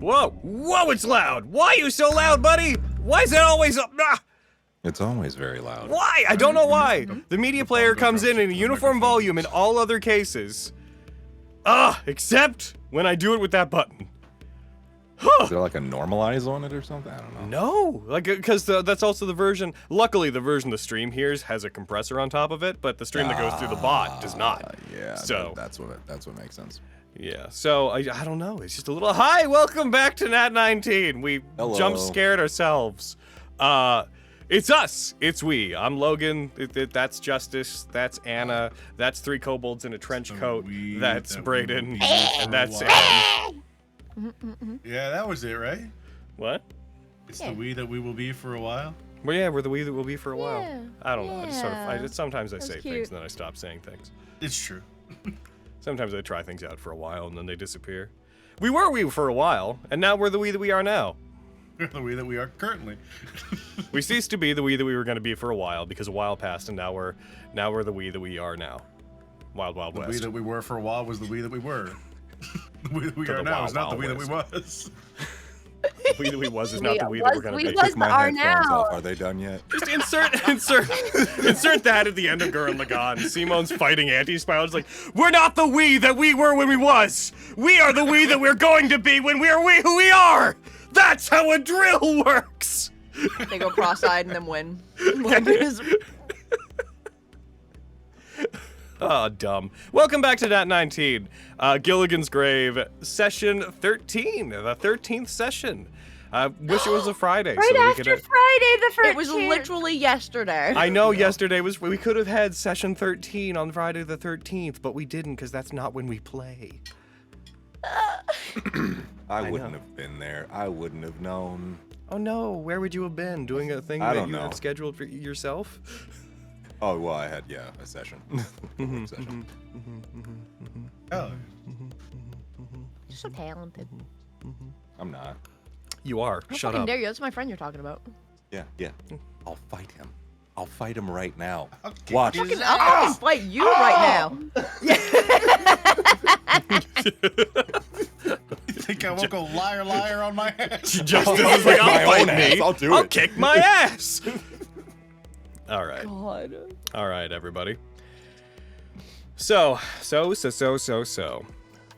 Whoa! Whoa, it's loud! Why are you so loud, buddy? Why is it always up? Ah! It's always very loud. Why? I don't know why. The media player comes in a uniform volume in all other cases. Except when I do it with that button. Is there like a normalize on it or something? I don't know. No, like, because that's also the version. Luckily, the version the stream hears has a compressor on top of it, but the stream that goes through the bot does not. Yeah, so that's what makes sense. Yeah, so I don't know. It's just a little. Hi, welcome back to Nat19. We jump scared ourselves. It's us. It's we. I'm Logan. That's Justice. That's Anna. That's 3 kobolds in a trench coat. That's Braden. And that's Anna. Yeah, that was it, right? What? It's the we that we will be for a while. Well, yeah, we're the we that will be for a while. Yeah. I don't know. I just sort of. Sometimes I That's say cute. things and then I stop saying things. It's true. Sometimes I try things out for a while and then they disappear. We were we for a while, and now we're the we that we are now. We're the we that we are currently. We ceased to be the we that we were going to be for a while because a while passed, and now we're the we that we are now. Wild Wild The West. we that we were for a while was the we that we were. The we that we are now is not the we that we was. The we that we was is not the we that we're going to be. was Took my are headphones now. off. Are they done yet? Just insert that at the end of Gurren Lagann. Simone's fighting anti-spy. It's like, we're not the we that we were when we was. We are the we that we're going to be when we are we who we are. That's how a drill works. They go cross-eyed and then win. Oh, dumb. Welcome back to Nat19. Gilligan's Grave, session 13, the 13th session. Wish it was a Friday. Right so that after we could Friday the 13th. It was literally yesterday. I know yesterday was, we could have had session 13 on Friday the 13th, but we didn't because that's not when we play. I wouldn't have been there. I wouldn't have known. Oh no, where would you have been? Doing a thing I that don't you know. had scheduled for yourself? Oh, well, I had, a session. Work session. Oh, You're so talented. I'm not. You are. How Shut fucking up. dare you? That's my friend you're talking about. Yeah. I'll fight him. I'll fight him right now. I'll kick Watch. his I'll fucking ass. fight you right now. You think I won't go liar, liar on my ass? Justice is like, My I'll own fight ass. me. I'll do I'll it. kick my ass. All right. God. All right, everybody. So.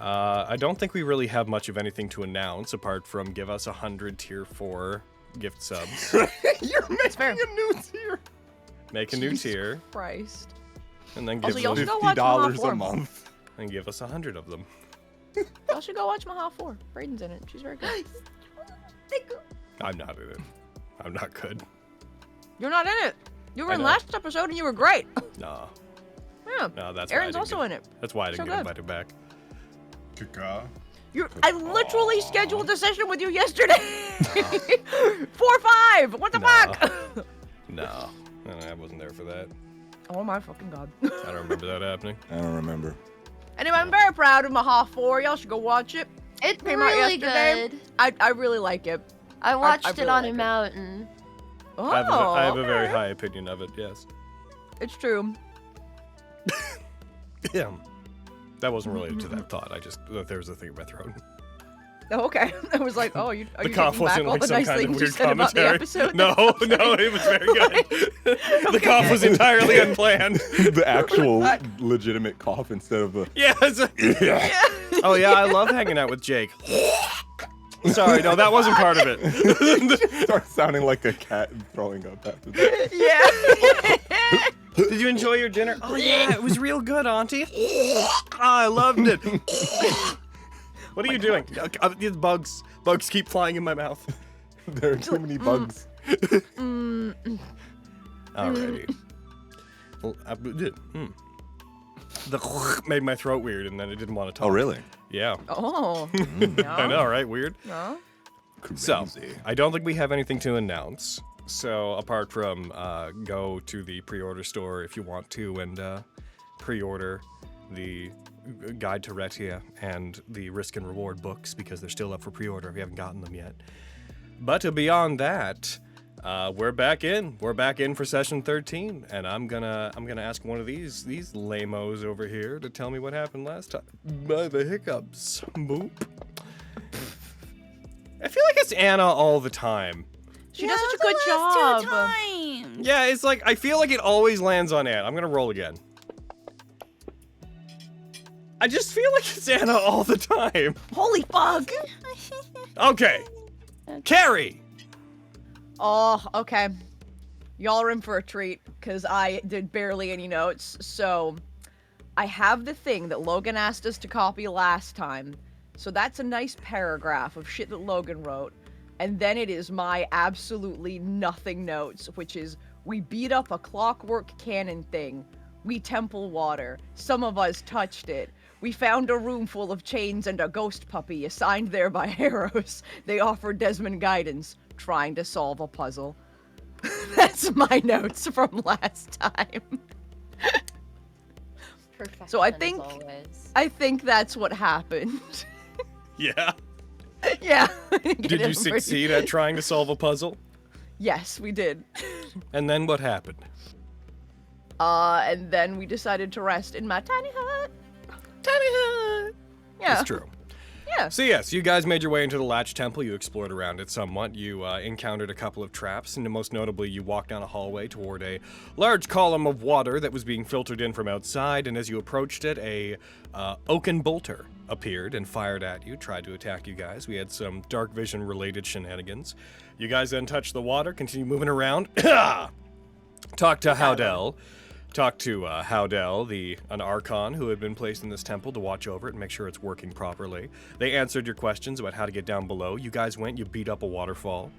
I don't think we really have much of anything to announce apart from give us 100 tier 4 gift subs. You're making fair. a new tier. Make a new tier, Christ. and then Also, give y'all us should go watch Maha $50 4. a month. and give us 100 of them. Y'all should go watch Maha 4. Braden's in it. She's very good. I'm not in it. I'm not good. You're not in it. You were I in know. last episode and you were great. Nah. Yeah. No, that's Aaron's why I didn't also get, in it. That's why I didn't So get good. invited back. Caca. I literally scheduled a session with you yesterday. 4-5. What the No. fuck? No, I wasn't there for that. Oh my fucking god. I don't remember that happening. I don't remember. Anyway, I'm very proud of Maha 4. Y'all should go watch it. It's Came out really yesterday. good. I really like it. I watched I it really on like a it. mountain. Oh, I have a very okay. high opinion of it, yes. It's true. Yeah. That wasn't related to that thought. There was a thing in my throat. Oh, okay. I was like, oh, are you The cough taking back wasn't all like the some nice kind of things you weird said about the commentary. episode? No, it was very good. The cough was entirely unplanned. The actual legitimate cough instead of a. Yeah. Oh yeah, I love hanging out with Jake. Sorry, no, that wasn't part of it. Starts sounding like a cat throwing up after that. Yeah. Did you enjoy your dinner? Oh yeah, it was real good, Auntie. Oh, I loved it. What are you doing? These bugs keep flying in my mouth. There are too many bugs. Alrighty. Well, the made my throat weird, and then I didn't want to talk. Oh, really? Yeah. Oh. I know, right? Weird. No. So, Crazy. I don't think we have anything to announce. So, apart from go to the pre-order store if you want to and pre-order the Guide to Retia and the Risk and Reward books because they're still up for pre-order if you haven't gotten them yet. But beyond that, we're back in. We're back in for session 13, and I'm gonna ask one of these lamos over here to tell me what happened last time. By the hiccups. Boop. I feel like it's Anna all the time. She does such a good job. 2 times. Yeah, it's like, I feel like it always lands on Anna. I'm gonna roll again. I just feel like it's Anna all the time. Holy fuck! Okay. Carrie! Oh, okay. Y'all are in for a treat, because I did barely any notes. So, I have the thing that Logan asked us to copy last time. So that's a nice paragraph of shit that Logan wrote. And then it is my absolutely nothing notes, which is, we beat up a clockwork cannon thing. We temple water. Some of us touched it. We found a room full of chains and a ghost puppy assigned there by arrows. They offered Desmond guidance, trying to solve a puzzle. That's my notes from last time. So I think, that's what happened. Yeah. Yeah. Did you succeed at trying to solve a puzzle? Yes, we did. And then what happened? And then we decided to rest in my tiny hut. Tiny hut! Yeah. It's true. Yeah. So yes, you guys made your way into the Latch Temple. You explored around it somewhat. You encountered a couple of traps, and most notably, you walked down a hallway toward a large column of water that was being filtered in from outside, and as you approached it, a oaken bolter appeared and fired at you, tried to attack you guys. We had some dark vision related shenanigans. You guys then touched the water, continue moving around. Talked to Howdell. Talked to Howdell, an Archon who had been placed in this temple to watch over it and make sure it's working properly. They answered your questions about how to get down below. You guys went, you beat up a waterfall.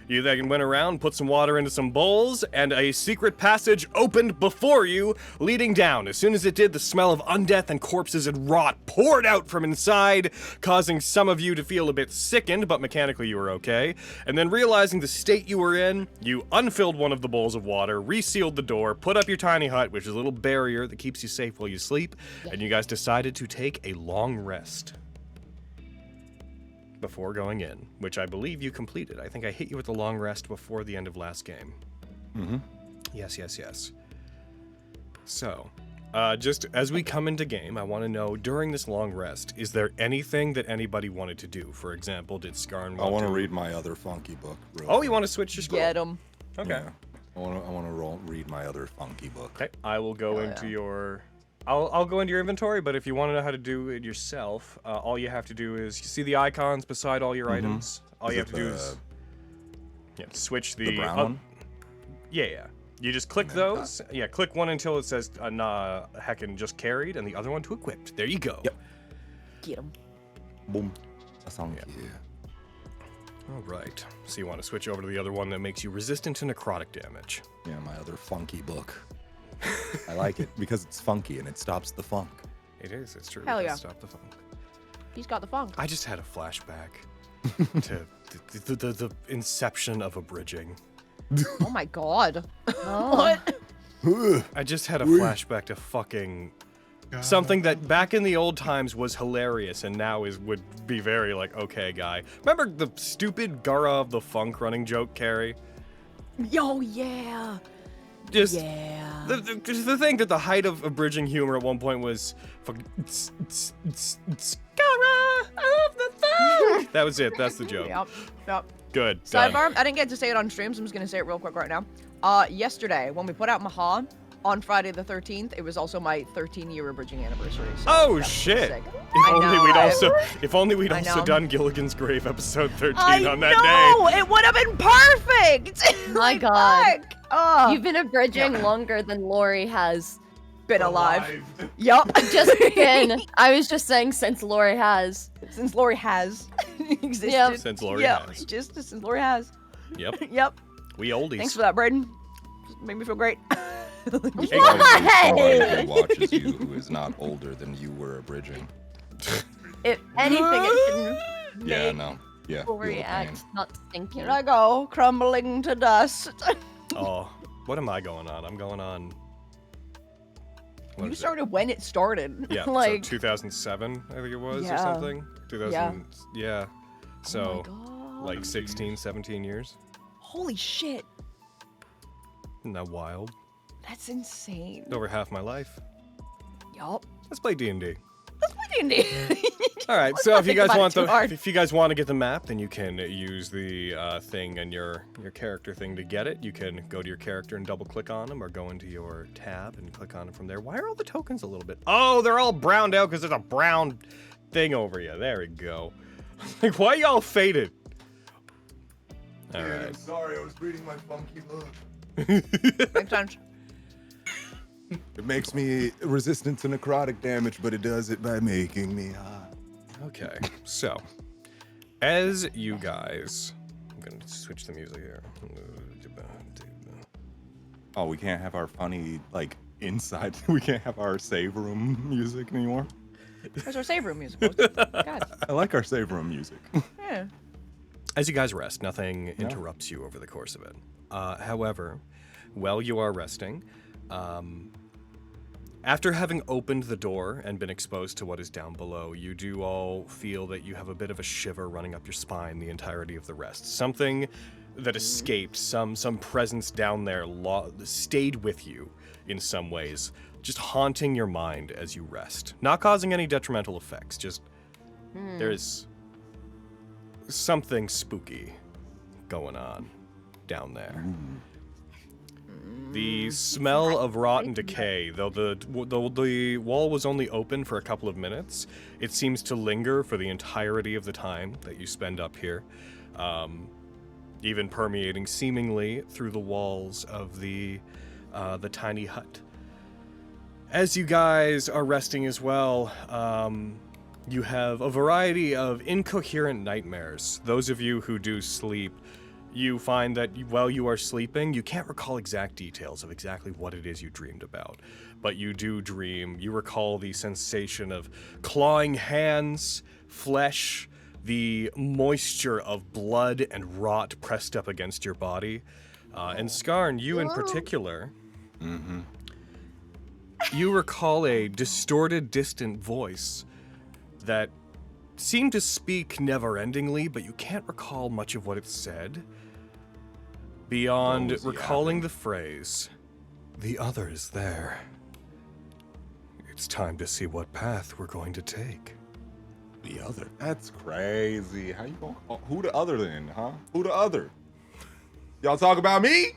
You then went around, put some water into some bowls, and a secret passage opened before you, leading down. As soon as it did, the smell of undeath and corpses and rot poured out from inside, causing some of you to feel a bit sickened, but mechanically you were okay. And then realizing the state you were in, you unfilled one of the bowls of water, resealed the door, put up your tiny hut, which is a little barrier that keeps you safe while you sleep, and you guys decided to take a long rest before going in, which I believe you completed. I think I hit you with the long rest before the end of last game. Mm-hmm. Yes. So, just as we come into game, I want to know, during this long rest, is there anything that anybody wanted to do? For example, did Skarn I want to read my other funky book. Oh, you want to switch your scroll? Get him. Okay. Yeah. I want to read my other funky book. Okay, I will go into your... I'll go into your inventory, but if you want to know how to do it yourself, all you have to do is, you see the icons beside all your items? All you have to do is switch the brown one? Yeah. You just click those. Yeah, click one until it says heckin' just carried, and the other one to equipped. There you go. Yep. Get him. Boom. Thank you. All right. So you want to switch over to the other one that makes you resistant to necrotic damage. Yeah, my other funky book. I like it because it's funky and it stops the funk. It is. It's true. Hell It yeah. does stop the funk. He's got the funk. I just had a flashback to the inception of abridging. Oh my god. Oh. What? I just had a flashback to fucking something that back in the old times was hilarious and now would be very like, okay, guy. Remember the stupid Gara of the Funk running joke, Carrie? Yo, yeah. Just Yeah. the thing that the height of abridging humor at one point was fucking Gara of the Funk. That was it. That's the joke. Yep. Good. Done. Sidebar, I didn't get to say it on streams, I'm just gonna say it real quick right now. Yesterday, when we put out Maha, on Friday the 13th, it was also my 13-year abridging anniversary. So Oh that was shit! sick. If only we'd I also know. done Gilligan's Grave episode 13 I on that know! day. It would have been perfect! My Like, God. fuck. Oh, You've been abridging longer than Lori has. been alive. Yup. Just been. I was just saying since Lori has. Since Lori has existed. Yep. Since Lori Yep, has. just since Lori has. Yep. Yep. We oldies. Thanks for that, Braden. Just made me feel great. Anybody who watches you who is not older than you were abridging. If anything, it should Yeah, make no. Yeah. Lori feel the pain. act not thinking. Here I go, crumbling to dust. Oh, what am I going on? I'm going on. What You is it? started when it started. Yeah, like, so 2007, I think it was, Yeah. or something. 2000. Yeah. So, oh my God. like 16, 17 years. Holy shit. Isn't that wild? That's insane. Over half my life. Yup. Let's play D&D. Let's play D&D. All right, so if you think guys about want it too hard. if you guys want to get the map, then you can use the thing and your character thing to get it. You can go to your character and double click on them, or go into your tab and click on it from there. Why are all the tokens a little bit? Oh, they're all browned out because there's a brown thing over you. There we go. Like, why y'all faded? All right. I'm sorry, I was reading my funky book. Makes sense. It makes me resistant to necrotic damage, but it does it by making me hot. Okay, so as you guys, I'm gonna switch the music here. Oh, we can't have our funny, like, inside, we can't have our save room music anymore? Where's our save room music? God. I like our save room music. Yeah. As you guys rest, nothing interrupts you over the course of it. However, while you are resting, after having opened the door and been exposed to what is down below, you do all feel that you have a bit of a shiver running up your spine the entirety of the rest. Something that escaped, some presence down there stayed with you in some ways, just haunting your mind as you rest. Not causing any detrimental effects, just there's something spooky going on down there. The smell of rot and decay, though the wall was only open for a couple of minutes, it seems to linger for the entirety of the time that you spend up here, even permeating seemingly through the walls of the tiny hut. As you guys are resting as well, you have a variety of incoherent nightmares. Those of you who do sleep, you find that while you are sleeping, you can't recall exact details of exactly what it is you dreamed about. But you do dream, you recall the sensation of clawing hands, flesh, the moisture of blood and rot pressed up against your body. And Skarn, you in particular, you recall a distorted, distant voice that seemed to speak never-endingly, but you can't recall much of what it said, beyond recalling the phrase, "The other is there. It's time to see what path we're going to take." The other? That's crazy. How you gonna call? Who the other then, huh? Who the other? Y'all talk about me?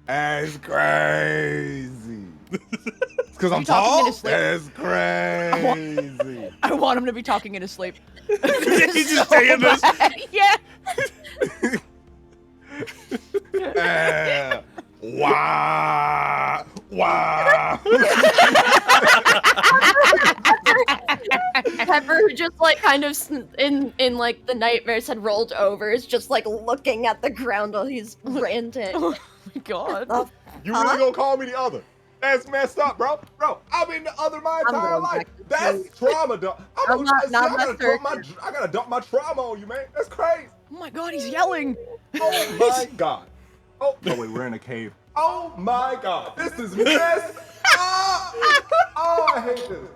That's crazy. Because I'm talking in tall? his sleep? That's crazy. I want him to be talking in his sleep. He's just saying this. Yeah. Wow. Wow. Pepper, who just like kind of in like the nightmares had rolled over, is just like looking at the ground while he's ranting. Oh my god. You really gonna call me the other? That's messed up, bro. Bro, I've been the other my entire going life. back to That's sleep. trauma, dog. I'm not I gotta dump my trauma on you, man. That's crazy. Oh my god, he's yelling. Oh my god. Oh wait, we're in a cave. Oh my god. This is messed up. Oh, I hate this.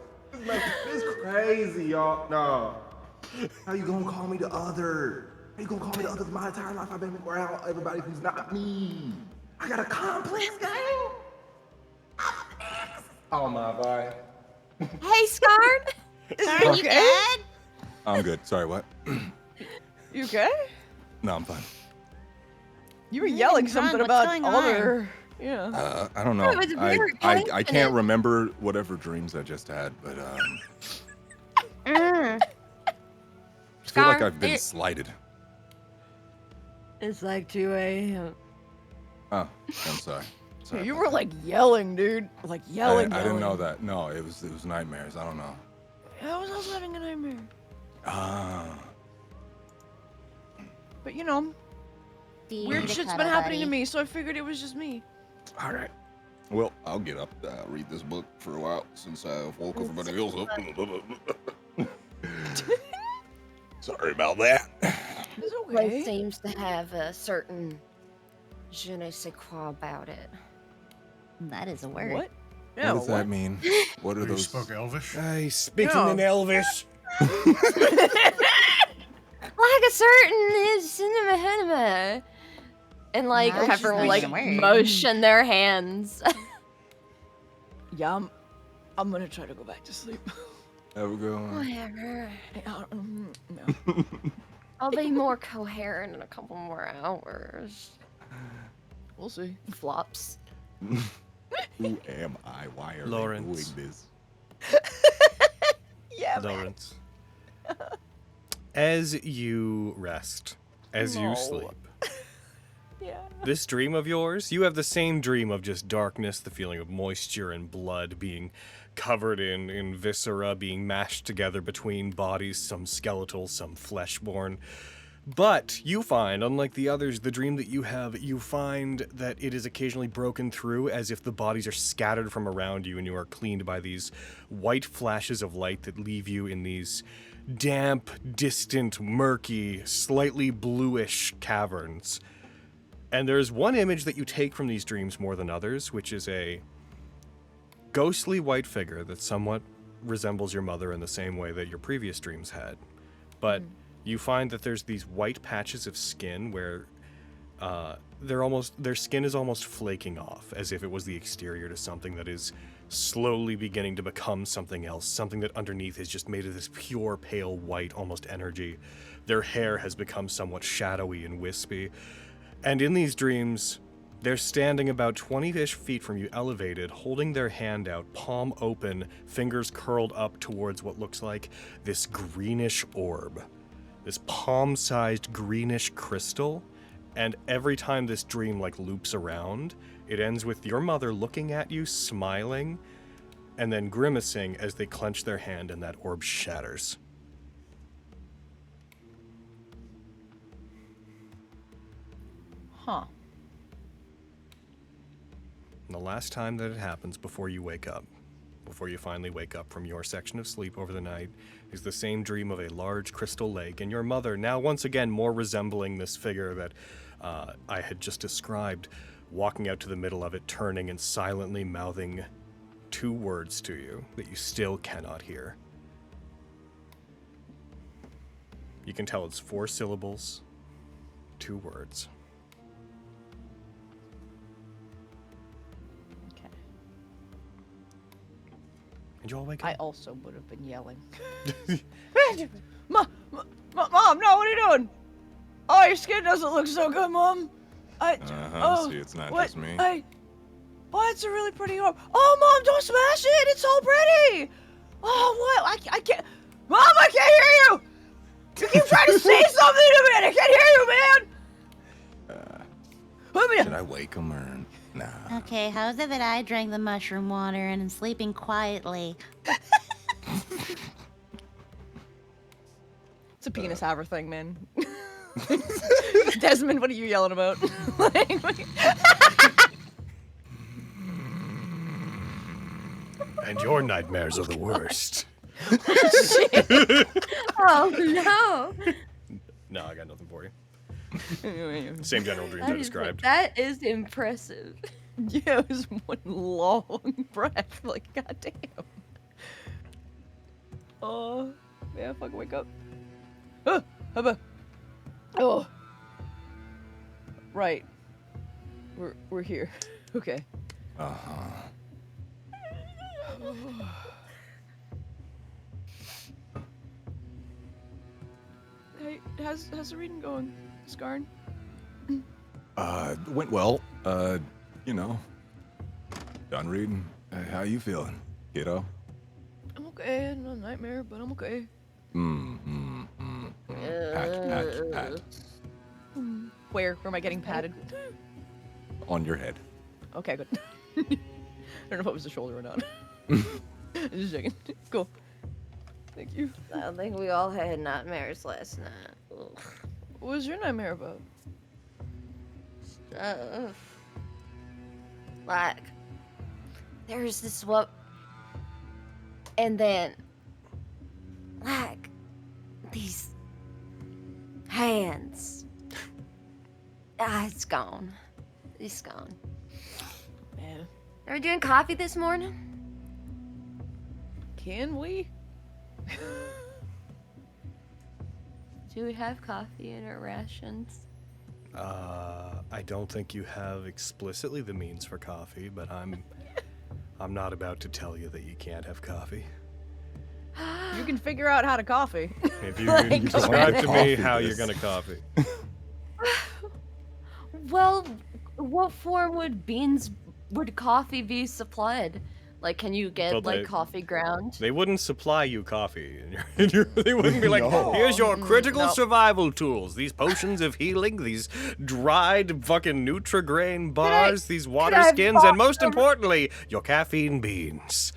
This is crazy, y'all. No. How you gonna call me the other? How you gonna call me the other? My entire life I've been around everybody who's not me. I got a complex, gang. Oh my boy. Hey, Skarn! Are you good? I'm good. Sorry, what? You okay? No, I'm fine. You were yelling Ron, something what's about going on? other. Yeah. I don't know. It was very I can't coincident. remember whatever dreams I just had, but I feel like I've been slighted. It's like 2 a.m. Oh, I'm sorry. Sorry You about were that. like yelling, dude. Like yelling. I didn't know yelling. that. No, it was nightmares. I don't know. I was also having a nightmare. Ah. But you know, weird shit's been happening to me, so I figured it was just me. All right. Well, I'll get up, read this book for a while since I've woke everybody else up. Sorry about that. It's It okay. seems to have a certain je ne sais quoi about it. That is a word. What? What No. does that mean? What are You those? spoke Elvish? Hey, speaking No. in Elvish. Like a certain cinema, and like Nah, Pepper will she's like not using a word. motion their hands. Yeah, I'm gonna try to go back to sleep. Have a good one. Whatever. No. I'll be more coherent in a couple more hours. We'll see. Flops. Who am I? Why are Lawrence. they doing this? Yeah, Lawrence. As you rest, as you No. sleep, Yeah. this dream of yours, you have the same dream of just darkness, the feeling of moisture and blood being covered in viscera, being mashed together between bodies, some skeletal, some flesh-born. But you find, unlike the others, the dream that you have, you find that it is occasionally broken through as if the bodies are scattered from around you and you are cleaned by these white flashes of light that leave you in these damp, distant, murky, slightly bluish caverns. And there's one image that you take from these dreams more than others, which is a ghostly white figure that somewhat resembles your mother in the same way that your previous dreams had. But you find that there's these white patches of skin where their skin is almost flaking off, as if it was the exterior to something that is slowly beginning to become something else, something that underneath is just made of this pure pale white, almost energy. Their hair has become somewhat shadowy and wispy. And in these dreams, they're standing about 20-ish feet from you, elevated, holding their hand out, palm open, fingers curled up towards what looks like this greenish orb. This palm-sized greenish crystal. And every time this dream loops around, it ends with your mother looking at you, smiling, and then grimacing as they clench their hand and that orb shatters. Huh. And the last time that it happens before you wake up, before you finally wake up from your section of sleep over the night, is the same dream of a large crystal lake, and your mother, now once again more resembling this figure that I had just described, walking out to the middle of it, turning and silently mouthing 2 words to you that you still cannot hear. You can tell it's 4 syllables, 2 words. Okay. And you all wake I up. also would have been yelling. Mom, no, what are you doing? Oh, your skin doesn't look so good, Mom. See, it's not what? just me. Oh, it's a really pretty orb. Oh, Mom, don't smash it. It's so pretty. Oh, what? I can't. Mom, I can't hear you. You keep trying to say something to me, and I can't hear you, man. Should I wake him or nah? Okay, how is it that I drank the mushroom water and am sleeping quietly? It's a penis haver thing, man. Desmond, what are you yelling about? And your nightmares are the worst. Oh no! No, I got nothing for you. Same general dreams I described. That is impressive. Yeah, it was one long breath. Like, goddamn. Oh, yeah, fucking wake up. Oh. Right. We're here. Okay. Hey, how's the reading going, Scarn? Went well. You know, done reading. How you feeling, kiddo? I'm okay. No nightmare, but I'm okay. Pat. Where am I getting patted? On your head. Okay, good. I don't know if it was the shoulder or not. Just checking. Cool. Thank you. I think we all had nightmares last night. Ugh. What was your nightmare about? Stuff. Like, there's this what, and then, like, these hands. It's gone. It's gone. Man, Are we doing coffee this morning? can we? Do we have coffee in our rations? I don't think you have explicitly the means for coffee, but I'm not about to tell you that you can't have coffee. You can figure out how to coffee. If you can describe to me how you're gonna coffee. Well, what form would coffee be supplied? Like, can you get Well, like coffee ground? They wouldn't supply you coffee. They wouldn't be like, No. here's your critical Nope. survival tools. These potions of healing, these dried fucking Nutrigrain bars, these water I skins, and most them? importantly, your caffeine beans.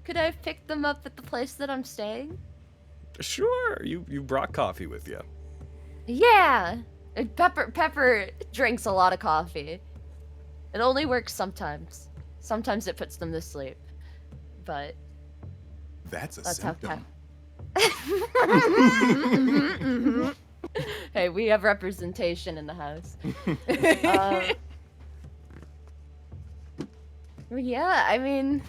Could I pick them up at the place that I'm staying? Sure, you brought coffee with you. Yeah. Pepper drinks a lot of coffee. It only works sometimes. Sometimes it puts them to sleep. But That's a that's how symptom. Hey, we have representation in the house. Yeah, I mean,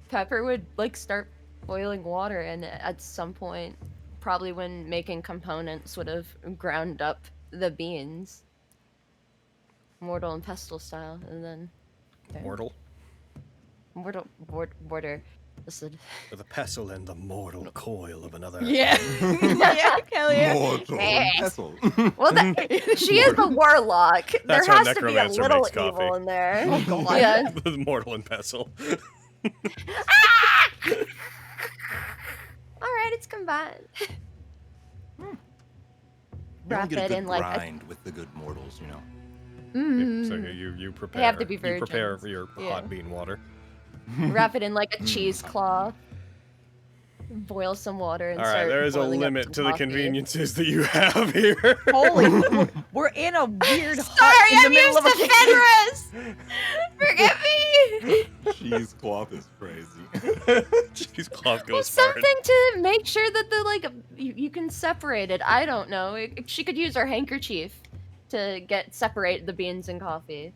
Pepper would like start boiling water, and at some point, probably when making components, would have ground up the beans, mortal and pestle style, and then Mortal. border. Listen. The pestle and the mortal coil of another. Yeah. Yeah, hell yeah. Mortal pestle. Well, she is a warlock. That's there what has to be a necromancer little makes coffee. evil in there. Oh, God. Yeah. The mortal and pestle. All right, it's combined. You Wrap don't get a it good in like a grind with the good mortals, you know. So you prepare. have to be You prepare virgins. for your Yeah. hot bean water. wrap it in like a cheesecloth. Boil some water and All right, start there is a boiling up limit some to the coffee. conveniences that you have here. Holy, we're in a weird hut Sorry, in the I'm middle used of a to Fenris. Forgive me. Cheesecloth is crazy. Cheesecloth Well, goes hard. something to make sure that the like you can separate it. I don't know. She could use her handkerchief to separate the beans and coffee.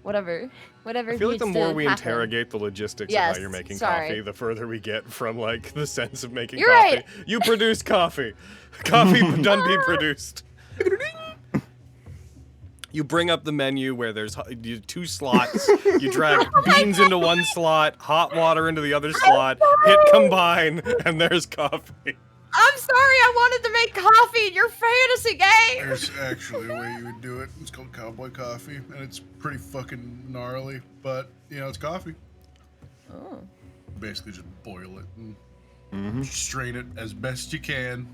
Whatever I feel like the needs more to we happen. interrogate the logistics of Yes, how you're making sorry. coffee, the further we get from like the sense of making You're coffee. right. You produce coffee. Coffee done be produced. You bring up the menu where there's 2 slots. You drag beans into one slot, hot water into the other slot, hit combine, and there's coffee. I'm sorry. I wanted to make coffee in your fantasy game. There's actually a way you would do it. It's called cowboy coffee, and it's pretty fucking gnarly, but, you know, it's coffee. Oh. Basically just boil it and strain it as best you can.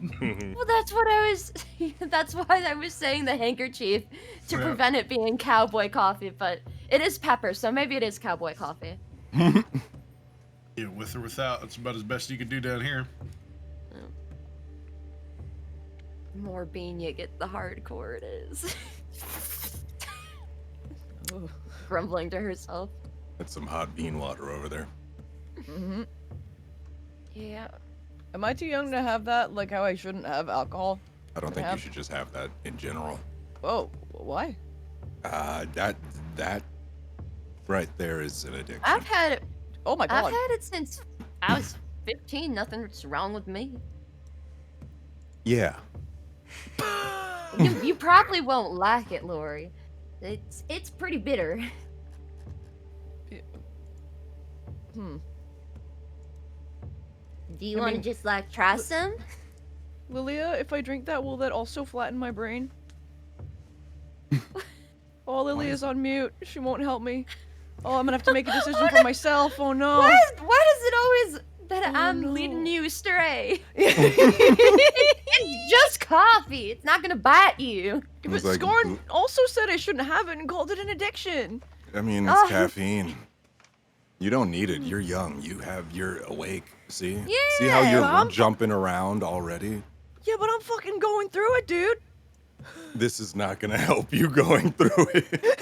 Well, that's what I was. That's why I was saying the handkerchief to Yeah. prevent it being cowboy coffee. But it is pepper, so maybe it is cowboy coffee. Yeah, with or without, that's about as best you can do down here. The more bean you get, the hardcore it is. Ooh. Grumbling to herself. That's some hot bean water over there. Mhm. Yeah. Am I too young to have that? Like how I shouldn't have alcohol? I don't think Yeah. you should just have that in general. Oh, why? That right there is an addiction. I've had it. Oh my I've god. had it since I was 15. Nothing's wrong with me. Yeah. You probably won't like it, Lori. It's pretty bitter. Hmm. Do you I want to mean- just like try some? Lilia, if I drink that, will that also flatten my brain? Oh, Lilia's on mute. She won't help me. Oh, I'm gonna have to make a decision for myself. Oh no. Why does it always that Oh, I'm no. leading you astray? It's just coffee. It's not gonna bite you. But It's like- Scorn also said I shouldn't have it and called it an addiction. I mean, it's Oh. caffeine. You don't need it. You're young. You're awake. See? See how Yeah, you're I'm- jumping around already? Yeah, but I'm fucking going through it, dude. This is not gonna help you going through it.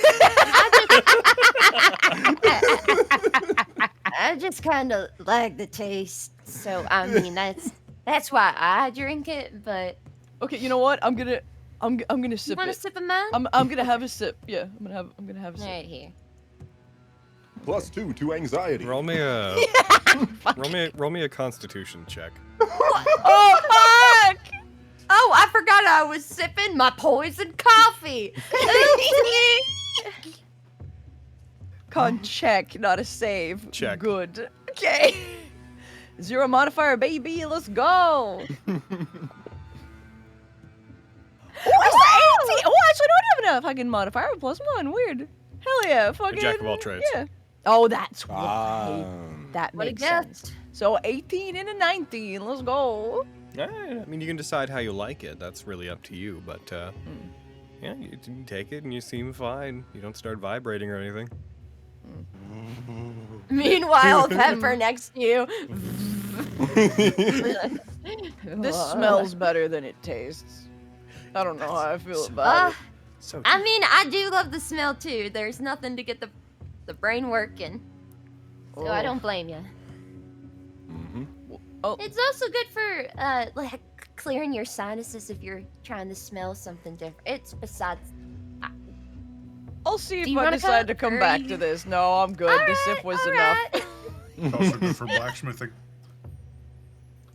I just kind of like the taste, so I mean that's why I drink it. But Okay, you know what? I'm gonna you sip want it. to sip of mine? I'm gonna have a sip. Yeah, I'm gonna have a sip. Right here. +2 to anxiety. Roll me a roll me a Constitution check. Oh fuck! Oh, I forgot I was sipping my poison coffee. Con check, not a save. Check. Good. Okay. 0 modifier, baby. Let's go. Oh, 18. Oh, actually, I don't have enough. I can modifier with +1. Weird. Hell yeah. Fucking. Jack of all trades. Yeah. Oh, that's why. That What a makes gift. sense. So 18 and a 19. Let's go. I mean, you can decide how you like it. That's really up to you. But yeah, you take it and you seem fine. You don't start vibrating or anything. Meanwhile, Pepper next to you. This smells better than it tastes. I don't know how I feel about it. So I mean, I do love the smell too. There's nothing to get the brain working. So I don't blame you. Oh. It's also good for like clearing your sinuses if you're trying to smell something different. It's besides. I'll see Do if you I wanna decide come, to come or back you- to this. No, I'm good. The sip was enough. It's also good for blacksmithing.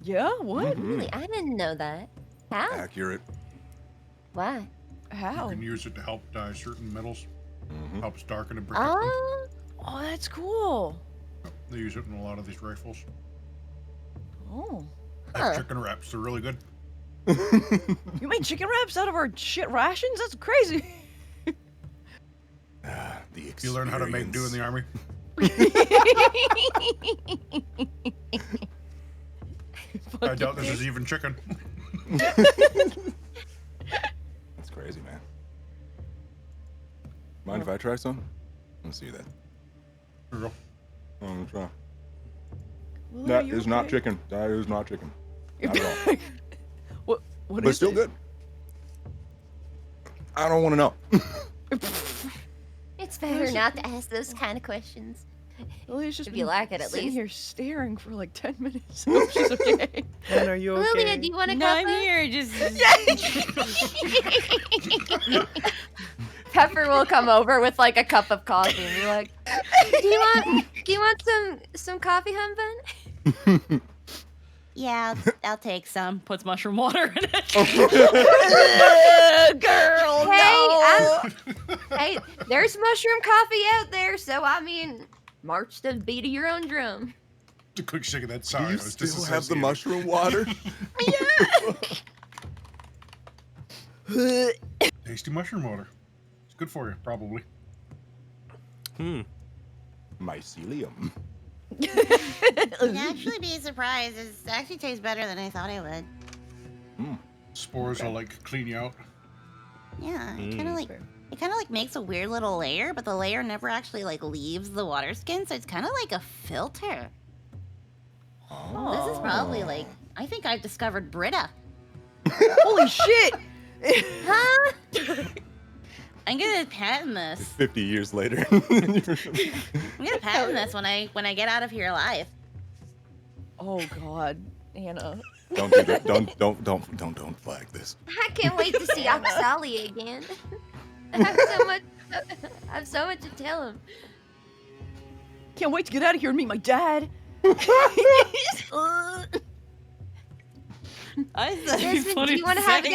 Yeah? What? Really, I didn't know that. How? Accurate. Why? How? You can use it to help dye certain metals. Helps darken and protect them. Oh, Oh, that's cool. They use it in a lot of these rifles. Oh. Like chicken wraps, they're really good. You made chicken wraps out of our shit rations? That's crazy. You learn how to make do in the army. I doubt this is even chicken. That's crazy, man. Mind if I try some? Let's see that. Here we go. I'm gonna try. Well, That are you is not okay? chicken. That is not chicken. Not at all. What But is it's still it? good. I don't want to know. it's better not to ask those kind of questions. Lily's just If you been like it, at sitting least. here staring for like 10 minutes. Hope she's okay. And are you okay? Lilia, do you want to No, cup I'm it? here. Just Pepper will come over with like a cup of coffee and be like, "Do you want some coffee, humbug?" yeah, I'll take some. Puts mushroom water in it. Girl, Hey, there's mushroom coffee out there, so I mean, march to the beat of your own drum. A quick shake of that Do sigh. you I was still have the disassociating. mushroom water? Tasty mushroom water. It's good for you, probably. Mycelium. You'd actually be surprised. It actually tastes better than I thought it would. Spores will like clean you out. Yeah, it kind of like makes a weird little layer, but the layer never actually like leaves the water skin, so it's kind of like a filter. This is probably like I think I've discovered Brita. Holy shit! Huh? I'm gonna patent this. 50 years later. I'm gonna patent this when I get out of here alive. Oh god, Anna. Don't do that. Don't flag this. I can't wait to see Oxali again. I have so much to tell him. Can't wait to get out of here and meet my dad. I thought it'd be Desmond, funny do you want to to have a say-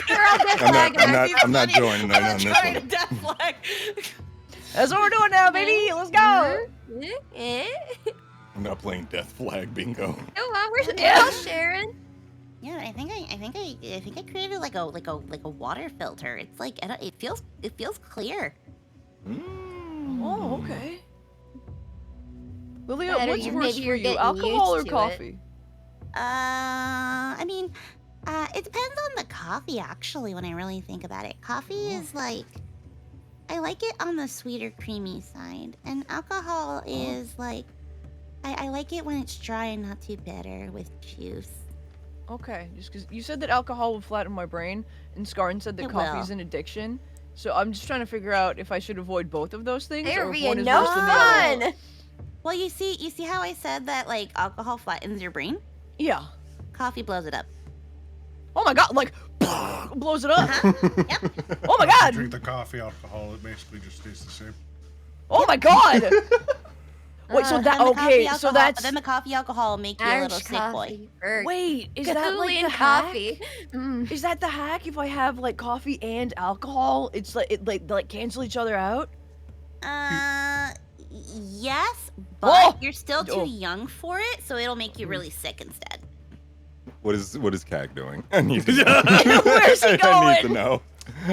go? We're all death flagging. I'm not joining in on this Trying to one. death flag. That's what we're doing now, baby. Let's go. I'm not playing Death Flag Bingo. Come on, we're all sharing. Yeah, I think I created like a water filter. It's like it feels clear. Oh, okay. Lilia, Better what's you- worse maybe for you're you, getting alcohol or used to it. coffee? I mean, it depends on the coffee actually. When I really think about it, coffee is like I like it on the sweeter, creamy side, and alcohol is like I like it when it's dry and not too bitter with juice. Okay, just because you said that alcohol would flatten my brain, and Scarn said that It coffee's will. an addiction. So I'm just trying to figure out if I should avoid both of those things, They're or if one being is no worse than the other. fun. Well, you see how I said that like alcohol flattens your brain? Yeah. Coffee blows it up. Oh my god, like blows it up. Yep. Oh my If you god. drink the coffee alcohol, it basically just tastes the same. Oh my god. Wait, so Then that the okay, coffee so alcohol- that's then the coffee alcohol will make you a little Irish sick boy. coffee. Or wait, is that like Cthulhu the coffee. hack? Is that the hack? If I have like coffee and alcohol, it's like it like cancel each other out. Yes, but Oh! you're still too Oh. young for it, so it'll make you really sick instead. What is CAG doing? I need to know. Where's he I need going? to know.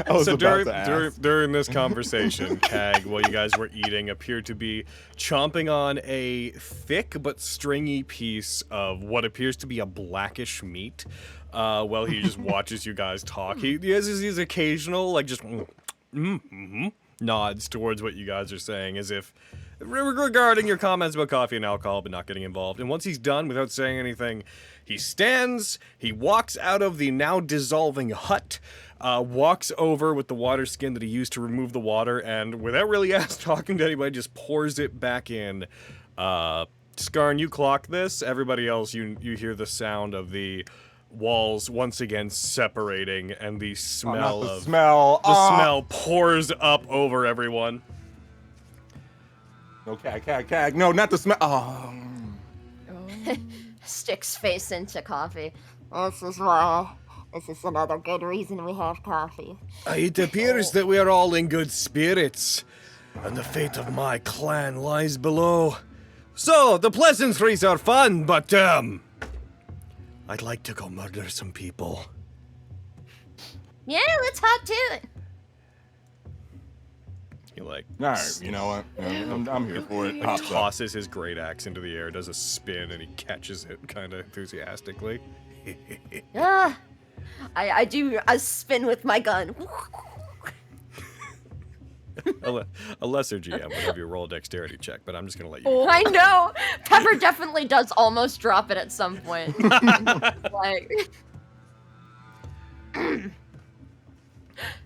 I was So about to ask. during this conversation, Cag, while you guys were eating, appeared to be chomping on a thick but stringy piece of what appears to be a blackish meat. While he just watches you guys talk, he has his occasional like just nods towards what you guys are saying, as if regarding your comments about coffee and alcohol, but not getting involved. And once he's done, without saying anything, he stands. He walks out of the now dissolving hut. Walks over with the water skin that he used to remove the water, and without really talking to anybody, just pours it back in. Skarn, you clock this. Everybody else, you hear the sound of the walls once again separating, and the smell The smell pours up over everyone. No, CAG. No, not the smell. Oh. Sticks face into coffee. This is why. This is another good reason we have coffee. It appears that we are all in good spirits, and the fate of my clan lies below. So, the pleasantries are fun, but, I'd like to go murder some people. Yeah, let's hop to it. He, like, All right, you know what? I'm here for it. Pops up. tosses his great axe into the air, does a spin, and he catches it kind of enthusiastically. I do a spin with my gun. A lesser GM would have you roll a dexterity check, but I'm just gonna let you. I know. Pepper definitely does almost drop it at some point. Like,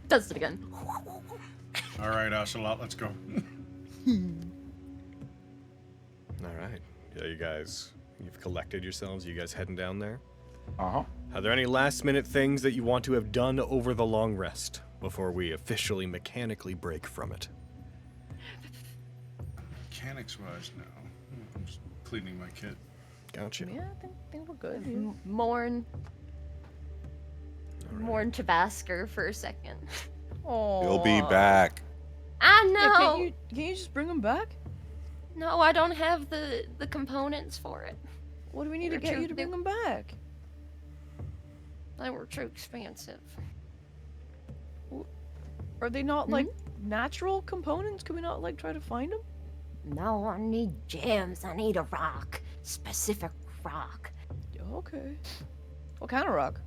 does it again. All right, Ocelot, let's go. All right. Yeah, you guys, you've collected yourselves. You guys heading down there? Uh-huh. Are there any last-minute things that you want to have done over the long rest before we officially mechanically break from it? Mechanics-wise, no. I'm just cleaning my kit. Gotcha. Yeah, I think we're good. Mourn Tabasco for a second. Oh. He'll be back. I Yeah, know. can you just bring him back? No, I don't have the components for it. What do we need to They're get too- you to bring him back? They were too expensive. Are they not like natural components? Can we not like try to find them? No, I need gems. I need a rock. Specific rock. Okay. What kind of rock?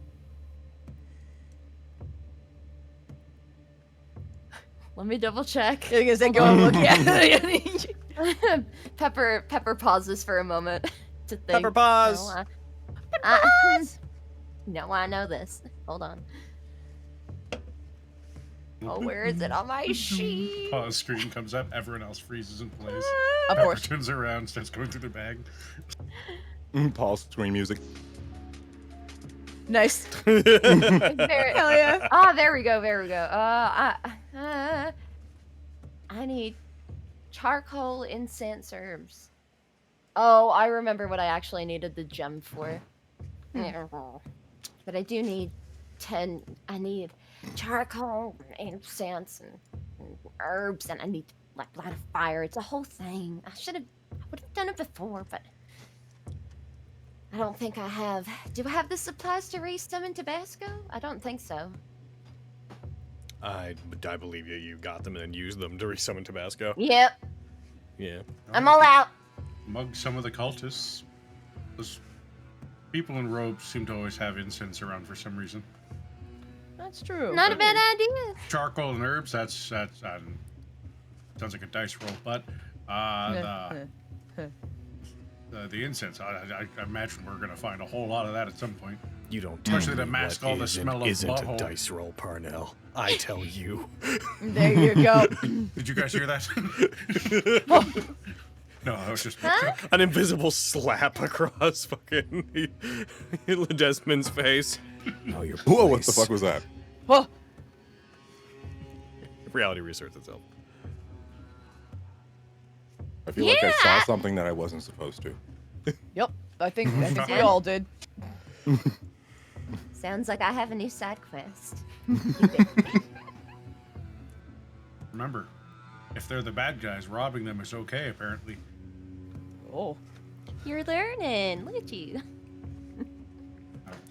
Let me double check. I guess I go and look at it. Pepper pauses for a moment to think. Pepper pause. No, I know this. Hold on. Oh, where is it on my sheet? Pause screen comes up, everyone else freezes in place. Of Pepper course. turns around, starts going through their bag. Pause screen music. Nice. Hell yeah. Ah, there we go. I need charcoal, incense, herbs. Oh, I remember what I actually needed the gem for. But I do need 10. I need charcoal, and incense, and herbs, and I need like light a fire. It's a whole thing. I would have done it before, but I don't think I have. Do I have the supplies to re-summon Tabasco? I don't think so. I believe you got them and then used them to resummon Tabasco. Yep, Yeah. I'm all out. Mug some of the cultists. Those people in robes seem to always have incense around for some reason. That's true. Not a bad idea. Charcoal and herbs, that's sounds like a dice roll, but the incense, I imagine we're gonna find a whole lot of that at some point. You don't tell Especially me to mask what all the is and smell of isn't butthole. a dice roll, Parnell. I tell you. There you go. Did you guys hear that? No, I was just. An invisible slap across fucking Desmond's face. Know your place. Whoa, what the fuck was that? Oh, Reality reasserts itself. I feel like I saw something that I wasn't supposed to. yep. I think we all did. Sounds like I have a new side quest. Remember, If they're the bad guys, robbing them is okay, apparently. Oh. You're learning. Look at you.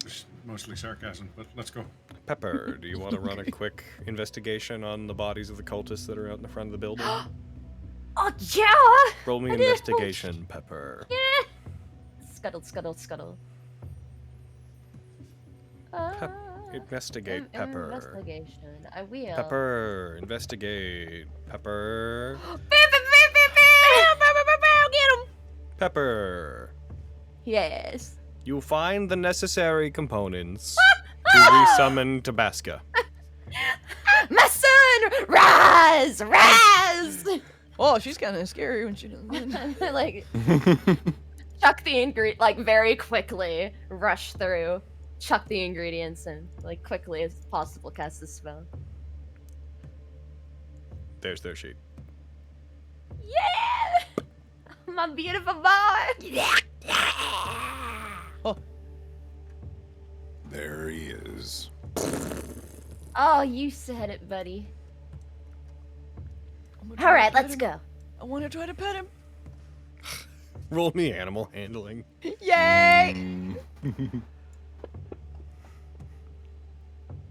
Just mostly sarcasm, but let's go. Pepper, do you want to run a quick investigation on the bodies of the cultists that are out in the front of the building? Oh, yeah! Roll me investigation, Pepper. Yeah. Scuttle, scuttle, scuttle. Investigate, Pepper. Investigation. I will. Pepper, investigate. Pepper. Get him! Pepper. Yes. You find the necessary components to resummon Tabasco. My son! Rise! Rise! Oh, she's kind of scary when she does that. Like, chuck the ingredient, like, very quickly, rush through, chuck the ingredients in, like, quickly as possible, cast the spell. There's their sheet. Yeah! My beautiful boy! Oh, There he is. Oh, you said it, buddy. I'm gonna try All to right, pet let's him. go. I want to try to pet him. Roll me animal handling. Yay!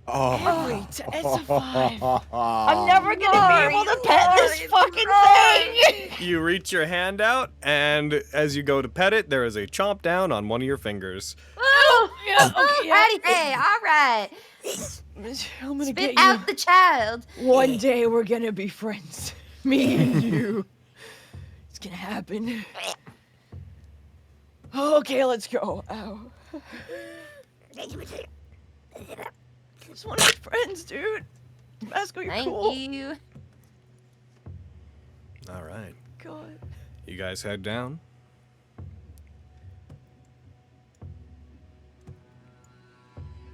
Oh. Wait, it's a 5. I'm I'm never gonna be able to pet this fucking thing! You reach your hand out, and as you go to pet it, there is a chomp down on one of your fingers. Oh, yeah, okay, yeah. Alrighty, hey, alright. I'm gonna Spit get out you. the child. One day we're gonna be friends. Me and you. It's gonna happen. Okay, let's go. Ow. Just wanna be friends, dude. Masco, you're Thank cool. you. All right. God. You guys head down.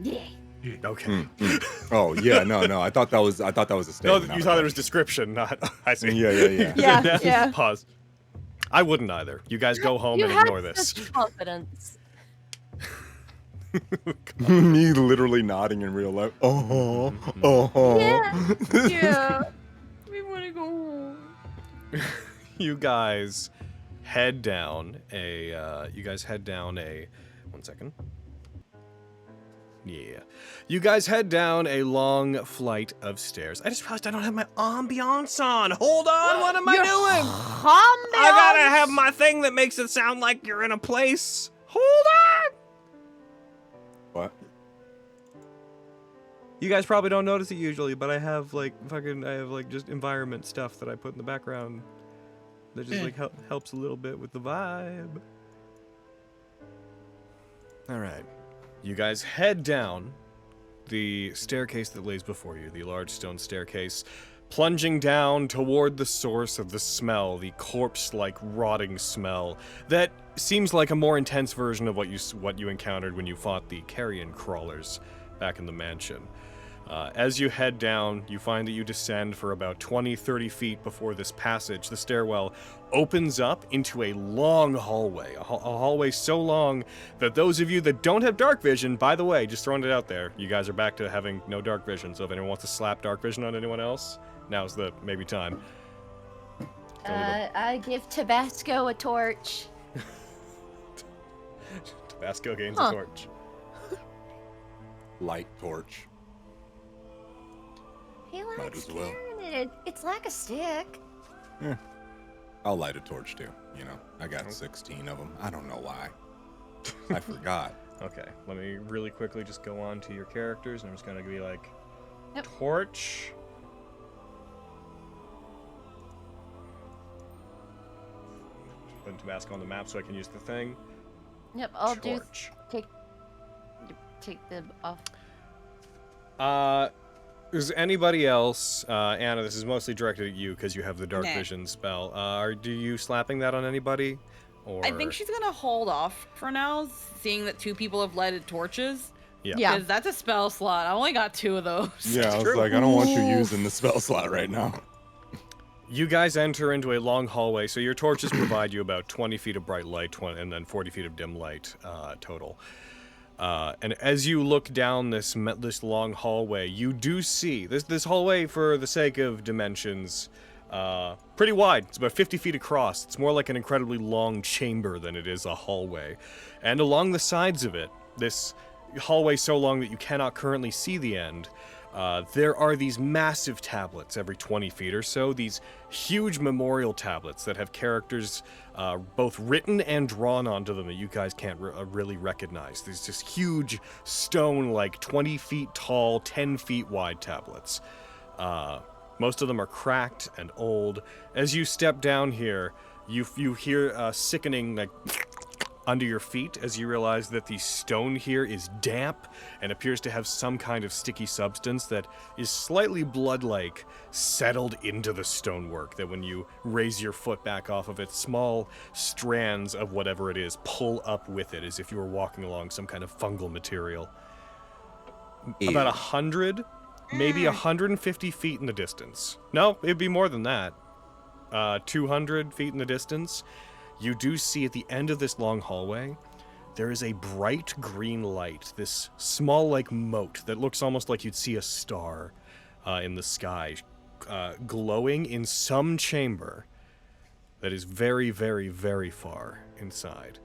Yeah. Okay. Oh yeah, no. I thought that was a No, statement. you not a thought it was description, not. I see. Yeah. Yeah, yeah. Pause. I wouldn't either. You guys go home You and have ignore this. such confidence. Me literally nodding in real life. Yeah. Yeah. We wanna go home. You guys head down a. One second. Yeah. You guys head down a long flight of stairs. I just realized I don't have my ambiance on. Hold on, what am I doing? I gotta have my thing that makes it sound like you're in a place. Hold on. What? You guys probably don't notice it usually, but I have like just environment stuff that I put in the background that just like helps a little bit with the vibe. All right. You guys head down the staircase that lays before you, the large stone staircase, plunging down toward the source of the smell, the corpse-like rotting smell that seems like a more intense version of what you encountered when you fought the carrion crawlers back in the mansion. As you head down, you find that you descend for about 20-30 feet before this passage. The stairwell opens up into a long hallway, a hallway so long that those of you that don't have dark vision, by the way, just throwing it out there, you guys are back to having no dark vision, so if anyone wants to slap dark vision on anyone else, now's the maybe time. I give Tabasco a torch. Tabasco gains a torch. Light torch. He Might likes as well. carrying it. It's like a stick. I'll light a torch too. You know, I got 16 of them. I don't know why. I forgot. Okay, let me really quickly just go on to your characters, and I'm just gonna be like, Yep. torch. Put Tabasco on the map so I can use the thing. Yep, I'll Torch. take the off. Is anybody else, Anna, this is mostly directed at you because you have the dark Nah. vision spell. Are you slapping that on anybody? Or I think she's gonna hold off for now, seeing that 2 people have lighted torches. Yeah. Yeah. Because that's a spell slot. I only got 2 of those. Yeah, I was like, I don't want you using the spell slot right now. You guys enter into a long hallway, so your torches provide you about 20 feet of bright light, and then 40 feet of dim light total. And as you look down this long hallway, you do see this hallway, for the sake of dimensions, Pretty wide. It's about 50 feet across. It's more like an incredibly long chamber than it is a hallway. And along the sides of it, this hallway so long that you cannot currently see the end, there are these massive tablets every 20 feet or so, these huge memorial tablets that have characters both written and drawn onto them that you guys can't really recognize. These just huge stone, like 20 feet tall, 10 feet wide tablets. Most of them are cracked and old. As you step down here, you hear a sickening, like, under your feet as you realize that the stone here is damp and appears to have some kind of sticky substance that is slightly blood-like settled into the stonework, that when you raise your foot back off of it, small strands of whatever it is pull up with it as if you were walking along some kind of fungal material. About 100, maybe 150 feet in the distance. No, it'd be more than that. 200 feet in the distance. You do see at the end of this long hallway, there is a bright green light, this small, like, mote that looks almost like you'd see a star in the sky, glowing in some chamber that is very, very, very far inside.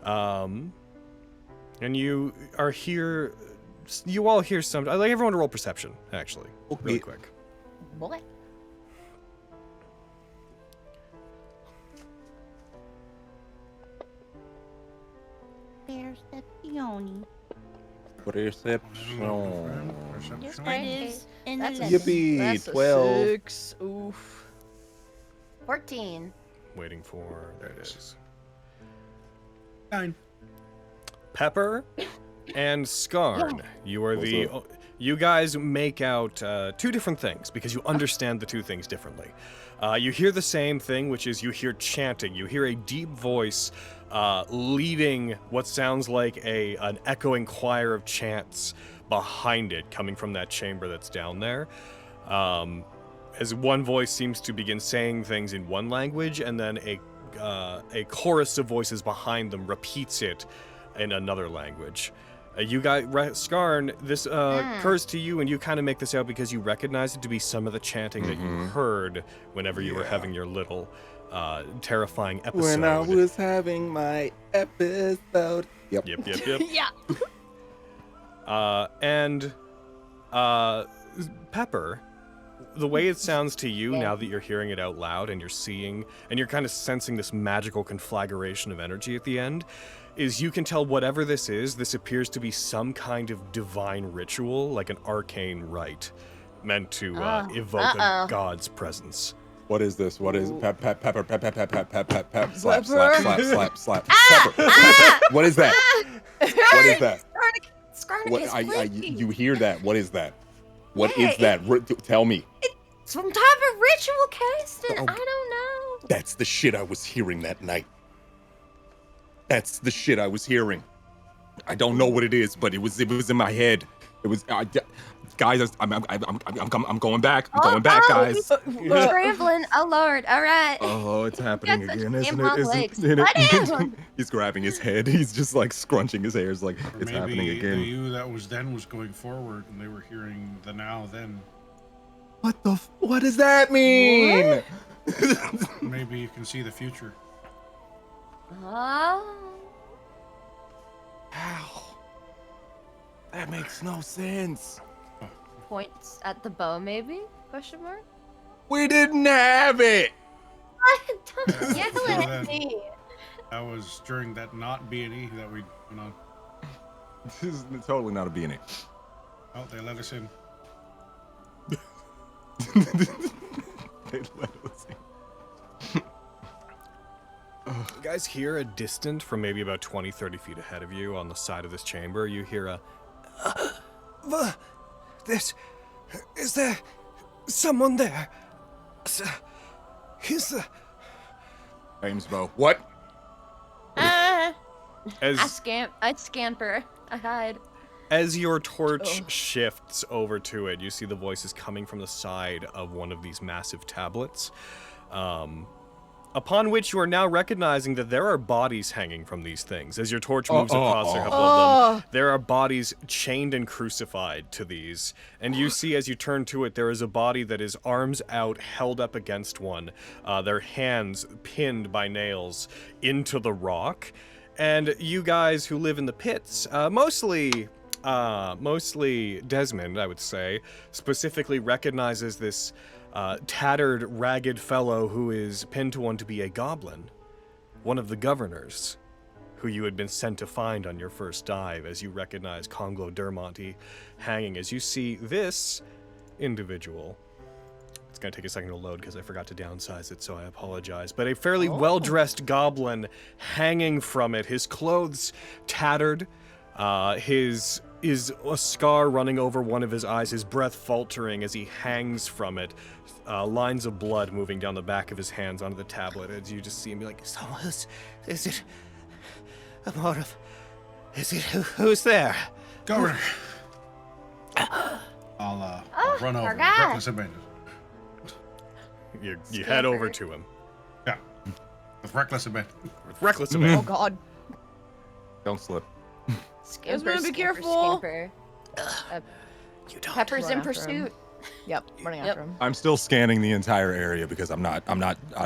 And you are here, you all hear some, I'd like everyone to roll perception, actually, really quick. Boy. Perception. Perception. That is in the That's a- Yippee, That's 12. 6. Oof. 14. Waiting for, there it is. 9. Pepper and Skarn, you are you guys make out two different things because you understand the two things differently. You hear the same thing, which is you hear chanting. You hear a deep voice leading what sounds like an echoing choir of chants behind it, coming from that chamber that's down there. As one voice seems to begin saying things in one language, and then a chorus of voices behind them repeats it in another language. You guys, Skarn, this occurs to you, and you kind of make this out because you recognize it to be some of the chanting that you heard whenever you were having your little terrifying episode. When I was having my episode. Yep. Yep. Yeah. And Pepper, the way it sounds to you now that you're hearing it out loud and you're seeing, and you're kind of sensing this magical conflagration of energy at the end, is you can tell whatever this is, this appears to be some kind of divine ritual, like an arcane rite, meant to evoke a god's presence. What is this? What is pepper, slap, slap. Pepper. What is that? What is that? Skarn What is you hear that? What is that? What is that? Tell me. some type of ritual casting. I don't know. That's the shit I was hearing that night. That's the shit I was hearing. I don't know what it is, but it was in my head. It was, guys. I'm going back. I'm going back, guys. Scrambling. Oh Lord! All right. Oh, it's happening Got such again, isn't damn it? long legs. Isn't What it? is? He's grabbing his head. He's just like scrunching his hairs, like Or it's maybe happening the again. you that was then was going forward, and they were hearing the now then. What does that mean? Maybe you can see the future. Oh. How? That makes no sense. Points at the bow, maybe? Question mark. We didn't have it. Don't yell Yeah, at me. That was during that not B&E that we went on. This is totally not a B&A. Oh, they let us in. They let us in. You guys hear a distant from maybe about 20, 30 feet ahead of you on the side of this chamber. You hear a... Is there someone there? Is there... James Bow. What? I As scamper. I hide. As your torch shifts over to it, you see the voices coming from the side of one of these massive tablets. Upon which you are now recognizing that there are bodies hanging from these things. As your torch moves across a couple of them, there are bodies chained and crucified to these. And you see as you turn to it, there is a body that is arms out, held up against one, their hands pinned by nails into the rock. And you guys who live in the pits, mostly Desmond, I would say, specifically recognizes this tattered, ragged fellow who is pinned to one to be a goblin, one of the governors, who you had been sent to find on your first dive, as you recognize Conglo Dermonti hanging. As you see this individual, it's going to take a second to load because I forgot to downsize it, so I apologize, but a fairly well-dressed goblin hanging from it, his clothes tattered, his is a scar running over one of his eyes, his breath faltering as he hangs from it, lines of blood moving down the back of his hands onto the tablet, as you just see him be like, is it a part of, is it, who's there? Governor. I'll run over. God. Reckless abandon. You head over to him. Yeah. With reckless abandon. With reckless Oh abandon. God. Don't slip. Scamper, be scamper, careful. scamper. You don't. Pepper's Run in after him. pursuit. Yep, running Yep. after him. I'm still scanning the entire area because I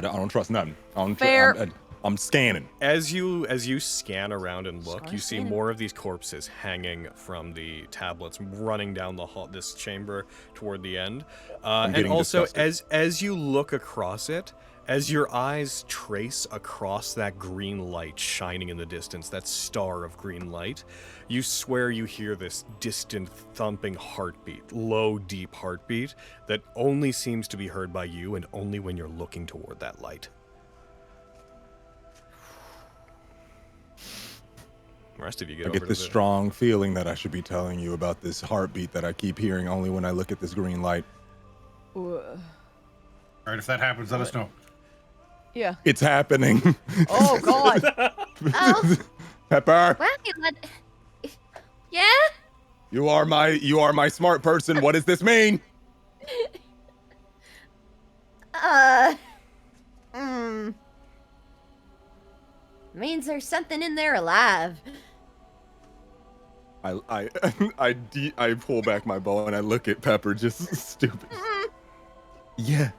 don't trust nothing. Fair. I'm scanning. As you scan around and look, you see more of these corpses hanging from the tablets, running down the hall, this chamber toward the end. And getting also, disgusted. as you look across it, as your eyes trace across that green light shining in the distance, that star of green light, you swear you hear this distant thumping heartbeat, low, deep heartbeat that only seems to be heard by you and only when you're looking toward that light. The rest of you I get this strong feeling that I should be telling you about this heartbeat that I keep hearing only when I look at this green light. Ooh. All right, if that happens, let us know. Yeah. It's happening. Oh God. Oh, Pepper, well, you let... Yeah? you are my smart person. What does this mean? Means there's something in there alive. I pull back my bow and I look at Pepper just stupid. Yeah.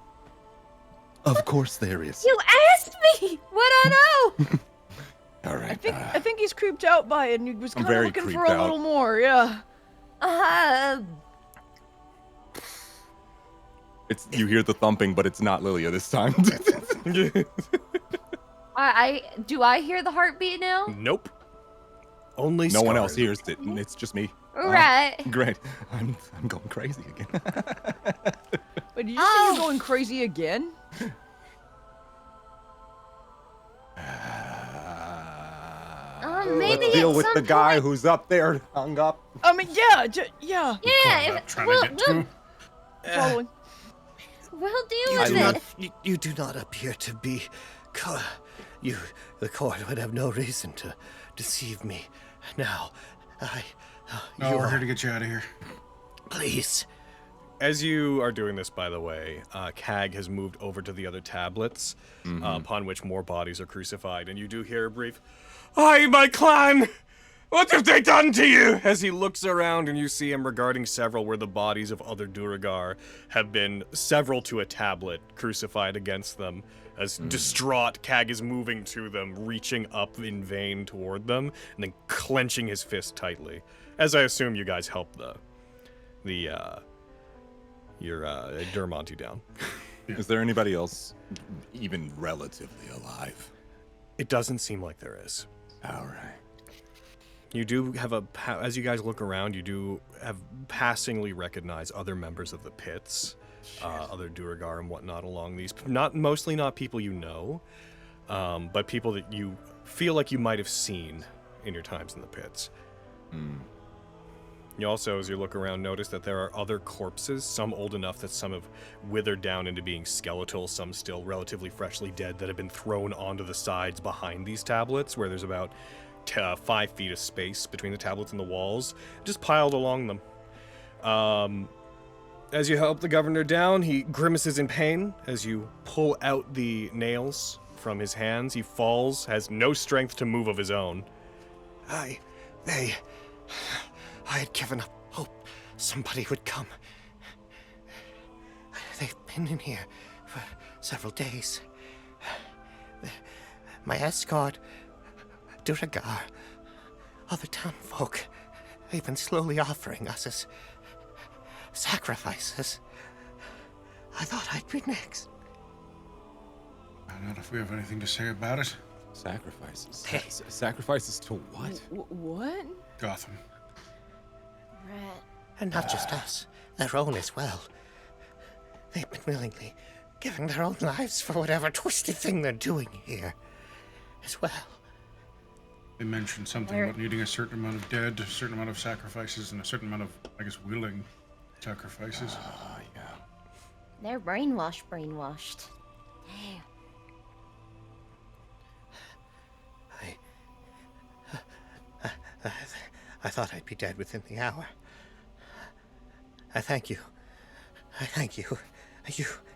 Of course there is. You asked me what I know. All right. I think he's creeped out by it, and he was I'm kind of very looking for creeped a out. little more. Yeah. It's you hear the thumping, but it's not Lilia this time. Do I hear the heartbeat now? Nope. Only No one else Scarred. hears it, and it's just me. Right. Great. I'm going crazy again. Wait, did you say you're going crazy again? Maybe Let's deal at with some the guy point- who's up there, hung up. I mean, yeah, yeah. Yeah, Trying we'll, to get to. Following. we'll deal with it. You do not appear to be. The court would have no reason to deceive me. Now, No, we're here to get you out of here. Please. As you are doing this, by the way, Cag has moved over to the other tablets, upon which more bodies are crucified, and you do hear a brief, "Aye, my clan! What have they done to you?" As he looks around and you see him regarding several where the bodies of other Duragar have been several to a tablet crucified against them. As distraught, Cag is moving to them, reaching up in vain toward them, and then clenching his fist tightly. As I assume you guys helped your Dermonti down. Is there anybody else even relatively alive? It doesn't seem like there is. All right. You do have as you guys look around, you do have passingly recognize other members of the pits, other Duragar and whatnot along these. Mostly not people you know, but people that you feel like you might have seen in your times in the pits. You also, as you look around, notice that there are other corpses, some old enough that some have withered down into being skeletal, some still relatively freshly dead, that have been thrown onto the sides behind these tablets, where there's about 5 feet of space between the tablets and the walls, just piled along them. As you help the governor down, he grimaces in pain as you pull out the nails from his hands. He falls, has no strength to move of his own. I had given up hope somebody would come. They've been in here for several days. My escort, Duragar, other townfolk, they've been slowly offering us as sacrifices. I thought I'd be next. Not if we have anything to say about it. Sacrifices? Sacrifices to what? What? Gotham. Right. And not just us, their own as well. They've been willingly giving their own lives for whatever twisted thing they're doing here as well. They mentioned something about needing a certain amount of dead, a certain amount of sacrifices, and a certain amount of, I guess, willing sacrifices. Yeah. They're brainwashed. Damn. I thought I'd be dead within the hour. I thank you.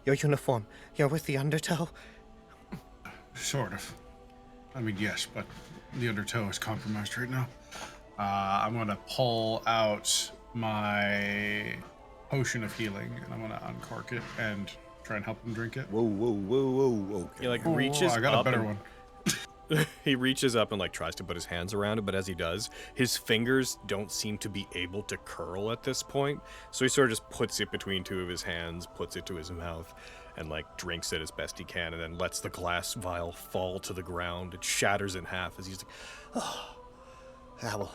Your uniform, you're with the Undertow? Sort of. I mean, yes, but the Undertow is compromised right now. I'm gonna pull out my potion of healing, and I'm gonna uncork it and try and help him drink it. Whoa. Okay. He like reaches I got up a better and- one. He reaches up and like tries to put his hands around it, but as he does, his fingers don't seem to be able to curl at this point. So he sort of just puts it between two of his hands, puts it to his mouth, and like drinks it as best he can, and then lets the glass vial fall to the ground. It shatters in half as he's like, Oh, that will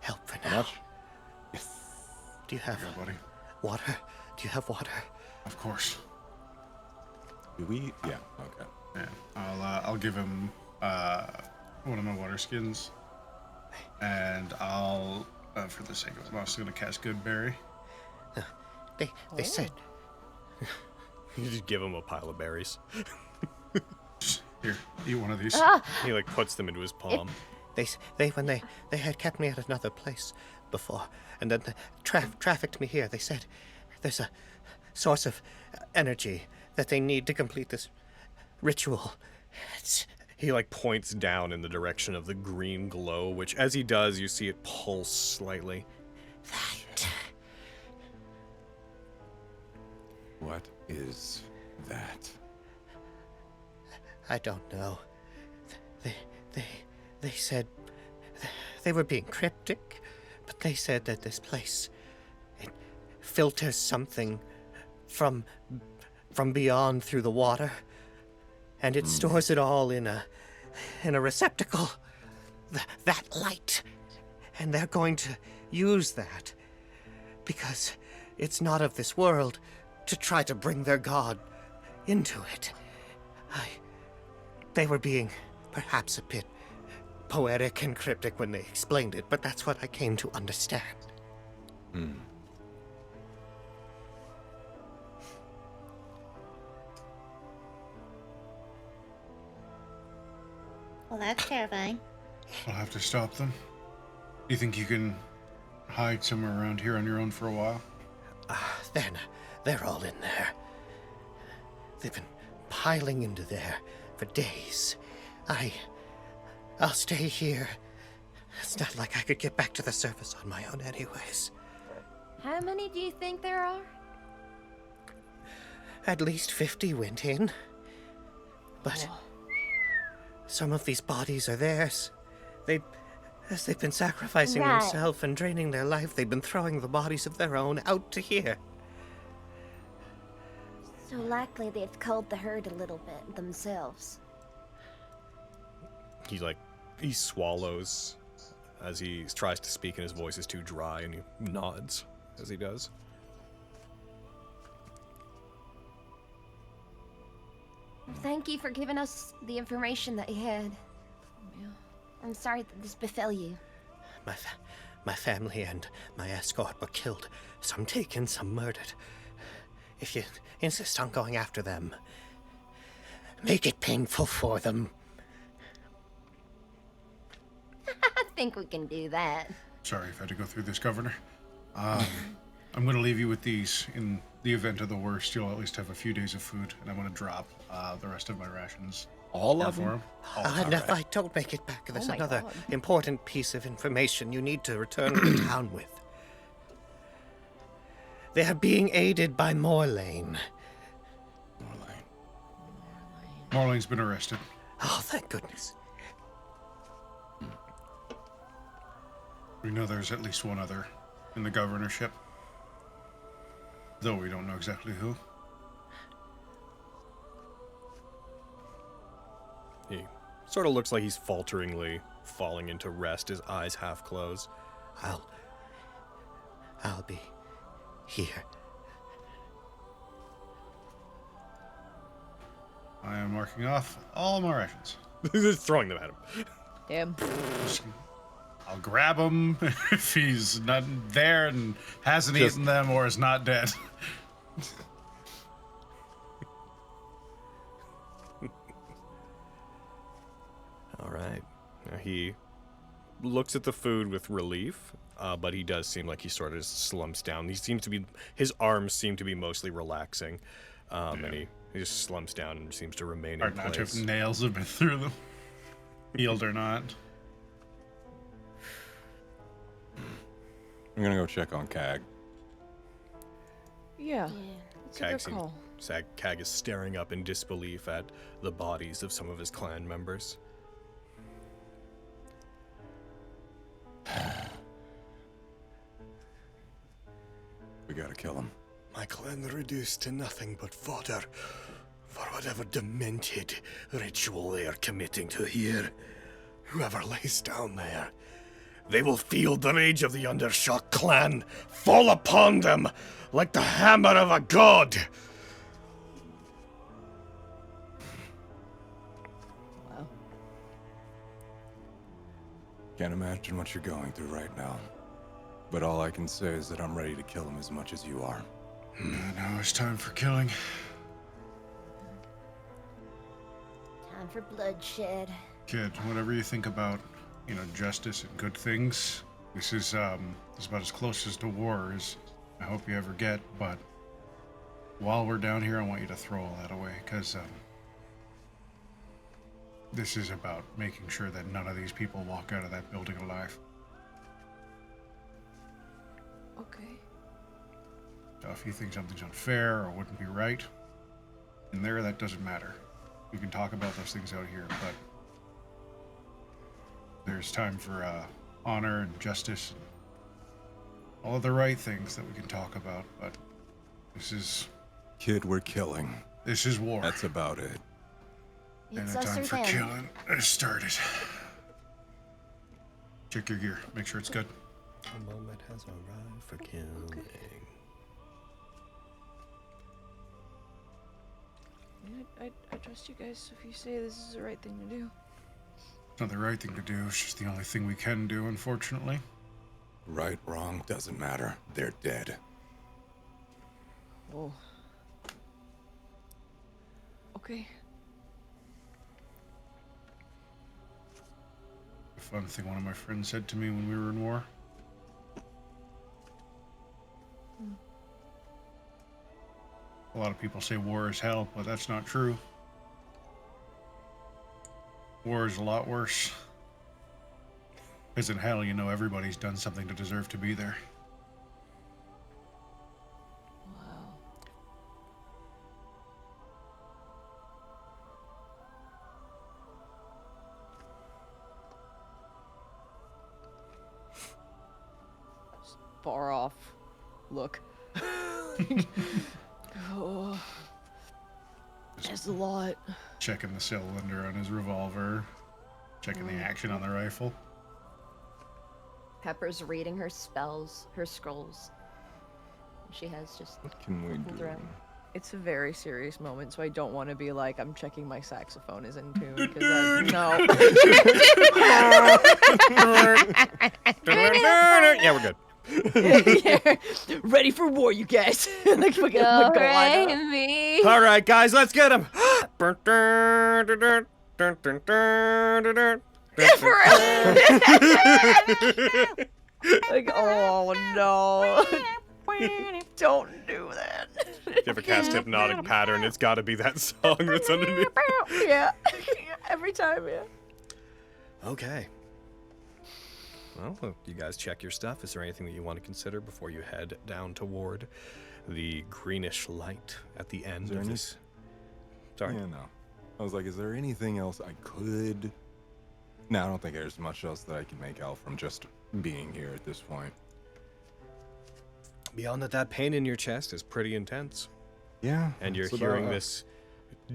help for How now. much? Yes. Do you have Here, buddy. water? Do you have water? Of course. Do we? Yeah. Okay. Yeah. I'll give him one of my water skins, and I'll, for the sake of it, I'm also gonna cast Goodberry. They said you just give him a pile of berries. Here, eat one of these. He like puts them into his palm. they when they had kept me at another place before, and then trafficked me here. They said there's a source of energy that they need to complete this ritual. He like points down in the direction of the green glow, which as he does, you see it pulse slightly. What is that? I don't know. They said they were being cryptic, but they said that this place, it filters something from beyond through the water, and it stores it all in a receptacle. That light, and they're going to use that because it's not of this world to try to bring their god into it. They were being perhaps a bit poetic and cryptic when they explained it, but that's what I came to understand. Well, that's terrifying. I'll have to stop them. Do you think you can hide somewhere around here on your own for a while? They're all in there. They've been piling into there for days. I'll stay here. It's not like I could get back to the surface on my own anyways. How many do you think there are? At least 50 went in. But some of these bodies are theirs. As they've been sacrificing Right. themselves and draining their life, they've been throwing the bodies of their own out to here. So likely they've culled the herd a little bit themselves. He swallows as he tries to speak and his voice is too dry, and he nods as he does. Thank you for giving us the information that you had. I'm sorry that this befell you. My family and my escort were killed. Some taken, some murdered. If you insist on going after them, make it painful for them. I think we can do that. Sorry if I had to go through this, Governor. I'm going to leave you with these in the event of the worst, you'll at least have a few days of food, and I'm going to drop the rest of my rations. All here of for them? him. All And if right. I don't make it back, there's my another God. important piece of information you need to return to town with. They are being aided by Morlane. Marlene's been arrested. Oh, thank goodness. We know there's at least one other in the governorship, though we don't know exactly who. He sort of looks like he's falteringly falling into rest, his eyes half closed. I'll be here. I am marking off all my rations. Just throwing them at him. Damn. I'll grab him if he's not there and hasn't eaten them or is not dead. All right. Now he looks at the food with relief, but he does seem like he sort of slumps down. His arms seem to be mostly relaxing, and he just slumps down and seems to remain Hard in not to place. if nails have been through them, healed or not. I'm gonna go check on Cag. Yeah. It's a good call. Cag is staring up in disbelief at the bodies of some of his clan members. We gotta kill him. My clan reduced to nothing but fodder for whatever demented ritual they are committing to here. Whoever lays down there, they will feel the rage of the Undershock clan fall upon them like the hammer of a god. Wow. Can't imagine what you're going through right now. But all I can say is that I'm ready to kill him as much as you are. Now it's time for killing. Time for bloodshed. Kid, whatever you think about, justice and good things, this is about as close as to war as I hope you ever get, but while we're down here, I want you to throw all that away, because this is about making sure that none of these people walk out of that building alive. Okay. So if you think something's unfair or wouldn't be right, in there, that doesn't matter. We can talk about those things out here, but there's time for honor and justice and all of the right things that we can talk about, but this is... Kid, we're killing. This is war. That's about it. And It's the us time or for them. killing has started. Check your gear. Make sure it's good. A moment has arrived for killing. I trust you guys if you say this is the right thing to do. It's not the right thing to do. It's just the only thing we can do, unfortunately. Right, wrong, doesn't matter. They're dead. Oh. Okay. A fun thing one of my friends said to me when we were in war. A lot of people say war is hell, but that's not true. War is a lot worse. Because in hell, everybody's done something to deserve to be there. Wow. Far off look. Oh, that's a lot. Checking the cylinder on his revolver. Checking the action on the rifle. Pepper's reading her spells, her scrolls. She has just What can we do? thrown. It's a very serious moment, so I don't want to be like, I'm checking my saxophone is in tune, because no. Yeah, we're good. Yeah. Ready for war, you guys. Like fucking All go right, on. me. All right, guys, let's get him. Like, oh no. Don't do that. If you ever cast Hypnotic Pattern, it's got to be that song that's underneath. Yeah. Every time, yeah. Okay. Well, you guys check your stuff. Is there anything that you want to consider before you head down toward the greenish light at the end of this? Sorry. Yeah, no. I was like, is there anything else I could... No, I don't think there's much else that I can make out from just being here at this point. Beyond that pain in your chest is pretty intense. Yeah. And you're hearing this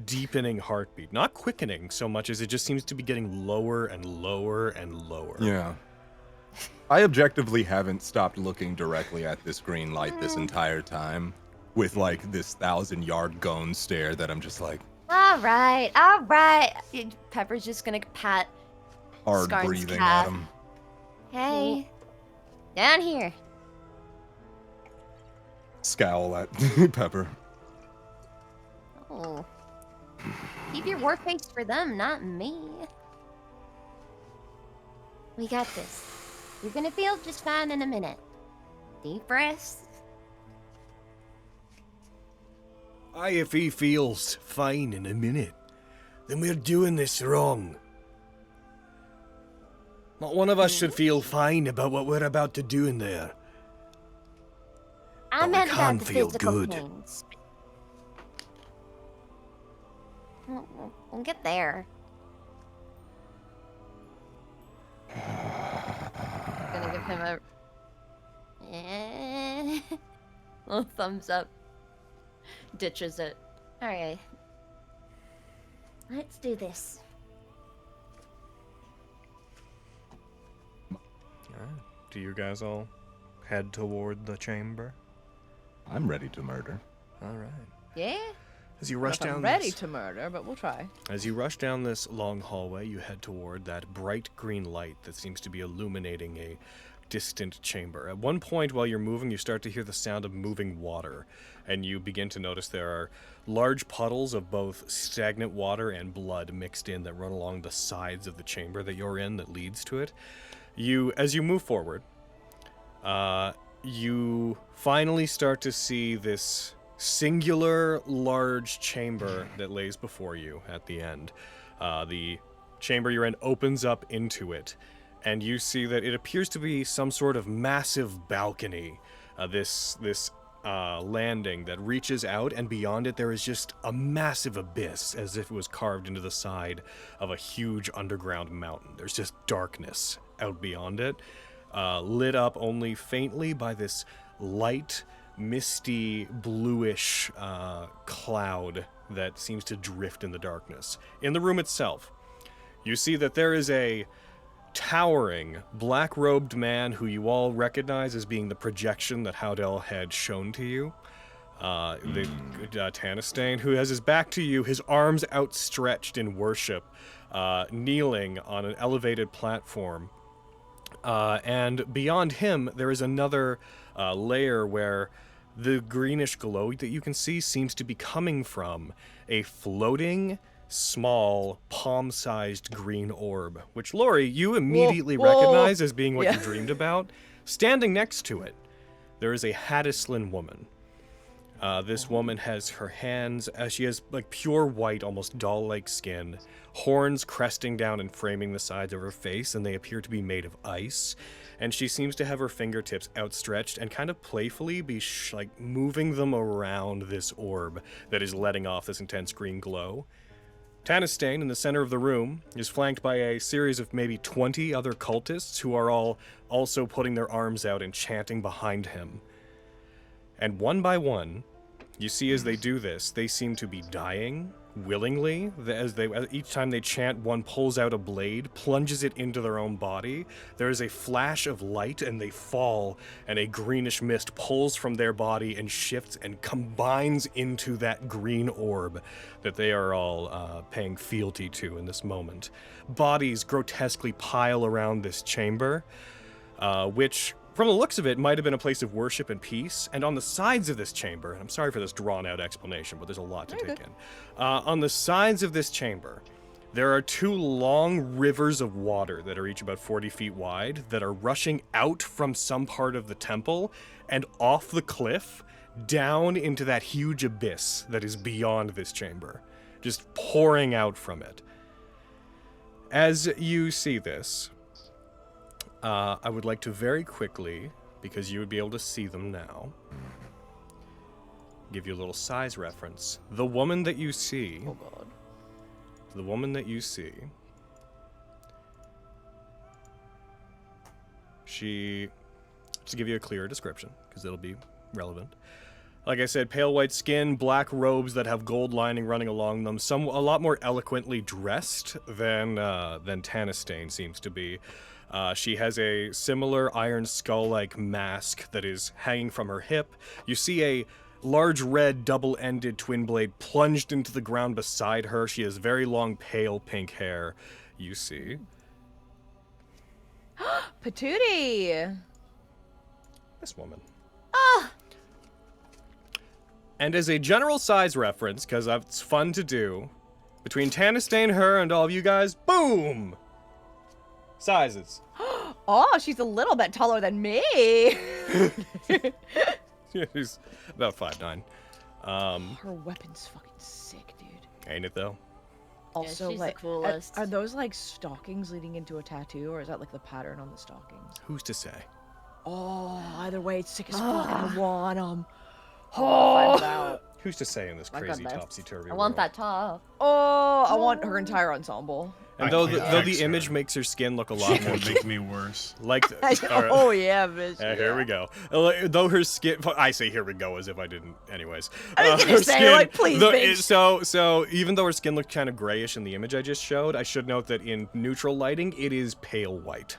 deepening heartbeat. Not quickening so much as it just seems to be getting lower and lower and lower. Yeah. I objectively haven't stopped looking directly at this green light this entire time with like this 1,000-yard gone stare that I'm just like... All right. Pepper's just gonna pat hard Scarn's breathing calf. at him. Hey, down here. Scowl at Pepper. Oh. Keep your war face for them, not me. We got this. You're gonna feel just fine in a minute. Deep breaths. If he feels fine in a minute, then we're doing this wrong. Not one of us should feel fine about what we're about to do in there. I But we meant can about the feel physical good. pains. We'll get there. Gonna give him a little thumbs up. Ditches it. All right. Let's do this. Do you guys all head toward the chamber? I'm ready to murder. All right. Yeah. As you rush down ready this, to murder, but we'll try. as you rush down this long hallway, you head toward that bright green light that seems to be illuminating a distant chamber. At one point while you're moving, you start to hear the sound of moving water, and you begin to notice there are large puddles of both stagnant water and blood mixed in that run along the sides of the chamber that you're in that leads to it. As you move forward, you finally start to see this singular large chamber that lays before you at the end. The chamber you're in opens up into it, and you see that it appears to be some sort of massive balcony. This landing that reaches out, and beyond it there is just a massive abyss, as if it was carved into the side of a huge underground mountain. There's just darkness out beyond it, lit up only faintly by this light, misty, bluish cloud that seems to drift in the darkness. In the room itself, you see that there is a towering, black-robed man who you all recognize as being the projection that Howdell had shown to you. Tanistane, who has his back to you, his arms outstretched in worship, kneeling on an elevated platform. And beyond him, there is another layer where the greenish glow that you can see seems to be coming from a floating, small, palm-sized green orb, which, Lori, you immediately recognize as being what you dreamed about. Standing next to it, there is a Haddislin woman. This woman has her hands, she has like pure white, almost doll-like skin, horns cresting down and framing the sides of her face, and they appear to be made of ice. And she seems to have her fingertips outstretched and kind of playfully be like moving them around this orb that is letting off this intense green glow. Tanistane, in the center of the room, is flanked by a series of maybe 20 other cultists who are all also putting their arms out and chanting behind him. And one by one, you see as they do this, they seem to be dying willingly. Each time they chant, one pulls out a blade, plunges it into their own body. There is a flash of light, and they fall, and a greenish mist pulls from their body and shifts and combines into that green orb that they are all paying fealty to in this moment. Bodies grotesquely pile around this chamber, which, from the looks of it, might have been a place of worship and peace. And on the sides of this chamber, and I'm sorry for this drawn-out explanation, but there's a lot to take in. On the sides of this chamber, There are 2 long rivers of water that are each about 40 feet wide that are rushing out from some part of the temple and off the cliff down into that huge abyss that is beyond this chamber, just pouring out from it. As you see this, I would like to very quickly, because you would be able to see them now, give you a little size reference. The woman that you see... Oh god. The woman that you see, she, to give you a clearer description, because it'll be relevant. Like I said, pale white skin, black robes that have gold lining running along them, a lot more eloquently dressed than Tanistane seems to be. She has a similar iron skull-like mask that is hanging from her hip. You see a large red double-ended twin blade plunged into the ground beside her. She has very long pale pink hair. You see. Patootie! This woman. Ah! And as a general size reference, because it's fun to do, between Tanistane, her, and all of you guys, boom! Sizes. Oh, she's a little bit taller than me. She's about 5'9". Her weapon's fucking sick, dude. Ain't it though? Also, she's like, the coolest. are those like stockings leading into a tattoo, or is that like the pattern on the stockings? Who's to say? Oh, either way, it's sick as fuck. I want them. Oh, Who's to say in this My crazy goodness. topsy-turvy I want world? that top. Oh, I want her entire ensemble. And I though can't the fix image her. makes her skin look a lot more Make me worse. like all right. Oh yeah, bitch. Here we go. Though her skin, I say here we go as if I didn't. Anyways, I was gonna her say, like, please, bitch. So even though her skin looked kind of grayish in the image I just showed, I should note that in neutral lighting, it is pale white.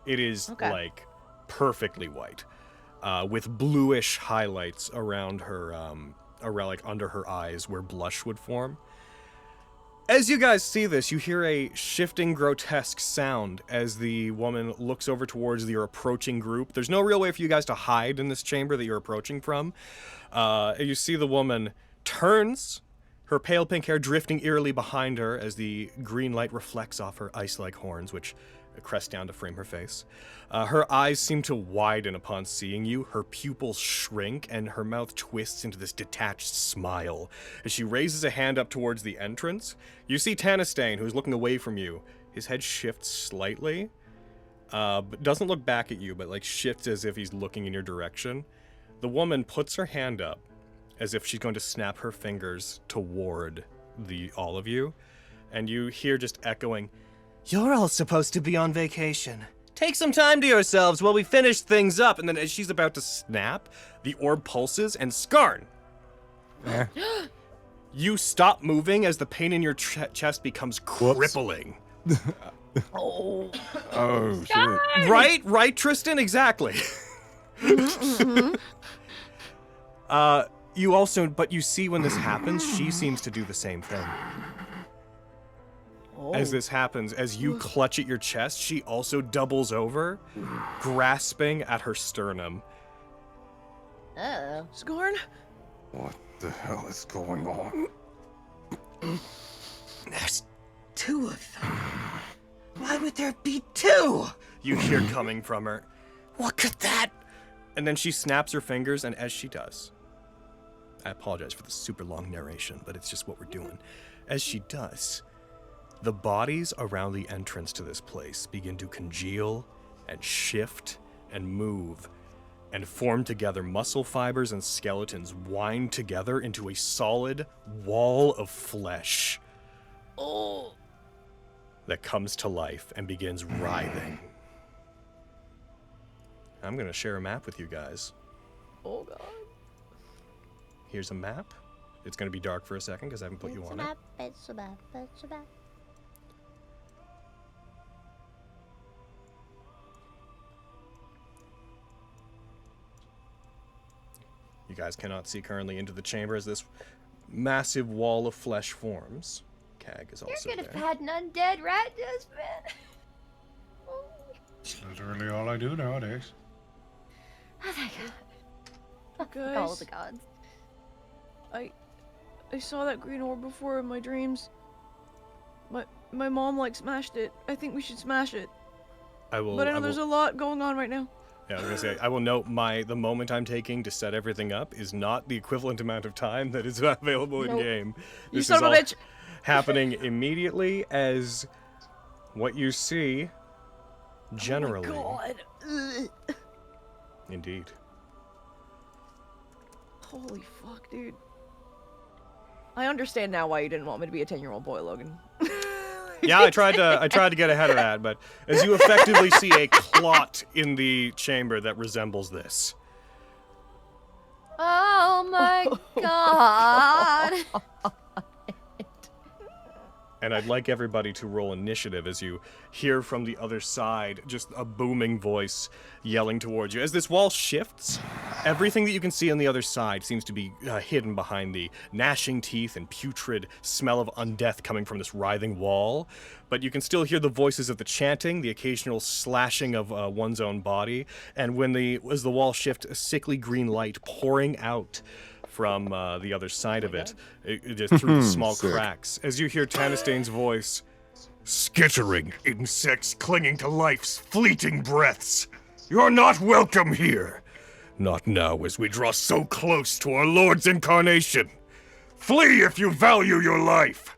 It is Okay. like perfectly white, with bluish highlights around her, around like under her eyes where blush would form. As you guys see this, you hear a shifting, grotesque sound as the woman looks over towards your approaching group. There's no real way for you guys to hide in this chamber that you're approaching from. You see the woman turns, her pale pink hair drifting eerily behind her as the green light reflects off her ice-like horns, which crest down to frame her face. Her eyes seem to widen upon seeing you. Her pupils shrink, and her mouth twists into this detached smile. As she raises a hand up towards the entrance, you see Tanistane, who's looking away from you. His head shifts slightly, but doesn't look back at you, but like shifts as if he's looking in your direction. The woman puts her hand up as if she's going to snap her fingers toward all of you, and you hear just echoing, You're all supposed to be on vacation. Take some time to yourselves while we finish things up. and then as she's about to snap, the orb pulses, and Skarn, you stop moving as the pain in your chest becomes crippling. Oh shit. Right, Tristan? Exactly. You also, but you see when this happens, she seems to do the same thing. As this happens, as you clutch at your chest, she also doubles over, grasping at her sternum. Oh. Scorn? What the hell is going on? There's 2 of them. Why would there be 2? You hear coming from her. What could that? And then she snaps her fingers, and as she does, I apologize for the super long narration, but it's just what we're doing. As she does, the bodies around the entrance to this place begin to congeal and shift and move and form together. Muscle fibers and skeletons wind together into a solid wall of flesh that comes to life and begins writhing. I'm going to share a map with you guys. Oh god. Here's a map. It's going to be dark for a second because I haven't put you on it. It's a map. You guys cannot see currently into the chamber as this massive wall of flesh forms. Cag is also You're gonna there. had an undead rat husband. It's literally all I do nowadays. Oh my god. Call Guys, the gods. I saw that green orb before in my dreams. my mom like smashed it. I think we should smash it. I will. But I know there's a lot going on right now. Yeah, I was gonna say. I will note the moment I'm taking to set everything up is not the equivalent amount of time that is available in game. You son of a bitch. Happening immediately as what you see. Generally. Oh my god. Indeed. Holy fuck, dude. I understand now why you didn't want me to be a 10-year-old boy, Logan. Yeah, I tried to get ahead of that, but as you effectively see a clot in the chamber that resembles this. Oh my god. And I'd like everybody to roll initiative as you hear from the other side just a booming voice yelling towards you. As this wall shifts, everything that you can see on the other side seems to be hidden behind the gnashing teeth and putrid smell of undeath coming from this writhing wall. But you can still hear the voices of the chanting, the occasional slashing of one's own body, and as the wall shifts, a sickly green light pouring out from the other side of it, just through the small cracks. As you hear Tanastane's voice, "Skittering insects clinging to life's fleeting breaths. You're not welcome here. Not now as we draw so close to our Lord's incarnation. Flee if you value your life.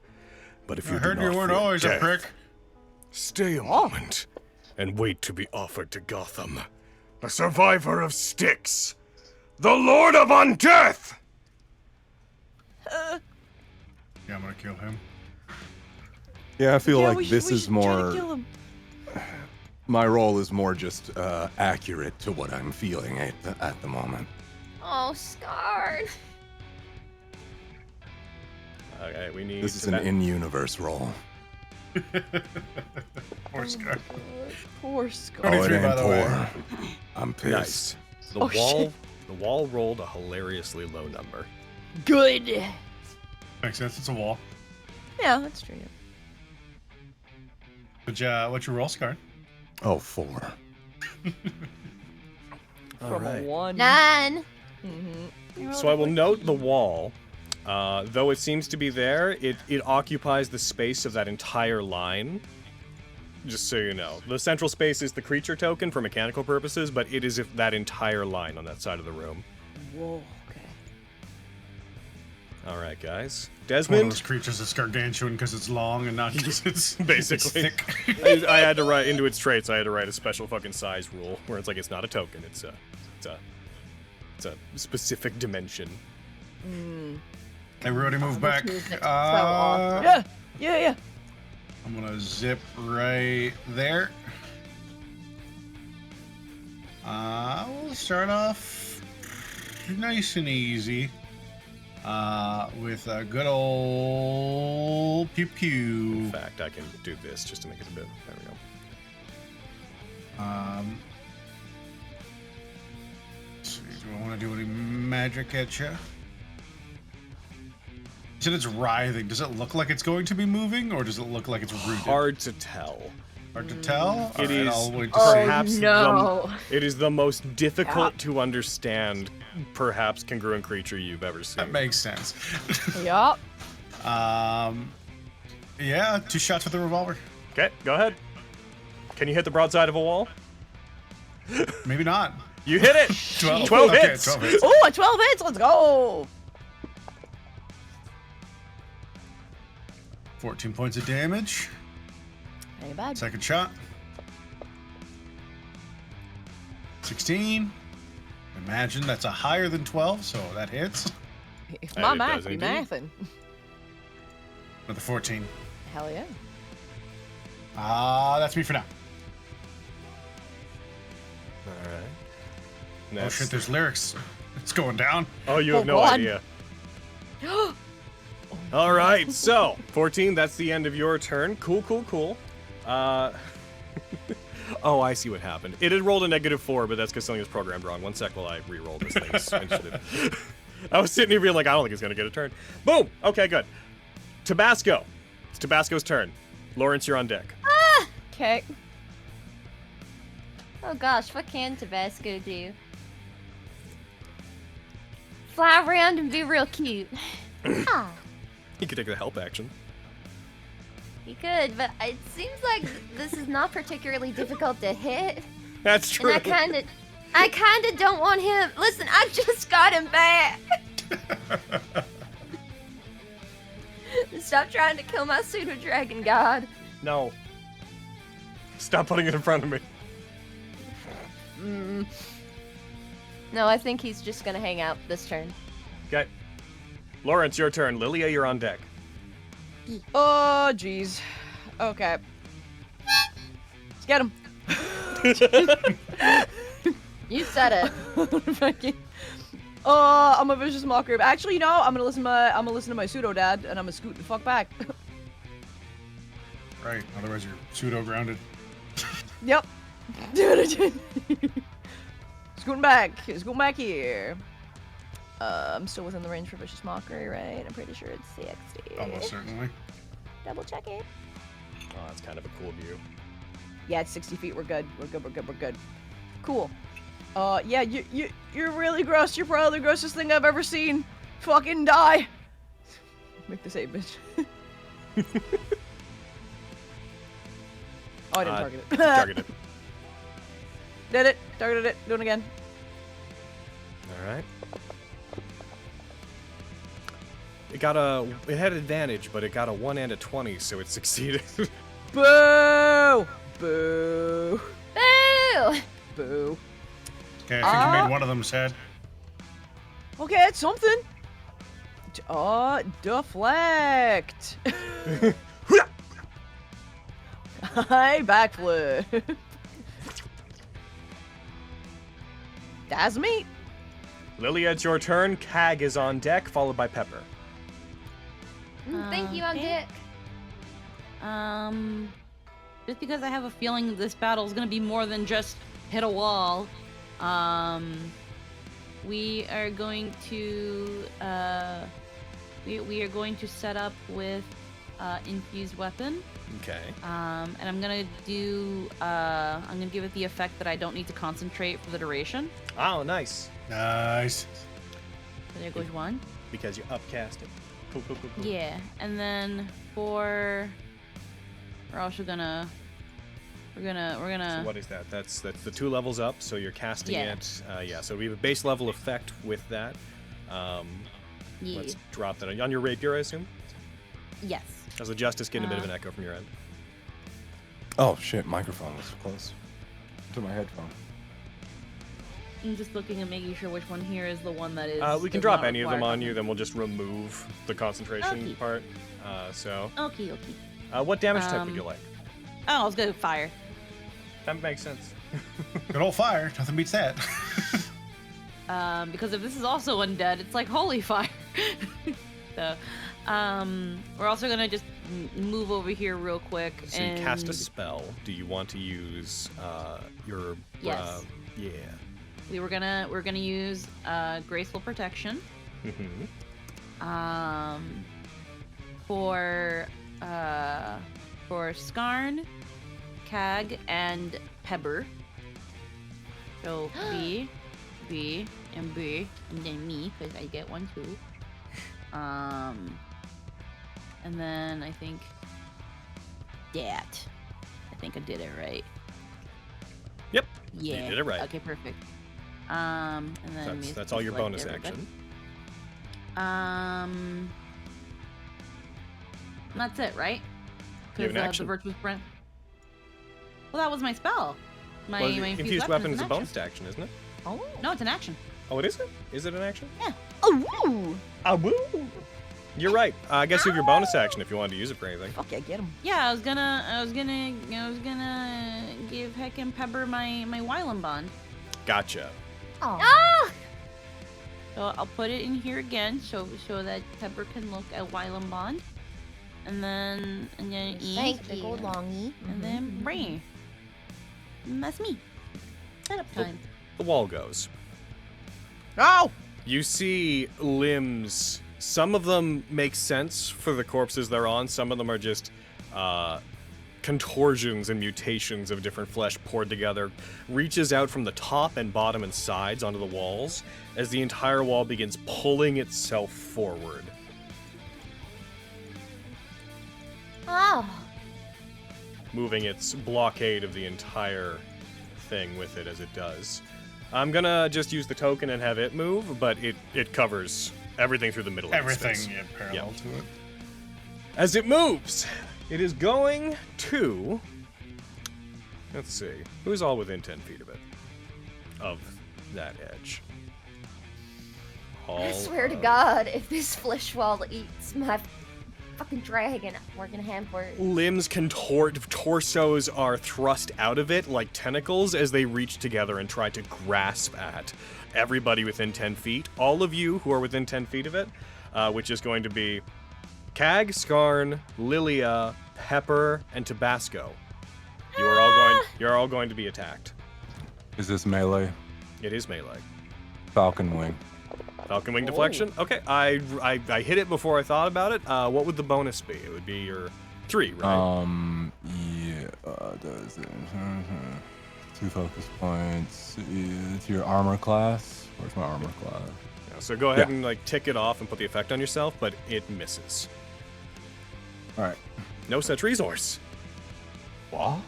But if you heard do you not weren't fear always death, a prick. Stay a moment and wait to be offered to Gotham, the survivor of Styx, the Lord of Undeath." Yeah, I'm gonna kill him. Yeah, I feel Yeah, like we this should is try to more. kill him. My role is more just accurate to what I'm feeling at the moment. Oh, scarred. Okay, we need. This is an in-universe role. Poor Scar. Poor Scar. Oh, it 23, by ain't the way. poor. I'm pissed. Nice. The Oh, wall. shit. The wall rolled a hilariously low number. Good. Makes sense. It's a wall. Yeah, that's true. What's your roll, Scar? Oh, 4. From a 1. 9. So I will note the wall. Though it seems to be there, it occupies the space of that entire line. Just so you know. The central space is the creature token for mechanical purposes, but it is that entire line on that side of the room. Whoa, okay. Alright, guys. One of Desmond? those creatures is gargantuan because it's long and not because it's Basically. It's thick. I had to write into its traits. I had to write a special fucking size rule where it's like it's not a token. It's a specific dimension. Everybody move back. Yeah. I'm gonna zip right there. We'll start off nice and easy with a good old pew pew. In fact, I can do this just to make it a bit. There we go. Let's see, do I want to do any magic at you? You said it's writhing. Does it look like it's going to be moving, or does it look like it's rooted? Hard to tell. Hard to tell. It is Oh, perhaps no. it is the most difficult to understand, perhaps congruent creature you've ever seen. That makes sense. Yup. Yeah, 2 shots with the revolver. Okay, go ahead. Can you hit the broadside of a wall? Maybe not. You hit it. 12 okay, hits. 12 hits. Oh, 12 hits. Let's go. 14 points of damage. Ain't bad. Second shot. 16. Imagine that's a higher than 12, so that hits. If And my it math does be indeed. mathing. Another 14. Hell yeah. That's me for now. All right. Oh Next. shit, there's lyrics. It's going down. Oh, you have Oh, no God. idea. All right, so 14. That's the end of your turn. Cool. Oh, I see what happened. It had rolled a -4, but that's because something was programmed wrong. One sec while I re-roll this thing's initiative. I was sitting here being like, I don't think it's gonna get a turn. Boom. Okay, good. Tabasco. It's Tabasco's turn. Lawrence, you're on deck. Okay. Oh gosh, what can Tabasco do? Fly around and be real cute. Ah, You can take the help action. He could, but it seems like this is not particularly difficult to hit. That's true. And I kinda don't want him. Listen, I just got him back. Stop trying to kill my pseudo dragon god. No. Stop putting it in front of me. No, I think he's just gonna hang out this turn. Okay. Lawrence, your turn. Lilia, you're on deck. Oh, jeez. Okay. Let's get him. You said it. I'm a vicious mockery. Actually, you know, I'm gonna listen to my pseudo dad, and I'm gonna scoot the fuck back. Right. Otherwise, you're pseudo grounded. Yep. Scooting back here. I'm still within the range for vicious mockery, right? I'm pretty sure it's 60. Almost certainly. Double check it. Oh, that's kind of a cool view. Yeah, it's 60 feet. We're good. We're good. Cool. Yeah, you're really gross. You're probably the grossest thing I've ever seen. Fucking die. Make this 8, bitch. Oh, I didn't target it. Targeted. Did it. Targeted it. Do it again. All right. It had advantage, but it got a 1 and a 20, so it succeeded. Boo! Boo! Boo! Boo. Okay, I think you made one of them sad. Okay, it's something. Deflect. Hi, backflip. That's me. Lilia, it's your turn. Cag is on deck, followed by Pepper. Thank you, on Dick. Just because I have a feeling this battle is gonna be more than just hit a wall, we are going to we are going to set up with infused weapon. Okay. And I'm gonna give it the effect that I don't need to concentrate for the duration. Oh, nice. Nice. So there goes one. Because you upcast it. Cool. Yeah, and then we're also gonna we're gonna. So what is that? That's the 2 levels up. So you're casting Yeah. it. So we have a base level effect with that. Yeah. Let's drop that on your rapier, I assume. Yes. As the justice getting a bit of an echo from your end. Oh shit, microphone was close to my headphone. I'm just looking and making sure which one here is the one that is. We can does drop not any of them require on you, then we'll just remove the concentration Okay. part. Okay. What damage type would you like? Oh, I was gonna fire. That makes sense. Good old fire. Nothing beats that. Because if this is also undead, it's like holy fire. So, we're also gonna just move over here real quick. So you cast a spell. Do you want to use your? Yes. Yeah. We're gonna use graceful protection. Mm-hmm. For Skarn, Cag, and Pebber. So B, and then me, because I get 1 too. And then I think that. I think I did it right. Yep. Yeah. You did it right. Okay, perfect. And then That's all your like bonus everybody. action. That's it, right? You have an Because action. the virtuous brand. Well, that was my spell. My Infused weapon is a an bonus action, isn't it? action. No, it's an action. Oh, it isn't? Is it an action? Yeah. Oh, woo! Ah, woo! You're right. I guess you have your bonus action if you wanted to use it for anything. Fuck yeah, get him. Yeah, I was gonna give Heck and Pepper my Wylam bond. Gotcha. Ah! So I'll put it in here again, so that Pepper can look at Wylam bond, and then E, Thank you. Longy. and then Ray. And that's me. Setup time. The wall goes. No! You see limbs. Some of them make sense for the corpses they're on. Some of them are just contortions and mutations of different flesh poured together. Reaches out from the top and bottom and sides onto the walls as the entire wall begins pulling itself forward. Oh, moving its blockade of the entire thing with it as it does. I'm gonna just use the token and have it move, but it covers everything through the middle of the Everything space. parallel to it. As it moves, it is going to... Let's see. Who's all within 10 feet of it? Of that edge. I swear to God, if this flesh wall eats my fucking dragon, we're gonna have for it. Limbs contort, torsos are thrust out of it like tentacles as they reach together and try to grasp at everybody within 10 feet. All of you who are within 10 feet of it, which is going to be Cag, Skarn, Lilia, Pepper, and Tabasco. You're all going to be attacked. Is this melee? It is melee. Falcon wing. Falcon wing deflection? Okay, I hit it before I thought about it. What would the bonus be? It would be your 3, right? Yeah, does it? 2 focus points. It's your armor class. Where's my armor class? Yeah, so go ahead and like tick it off and put the effect on yourself, but it misses. All right. No such resource. What?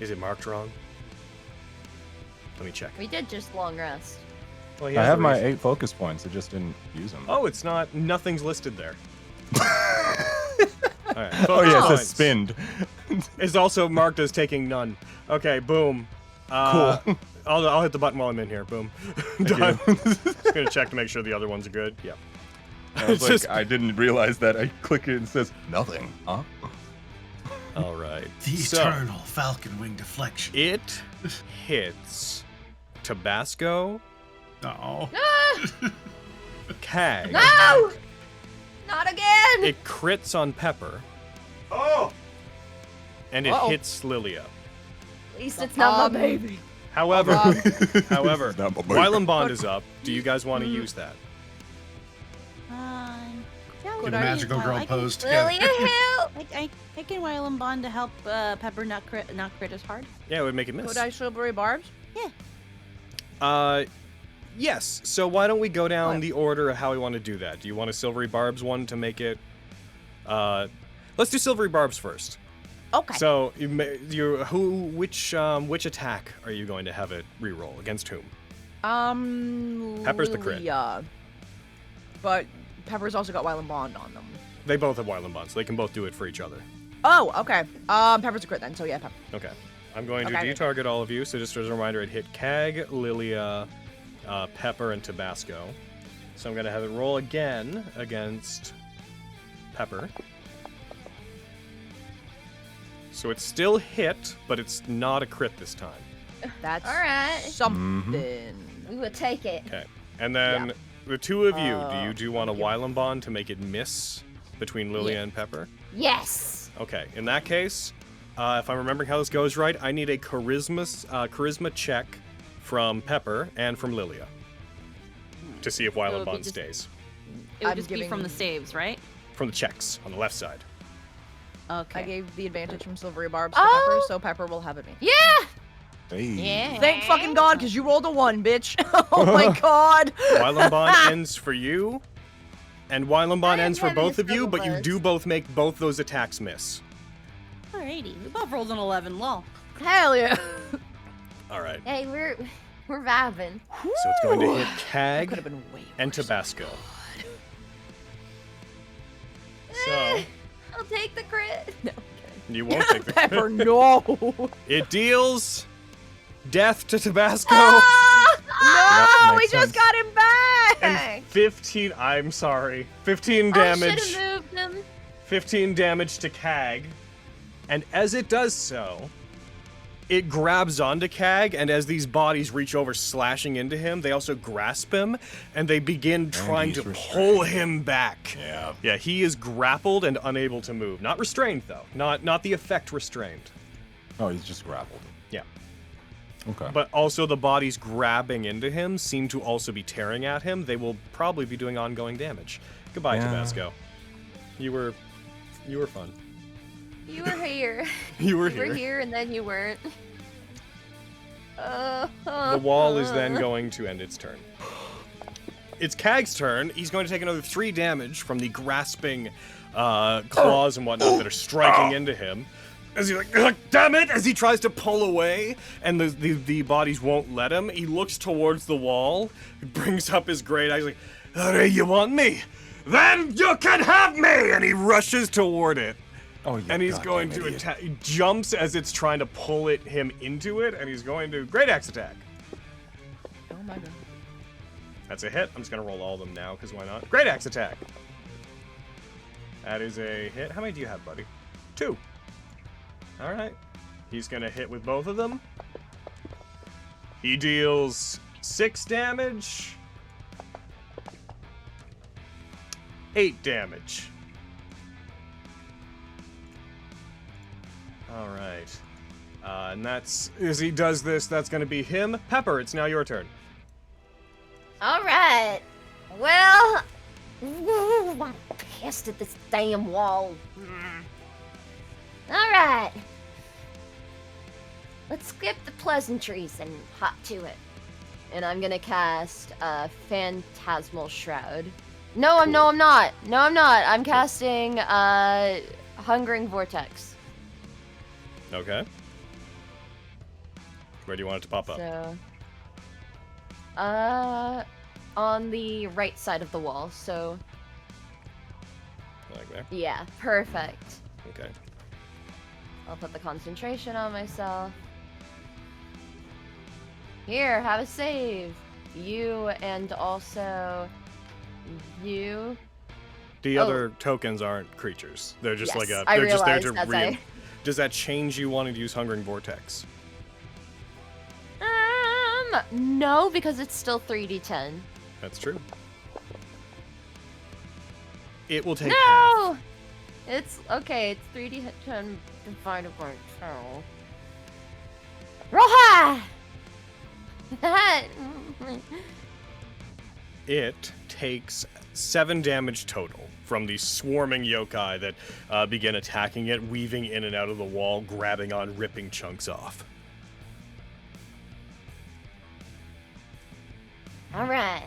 Is it marked wrong? Let me check. We did just long rest. Well, he I has have a my reason. 8 focus points. I just didn't use them. Oh, it's not. Nothing's listed there. All right, Oh yeah, it focus says spinned. It's also marked as taking none. Okay, boom. Cool. I'll hit the button while I'm in here. Boom. Done. Just gonna check to make sure the other ones are good. Yeah. I was Just- like, I didn't realize that. I click it and it says nothing. Huh? All right. The So, eternal falcon wing deflection. it hits Tabasco, No. Cag. No! Not again! It crits on Pepper, Oh! and it Uh-oh. hits Lilia. At least it's not my baby. However, This however, is not my baby. Wylam Bond is up. Do you guys want to use that? Get a magical girl pose together. Lilia, help! I can while him bond to help Pepper not crit as hard. Yeah, it would make it miss. Could I silvery barbs? Yes. So why don't we go down the order of how we want to do that? Do you want a Silvery Barbs one to make it? Let's do Silvery Barbs first. Okay. So which attack are you going to have it reroll against whom? Pepper's the crit. Lilia. But Pepper's also got Wyland Bond on them. They both have Wyland Bonds, so they can both do it for each other. Oh, okay. Pepper's a crit then, so yeah, Pepper. Okay. I'm going to Okay. de-target all of you, so just as a reminder, it hit Cag, Lilia, Pepper, and Tabasco. So I'm going to have it roll again against Pepper. So it's still hit, but it's not a crit this time. That's Alright. something. We would take it. Okay. And then the two of you, do you want a thank you. Wylam Bond to make it miss between Lilia Yeah. and Pepper? Yes! Okay. In that case, if I'm remembering how this goes right, I need a charisma check from Pepper and from Lilia to see if So Wylam it'd be Bond just- stays. It would I'm just be from giving- the saves, right? From the checks on the left side. Okay. I gave the advantage from silvery barbs to Oh! Pepper, so Pepper will have it me. Yeah! Hey. Yeah. Thank fucking God, because you rolled a 1, bitch. Oh my God. Wylam Bond ends for you, and Wylam Bond I ends for have both these of you, but you numbers. do both make both those attacks miss. Alrighty. We both rolled an 11. Lol. Hell yeah. All right. Hey, we're vibing. So it's going to hit That Cag could have been way and worse. Tabasco. So I'll take the crit. No. you won't take the Pepper, no. It deals death to Tabasco. No, we makes just sense. got him back. And 15, I'm sorry, 15 I damage. should have moved him. 15 damage to Cag. And as it does so, it grabs onto Cag, and as these bodies reach over, slashing into him, they also grasp him, and they begin trying he's to restrained. pull him back. Yeah. Yeah, he is grappled and unable to move. Not restrained, though. Not the effect restrained. Oh, he's just grappled. Yeah. Okay. But also the bodies grabbing into him seem to also be tearing at him. They will probably be doing ongoing damage. Goodbye, Yeah. Tabasco. You were fun. You were here. You were You were here. here and then you weren't. The wall is then going to end its turn. It's Cag's turn. He's going to take another 3 damage from the grasping claws and whatnot that are striking into him. as he like, damn it, as he tries to pull away, and the bodies won't let him, he looks towards the wall, brings up his great axe, like, "Alright, you want me? Then you can have me!" And he rushes toward it. Oh, you And he's going goddamn to idiot. attack. He jumps as it's trying to pull him into it, and he's going to great axe attack. Oh my god. That's a hit. I'm just gonna roll all of them now, because why not? Great axe attack. That is a hit. How many do you have, buddy? 2. All right. He's gonna hit with both of them. He deals 6 damage. 8 damage. All right. And that's, as he does this, that's gonna be him. Pepper, it's now your turn. All right. Well, I'm pissed at this damn wall. All right. Let's skip the pleasantries and hop to it. And I'm gonna cast Phantasmal Shroud. No, I'm not. No, I'm not. I'm casting Hungering Vortex. Okay. Where do you want it to pop up? So, on the right side of the wall. So, Like there. yeah, perfect. Okay. I'll put the concentration on myself. Here, have a save. You and also you. The Oh. other tokens aren't creatures. They're just Yes, like a. I They're just there to realized as Does that change you wanting to use Hungering Vortex? No, because it's still 3d10. That's true. It will take half. No! It's okay, it's 3d10 divided by 2. Roll high! It takes 7 damage total from the swarming yokai that begin attacking it, weaving in and out of the wall, grabbing on, ripping chunks off. All right.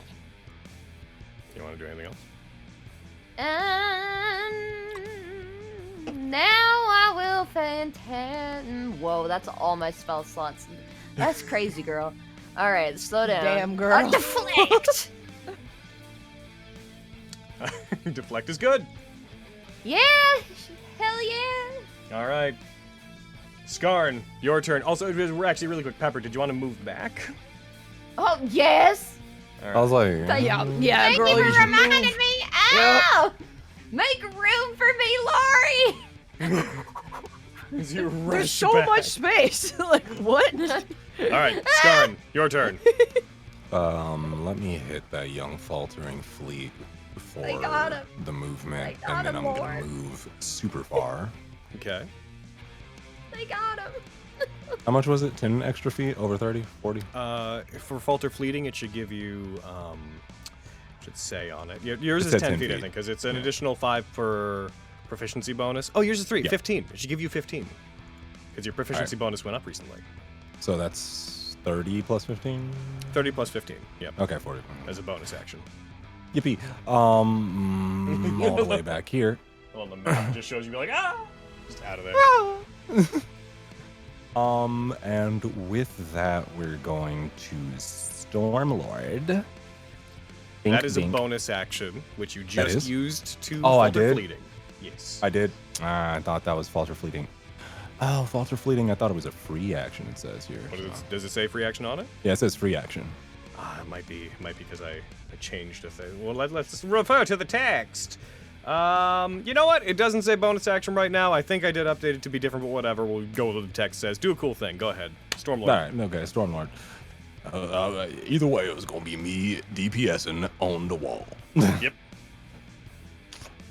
You want to do anything else? Now I will Whoa, that's all my spell slots. That's crazy, girl. Alright, slow down. Damn, girl. Deflect! Deflect is good. Yeah! Hell yeah! All right. Skarn, your turn. Also, we're actually really quick. Pepper, did you want to move back? Oh, yes! All I right. was like, Yeah, Thank girl, you you for should reminding move. me. Ow! Make room for me, Lori! As you There's rush so back. much space. Like, what? All right, Skarn, your turn. let me hit that young faltering fleet before I got him. the movement, I got and then him, I'm gonna Lord. move super far. Okay. I got him. How much was it? 10 extra feet? Over 30? 40? For Falter Fleeting, it should give you, should say on it. Yours It is said 10 10 feet, I feet. think, because it's an Yeah. additional 5 for proficiency bonus. Oh, yours is 3. Yeah. 15. It should give you 15. Because your proficiency Alright. bonus went up recently. So that's 30 plus 15? 30 plus 15. Yep. Okay, 40. As a bonus action. Yippee. All the way back here. Well, the map just shows you, be like, ah! Just out of there. And with that, we're going to Stormlord. That is a Bink. bonus action, which you That just is? used to Oh, I Falter did? Fleeting. Yes. I did. I thought that was Falter Fleeting. Oh, Falter Fleeting. I thought it was a free action. It says here. What is so. it, does it say free action on it? Yeah, it says free action. It might be because I changed a thing. Well, let's refer to the text. You know what? It doesn't say bonus action right now. I think I did update it to be different, but whatever. We'll go with what the text says. Do a cool thing. Go ahead. Stormlord. All right, okay, Stormlord. Either way, it was gonna be me DPSing on the wall. Yep.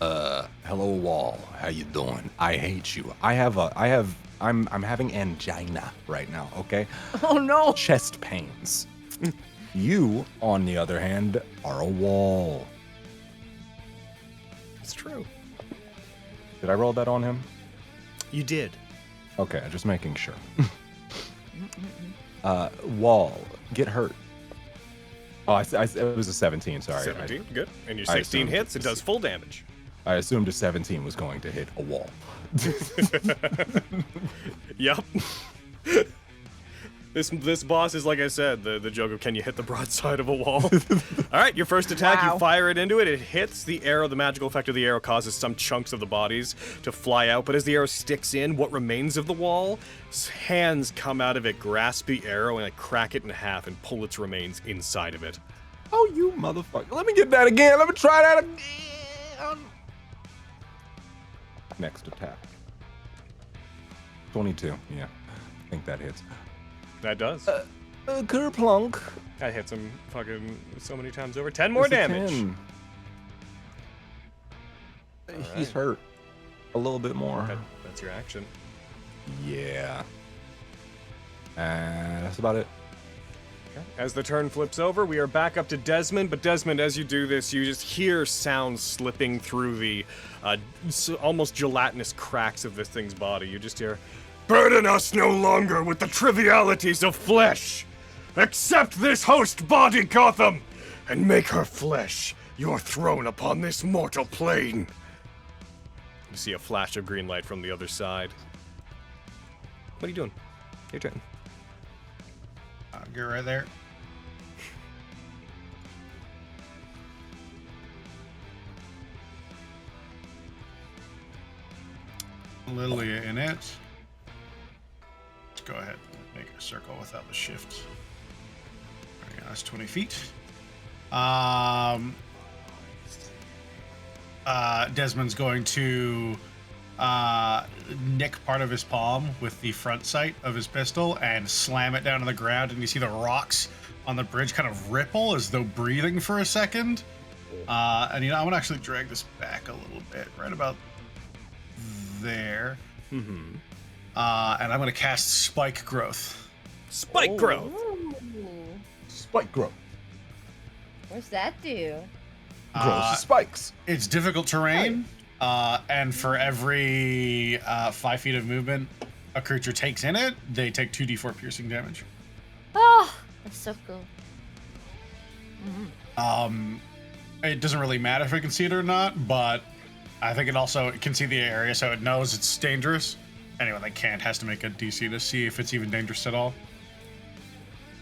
Hello, wall. How you doing? I hate you. I'm having angina right now. Okay. Oh no. Chest pains. You, on the other hand, are a wall. It's true. Did I roll that on him? You did. Okay, just making sure. Wall, get hurt. Oh, it was a 17. Sorry. 17. Good. And your I 16 assumed hits. It it's- does full damage. I assumed a 17 was going to hit a wall. Yep. This boss is, like I said, the joke of can you hit the broadside of a wall? All right, your first attack, Wow. you fire it into it. It hits the arrow. The magical effect of the arrow causes some chunks of the bodies to fly out. But as the arrow sticks in, what remains of the wall, hands come out of it, grasp the arrow, and like crack it in half and pull its remains inside of it. Oh, you motherfucker. Let me get that again. Let me try that again. Next attack. 22. Yeah. I think that hits. That does. Kerplunk. That hits him fucking so many times over. 10 more It's a damage. 10. He's hurt. A little bit more. That's your action. Yeah. And that's about it. As the turn flips over, we are back up to Desmond, but Desmond, as you do this, you just hear sounds slipping through the almost gelatinous cracks of this thing's body. You just hear, "Burden us no longer with the trivialities of flesh! Accept this host body, Gotham, and make her flesh your throne upon this mortal plane!" You see a flash of green light from the other side. What are you doing? Your turn. Get right there. Lilia in it. Let's go ahead and make a circle without the shift. There we go, that's 20 feet. Desmond's going to nick part of his palm with the front sight of his pistol and slam it down on the ground, and you see the rocks on the bridge kind of ripple as though breathing for a second. And I'm gonna actually drag this back a little bit, right about there. Mm-hmm. And I'm gonna cast Spike Growth. Spike growth! Spike growth. What's that do? Grows spikes. It's difficult terrain, and for every 5 feet of movement a creature takes in it, they take 2d4 piercing damage. Oh, that's so cool. It doesn't really matter if it can see it or not, but I think it can see the area, so it knows it's dangerous. Anyone that can't has to make a DC to see if it's even dangerous at all.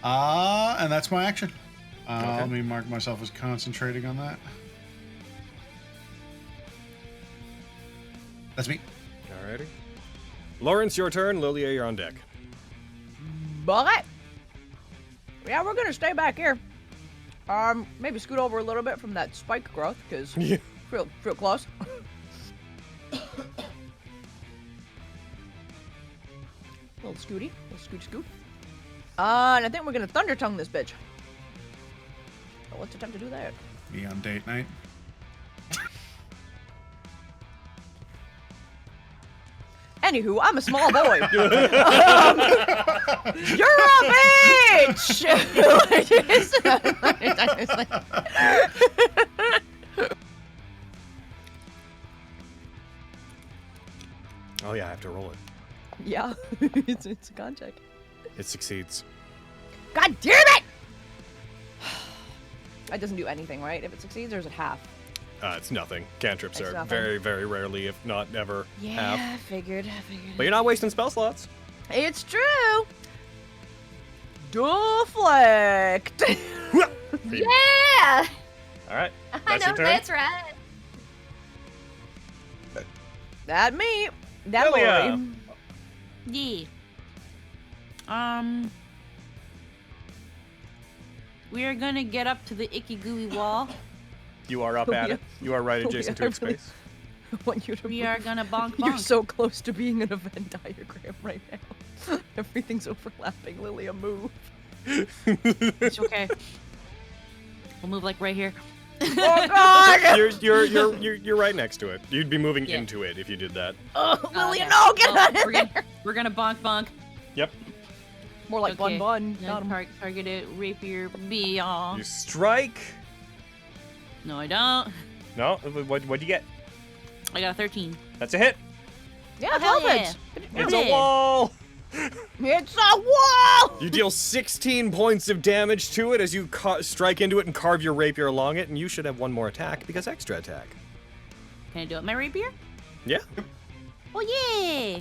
And that's my action. Okay. Let me mark myself as concentrating on that. That's me. Alrighty. Lawrence, your turn. Lilia, you're on deck. But yeah, we're gonna stay back here. Maybe scoot over a little bit from that spike growth, because Yeah. feel close. Little scooty, little scoot. And I think we're gonna thunder tongue this bitch. So what's the time to do that? Me on date night. Anywho, I'm a small boy. You're a bitch! Oh yeah, I have to roll it. Yeah, it's a con check. It succeeds. God damn it! That doesn't do anything, right? If it succeeds, or is it half? It's nothing. Cantrips It's are nothing. very, very rarely, if not ever, half. I figured. But you're not wasting spell slots. It's true. Deflect. Yeah! All right. I That's know, your turn. that's right. That me. That Lilia. Lori. Yeah. We are gonna get up to the icky gooey wall. You are up at it. You are right adjacent to its really- space. I want you to We move. are gonna bonk You're bonk. so close to being in a Venn diagram right now. Everything's overlapping. Lilia, move. It's okay. We'll move like right here. Oh God! You're right next to it. You'd be moving Yeah. into it if you did that. Oh, Lilia, Okay. no, get Oh, out of we're there. gonna, we're gonna bonk bonk. Yep. More like Okay. bun. Then Got him. target it, rapier, B. Aw. You strike. No, I don't. No. What'd you get? I got a 13. That's a hit. Yeah, Oh, hell helmets. It's Yeah. a wall. It's a wall. You deal 16 points of damage to it as you strike into it and carve your rapier along it, and you should have one more attack because extra attack. Can I do it with my rapier? Yeah. Oh, yeah!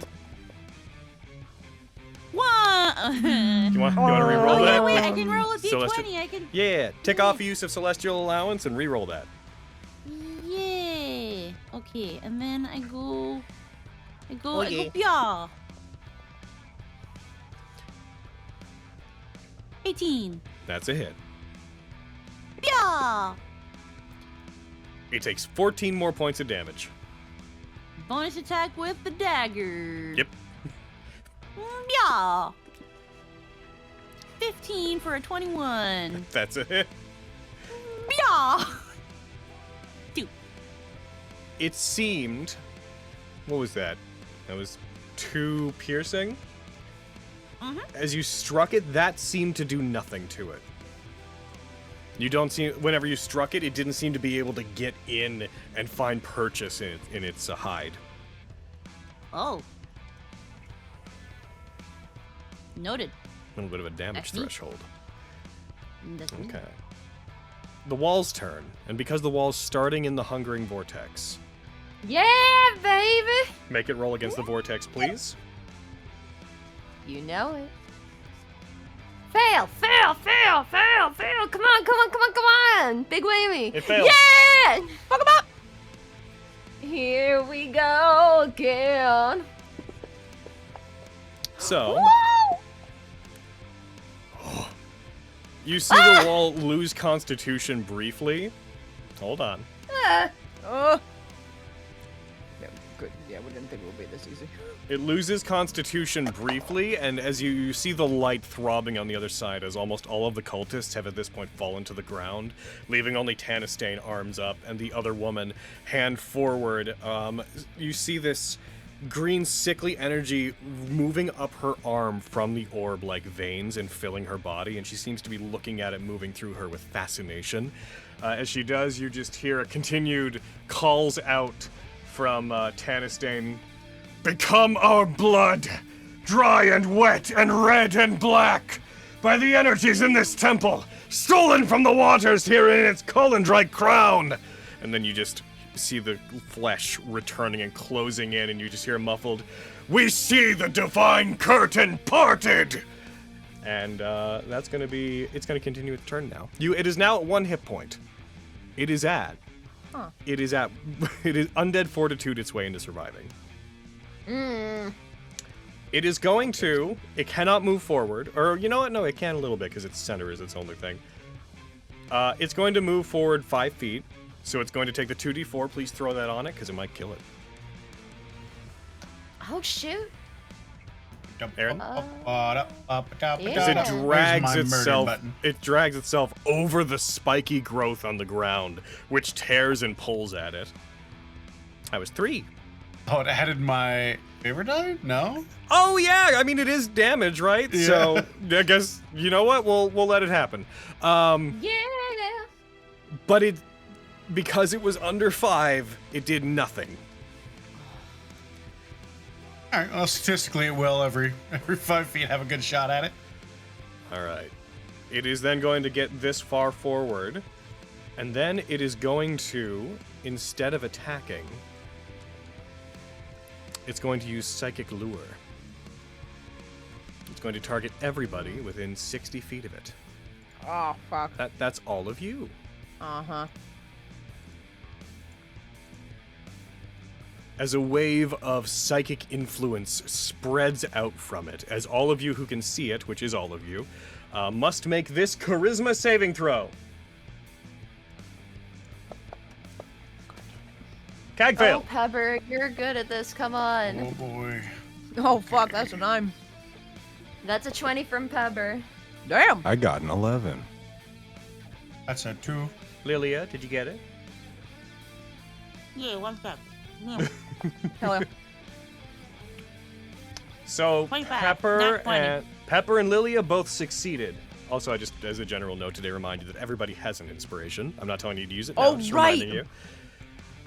One! You want to re-roll Oh, that? yeah, wait, I can roll a d20. Celestial- I can. Yeah, tick off use of celestial allowance and re-roll that. Yeah. Okay, and then I go. Oh, I yeah. go, yeah. 18. That's a hit. Yeah. It takes 14 more points of damage. Bonus attack with the dagger. Yep. Yeah. 15 for a 21. That's a hit. Yeah. 2. It seemed. What was that? That was 2 piercing. As you struck it, that seemed to do nothing to it. You don't see. Whenever you struck it, it didn't seem to be able to get in and find purchase in its hide. Oh. Noted. A little bit of a damage That's neat. threshold. That's neat. Okay. The walls turn, and because the wall's starting in the hungering vortex, Yeah, baby. make it roll against the vortex, please. You know it. Fail, fail, fail, fail, fail. Come on, come on, come on, come on. Big wavy. It fails. Yeah! Fuck 'em up. Here we go again. So, Woo! you see the wall lose constitution briefly. Hold on. Oh. Yeah, good. Yeah, we didn't think it would be this easy. It loses constitution briefly, and as you see the light throbbing on the other side, as almost all of the cultists have at this point fallen to the ground, leaving only Tanistane arms up and the other woman hand forward. You see this green sickly energy moving up her arm from the orb like veins and filling her body, and she seems to be looking at it moving through her with fascination. As she does, you just hear a continued calls out from Tanistane. Become our blood, dry and wet and red and black, by the energies in this temple, stolen from the waters here in its Colandrite crown. And then you just see the flesh returning and closing in, and you just hear a muffled, "We see the divine curtain parted!" And that's gonna be, it's gonna continue its turn now. It is now at 1 hit point. It is at undead fortitude its way into surviving. It is going to, it cannot move forward, or you know what, no, it can a little bit because its center is its only thing. It's going to move forward 5 feet, so it's going to take the 2d4, please throw that on it because it might kill it. Oh, shoot. Aaron? Yeah. As it drags Where's my murder button? it drags itself over the spiky growth on the ground, which tears and pulls at it. That was 3. Oh, it added my favorite die? No? Oh yeah, I mean it is damage, right? Yeah. So I guess you know what? We'll let it happen. Yeah. But it, because it was under 5, it did nothing. All right, well, statistically it will every 5 feet have a good shot at it. All right. It is then going to get this far forward, and then it is going to, instead of attacking, it's going to use Psychic Lure. It's going to target everybody within 60 feet of it. Oh, fuck. That's all of you. Uh-huh. As a wave of psychic influence spreads out from it, as all of you who can see it, which is all of you, must make this charisma saving throw. Cag Oh, failed. Pepper, you're good at this. Come on. Oh boy. Oh, fuck, that's a 9. That's a 20 from Pepper. Damn. I got an 11. That's a 2. Lilia, did you get it? Yeah, 1 sec. Hell yeah. So 25, Pepper not 20. and Lilia both succeeded. Also, I just, as a general note today, remind you that everybody has an inspiration. I'm not telling you to use it now. Oh, I'm just right. reminding you.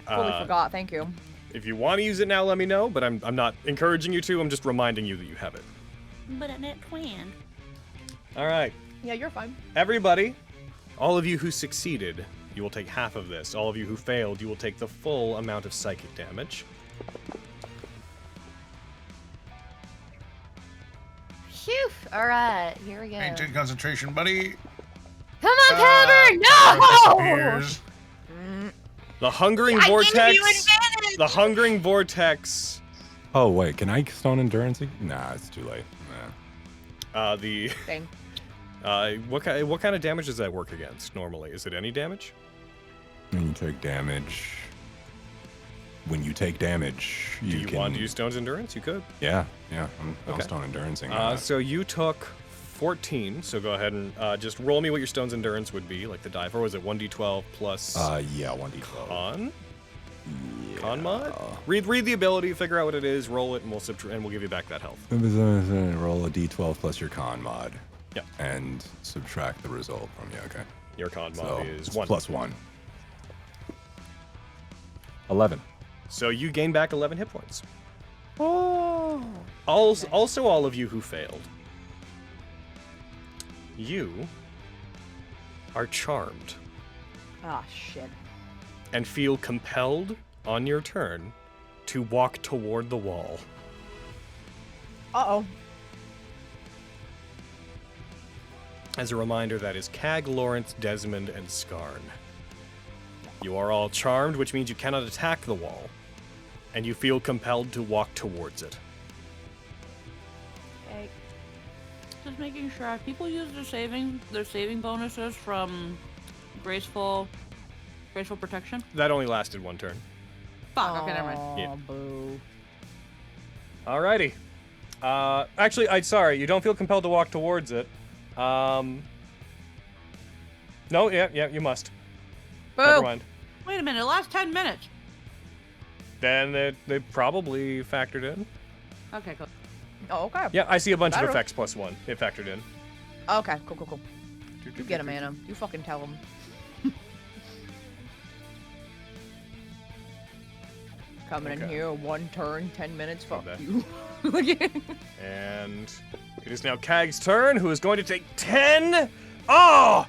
Totally forgot, thank you. If you want to use it now, let me know. But I'm not encouraging you to. I'm just reminding you that you have it. But I net 20. All right. Yeah, you're fine. Everybody, all of you who succeeded you will take half of this. All of you who failed, you will take the full amount of psychic damage. Phew. All right, here we go. Maintain concentration, buddy. Come on, Pepper! No! Disappears. The hungering I vortex. gave you advantage! The hungering vortex. Oh wait, can I stone endurance? Nah, it's too late. Nah. Dang. What kind of damage does that work against normally? Is it any damage? When you take damage. When you take damage, Do you want to use Stone's Endurance? You could. Yeah, I'm Okay. stone endurancing. So you took 14. So go ahead and just roll me what your Stone's Endurance would be, like the die. Or was it 1d12 plus? Yeah, 1d12. Con? Yeah. Con mod? Read the ability, figure out what it is, roll it, and we'll give you back that health. Roll a d12 plus your con mod. Yeah. And subtract the result from you. Okay. Your con mod So is it's 1. plus 1. 11. So you gain back 11 hit points. Oh. Also, all of you who failed, you are charmed Ah, shit. and feel compelled on your turn to walk toward the wall. Uh-oh. As a reminder, that is Cag, Lawrence, Desmond, and Skarn. You are all charmed, which means you cannot attack the wall, and you feel compelled to walk towards it. Okay. Just making sure people use their saving bonuses from graceful protection. That only lasted one turn. Fuck. Okay, never mind. Aw, Yeah. boo. Alrighty. Actually, sorry, you don't feel compelled to walk towards it. No, yeah, you must. Never Boo. mind. Wait a minute. It lasts 10 minutes. Then they probably factored in. Okay, cool. Oh, okay. Yeah, I see a bunch of Better. effects plus 1. It factored in. Okay, cool. You get him, Anna. You fucking tell him. Coming in Okay. here, 1 turn, 10 minutes. Fuck bet. you. And it is now Cag's turn, who is going to take 10. Oh!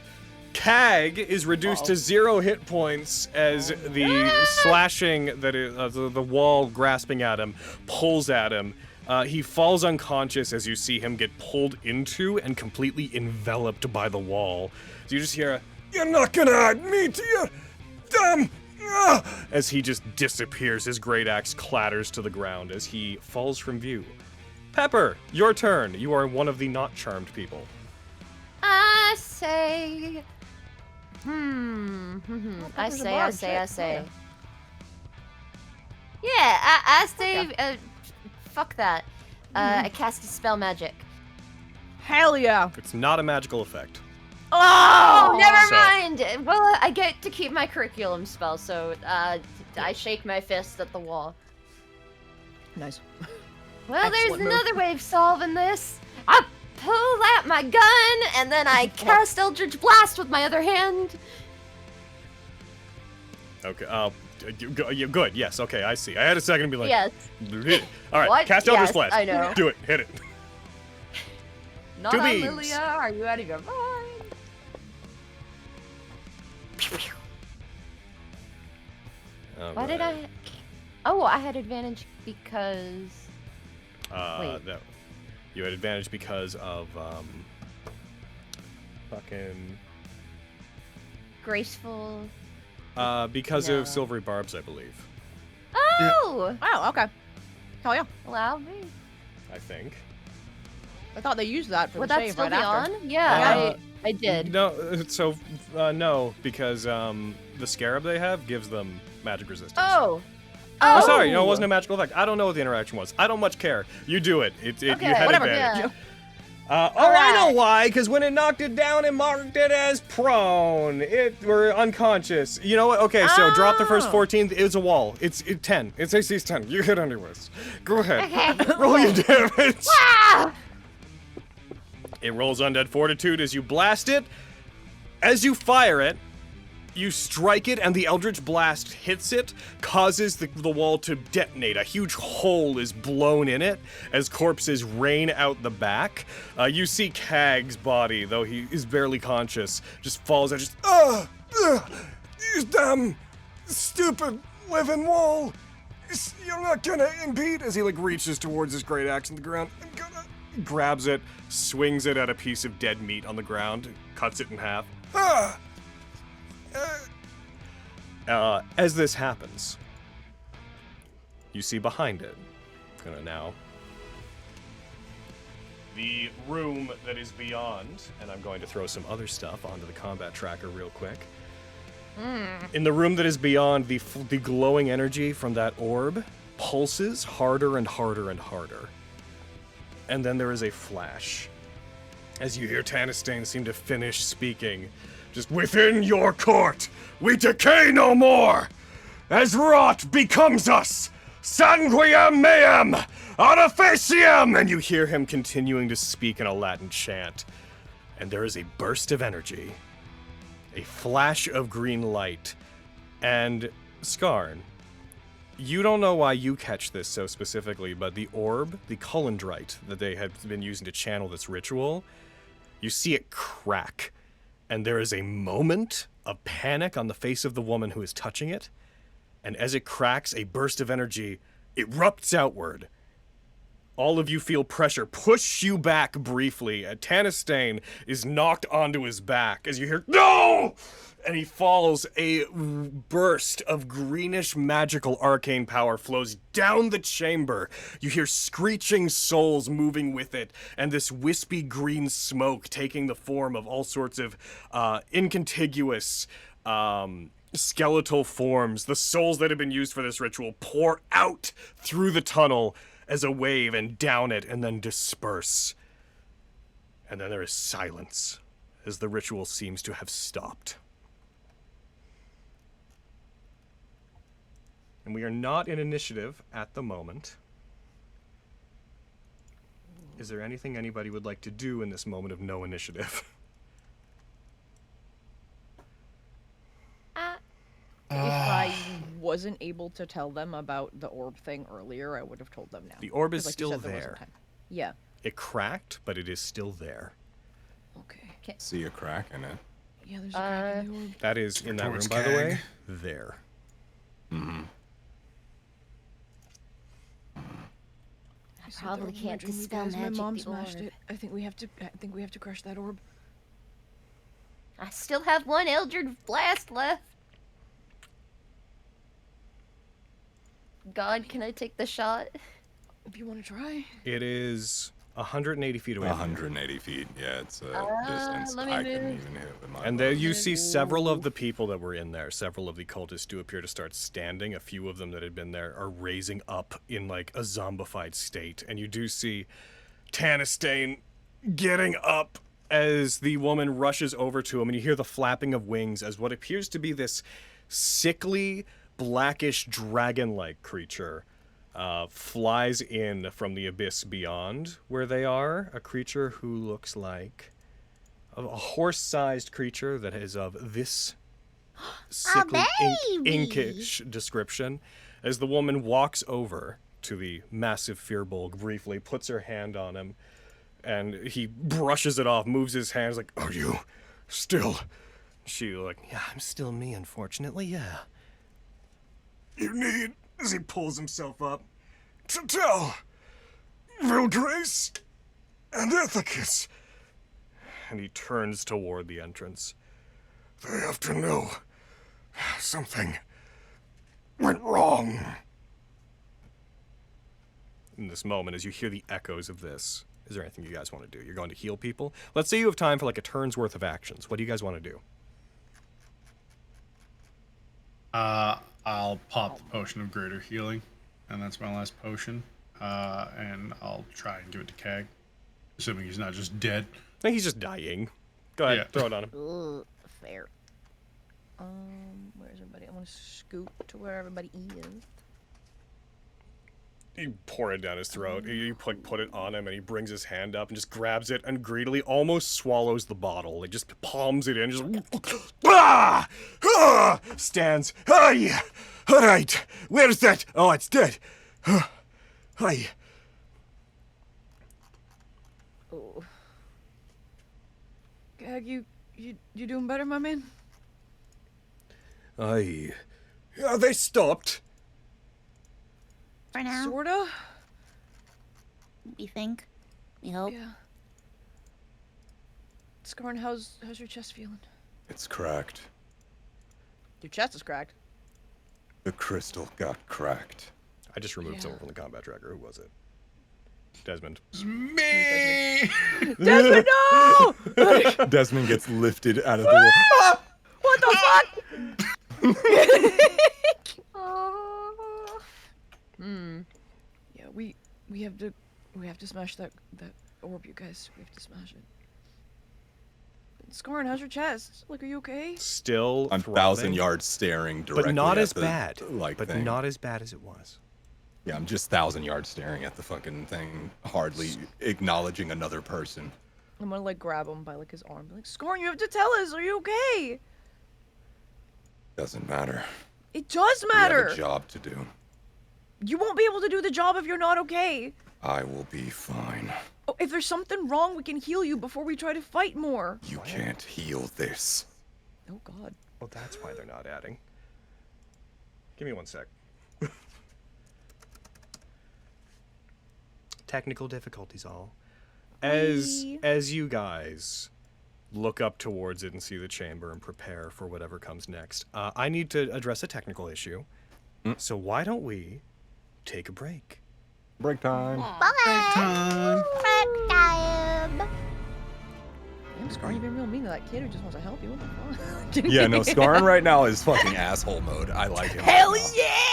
Cag is reduced to 0 hit points as the slashing that the wall grasping at him pulls at him. He falls unconscious as you see him get pulled into and completely enveloped by the wall. So you just hear a, "You're not gonna add me to your dumb," as he just disappears. His great axe clatters to the ground as he falls from view. Pepper, your turn. You are one of the not charmed people. I say. I there's a say. bard, shit. Yeah, I say. Fuck that. I cast a spell magic. Hell yeah. It's not a magical effect. Oh, never So- mind. Well, I get to keep my curriculum spell, so I shake my fist at the wall. Nice. Well, there's Excellent move. another way of solving this. I pull out my gun, and then I cast Eldritch Blast with my other hand. Okay. You're good. Yes. Okay. I see. I had a second to be like. Yes. All right. What? Cast Eldritch Yes, Blast. I know. Do it. Hit it. Not Two on beams. Lilia. Are you out of your mind? Why did I? Oh, I had advantage because. Wait. You had advantage because of fucking. Graceful. Because No. of silvery barbs, I believe. Oh! Wow, okay. Hell yeah. Allow me. I think. I thought they used that for Would the that save still right be after. on? Yeah, Uh, I did. No. No, because the scarab they have gives them magic resistance. Oh. Oh, sorry. No, it wasn't a magical effect. I don't know what the interaction was. I don't much care. You do it. You Okay, had whatever. advantage. Yeah. I know Alright. why. Because when it knocked it down, it marked it as prone. We're unconscious. You know what? Okay, so drop the first Oh. 14. It's a wall. It's 10. It's AC's 10. You hit anyways. Go ahead. Okay. Roll your damage. Ah! It rolls Undead Fortitude as you blast it. As you fire it, you strike it, and the Eldritch Blast hits it, causes the wall to detonate. A huge hole is blown in it as corpses rain out the back. You see Cag's body, though he is barely conscious, just falls and just, You damn stupid living wall! You're not gonna impede! As he like reaches towards his great axe in the ground. I'm gonna... Grabs it, swings it at a piece of dead meat on the ground, cuts it in half. As this happens, you see behind it, gonna now, the room that is beyond, and I'm going to throw some other stuff onto the combat tracker real quick. In the room that is beyond, the glowing energy from that orb pulses harder and harder and harder. And then there is a flash. As you hear Tanistane seem to finish speaking, just within your court, we decay no more! As rot becomes us! Sanguiam meam! Artificium! And you hear him continuing to speak in a Latin chant. And there is a burst of energy, a flash of green light, and Skarn, you don't know why you catch this so specifically, but the orb, the Colandrite that they have been using to channel this ritual, you see it crack, and there is a moment of panic on the face of the woman who is touching it, and as it cracks, a burst of energy erupts outward. All of you feel pressure push you back briefly. Tanistane is knocked onto his back as you hear, "No!" And he falls. A burst of greenish magical arcane power flows down the chamber. You hear screeching souls moving with it, and this wispy green smoke taking the form of all sorts of incontiguous skeletal forms. The souls that have been used for this ritual pour out through the tunnel as a wave and down it and then disperse. And then there is silence as the ritual seems to have stopped. And we are not in initiative at the moment. Is there anything anybody would like to do in this moment of no initiative? If I wasn't able to tell them about the orb thing earlier, I would have told them now. The orb is 'Cause like you still said, there wasn't there. time. Yeah. It cracked, but it is still there. Okay. See a crack in it. Yeah, there's a crack in the orb. That is in that room, Towards by the way. Kag. There. I You said probably the can't orb in my dispel dream, guys. magic My mom the smashed orb. it. I think we have to crush that orb. I still have one Eldritch Blast left. God, can I take the shot? If you want to try. It is 180 feet away. 180 feet. Yeah, it's a distance let me I couldn't move. even hit with my And bow. there you see several of the people that were in there. Several of the cultists do appear to start standing. A few of them that had been there are raising up in like a zombified state. And you do see Tanistane getting up as the woman rushes over to him. And you hear the flapping of wings as what appears to be this sickly, blackish, dragon-like creature flies in from the abyss beyond where they are. A creature who looks like a horse-sized creature that is of this sickly, inkish description. As the woman walks over to the massive Fearbulg briefly, puts her hand on him, and he brushes it off, moves his hands like, "Are you still?" She like, "Yeah, I'm still me, unfortunately, yeah." "You need," as he pulls himself up, "to tell Vilgrace and Ethicus." And he turns toward the entrance. "They have to know something went wrong." In this moment, as you hear the echoes of this, is there anything you guys want to do? You're going to heal people? Let's say you have time for like a turn's worth of actions. What do you guys want to do? I'll pop the potion of greater healing, and that's my last potion. And I'll try and give it to Kag, assuming he's not just dead. I think he's just dying. Go ahead, Yeah. throw it on him. Ugh, fair. Where's everybody? I want to scoot to where everybody is. You pour it down his throat. You put it on him, and he brings his hand up and just grabs it and greedily almost swallows the bottle. He just palms it in, just stands. Hi, all right. Where's that? Oh, it's dead. Hi. Oh. Gag, you doing better, my man? Aye. Are they stopped? For now, Sorta. we think. We hope. Yeah. Scarn, how's your chest feeling? It's cracked. Your chest is cracked. The crystal got cracked. I just removed someone from the combat tracker. Who was it? Desmond. Me! Desmond, no! Desmond gets lifted out of the water. What the fuck? Yeah, we have to smash that orb, you guys. We have to smash it. Scarn, how's your chest? Like, are you okay? Still I'm throbbing, 1,000 yards staring directly but not at as the, bad. Like, but thing. not as bad as it was. Yeah, I'm just 1,000 yards staring at the fucking thing, hardly acknowledging another person. I'm gonna like grab him by like his arm. Be like, Scarn, you have to tell us. Are you okay? Doesn't matter. It does We have matter. a job to do. You won't be able to do the job if you're not okay. I will be fine. Oh, if there's something wrong, we can heal you before we try to fight more. You can't heal this. Oh God. Well, that's why they're not adding. Give me 1 sec. Technical difficulties all. As you guys look up towards it and see the chamber and prepare for whatever comes next, I need to address a technical issue. So why don't we take a break? Break time. Time. Break time. Damn, Scarn, you've been real mean to that kid who just wants to help you. What the fuck? Yeah, no, Scarn right now is fucking asshole mode. I like him. Hell right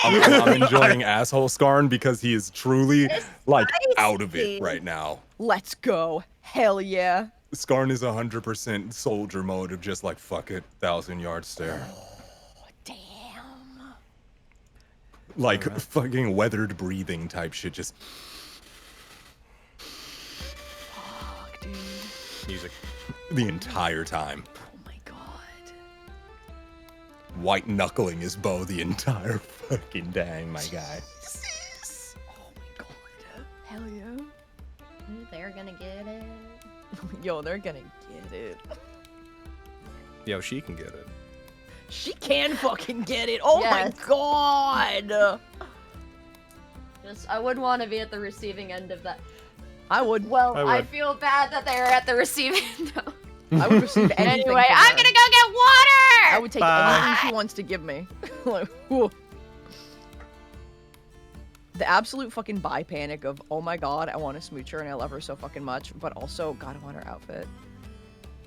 now. yeah! I'm enjoying asshole Scarn because he is truly, like, out of it right now. Let's go. Hell yeah. Scarn is 100% soldier mode of just like, fuck it, 1,000-yard stare. Damn. Like, fucking weathered breathing type shit, just... Fuck, dude. Music. the entire time. Oh my God. White knuckling his bow the entire fucking dang, my guy. Oh my God. Hell yeah. They're gonna get it. Yo, they're gonna get it. Yo, she can get it. She can fucking get it. Oh Yes. my God. Just, I would want to be at the receiving end of that. I would. Well, I I would. feel bad that they're at the receiving end. though. I would receive anything. Anyway, from I'm her. gonna go get water! I would take Bye. anything she wants to give me. Like, whew. The absolute fucking bi panic of, oh my God, I want to smooch her and I love her so fucking much, but also, God, I want her outfit.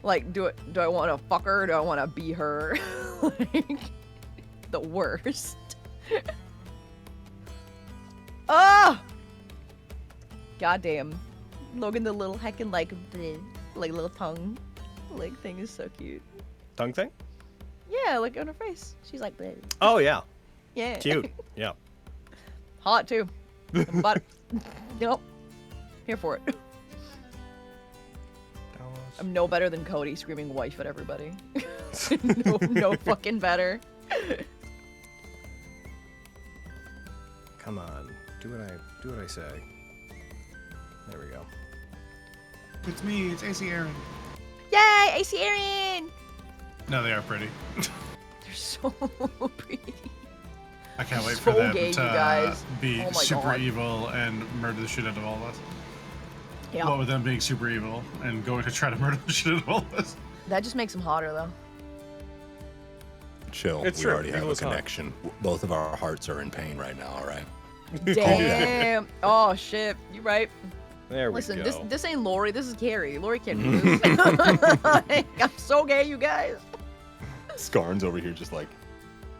Like, do I want to fuck her or do I want to be her? Like, the worst. Ah! Goddamn. Logan, the little heckin' like little tongue, like thing is so cute. Tongue thing? Yeah, like on her face. She's like, bleh. Oh, yeah. Yeah. Cute. Yeah. Hot too. But, nope. Here for it. I'm no better than Cody screaming wife at everybody. no fucking better. Come on. Do what I say. There we go. It's me, it's AC Aaron. Yay, AC Aaron! No, they are pretty. They're so pretty. I can't wait So for them gay, you to guys. be Oh my super God. evil and murder the shit out of all of us. Yeah. What with them being super evil and going to try to murder the shit out of all of us. That just makes him hotter though. Chill. It's we true. already have Evil a is hot. connection. Both of our hearts are in pain right now, all right? Damn. Oh shit. You right. There we Listen, go. this ain't Lori. This is Carrie. Lori can't do this. Like, I'm so gay, you guys. Scarn's over here just like,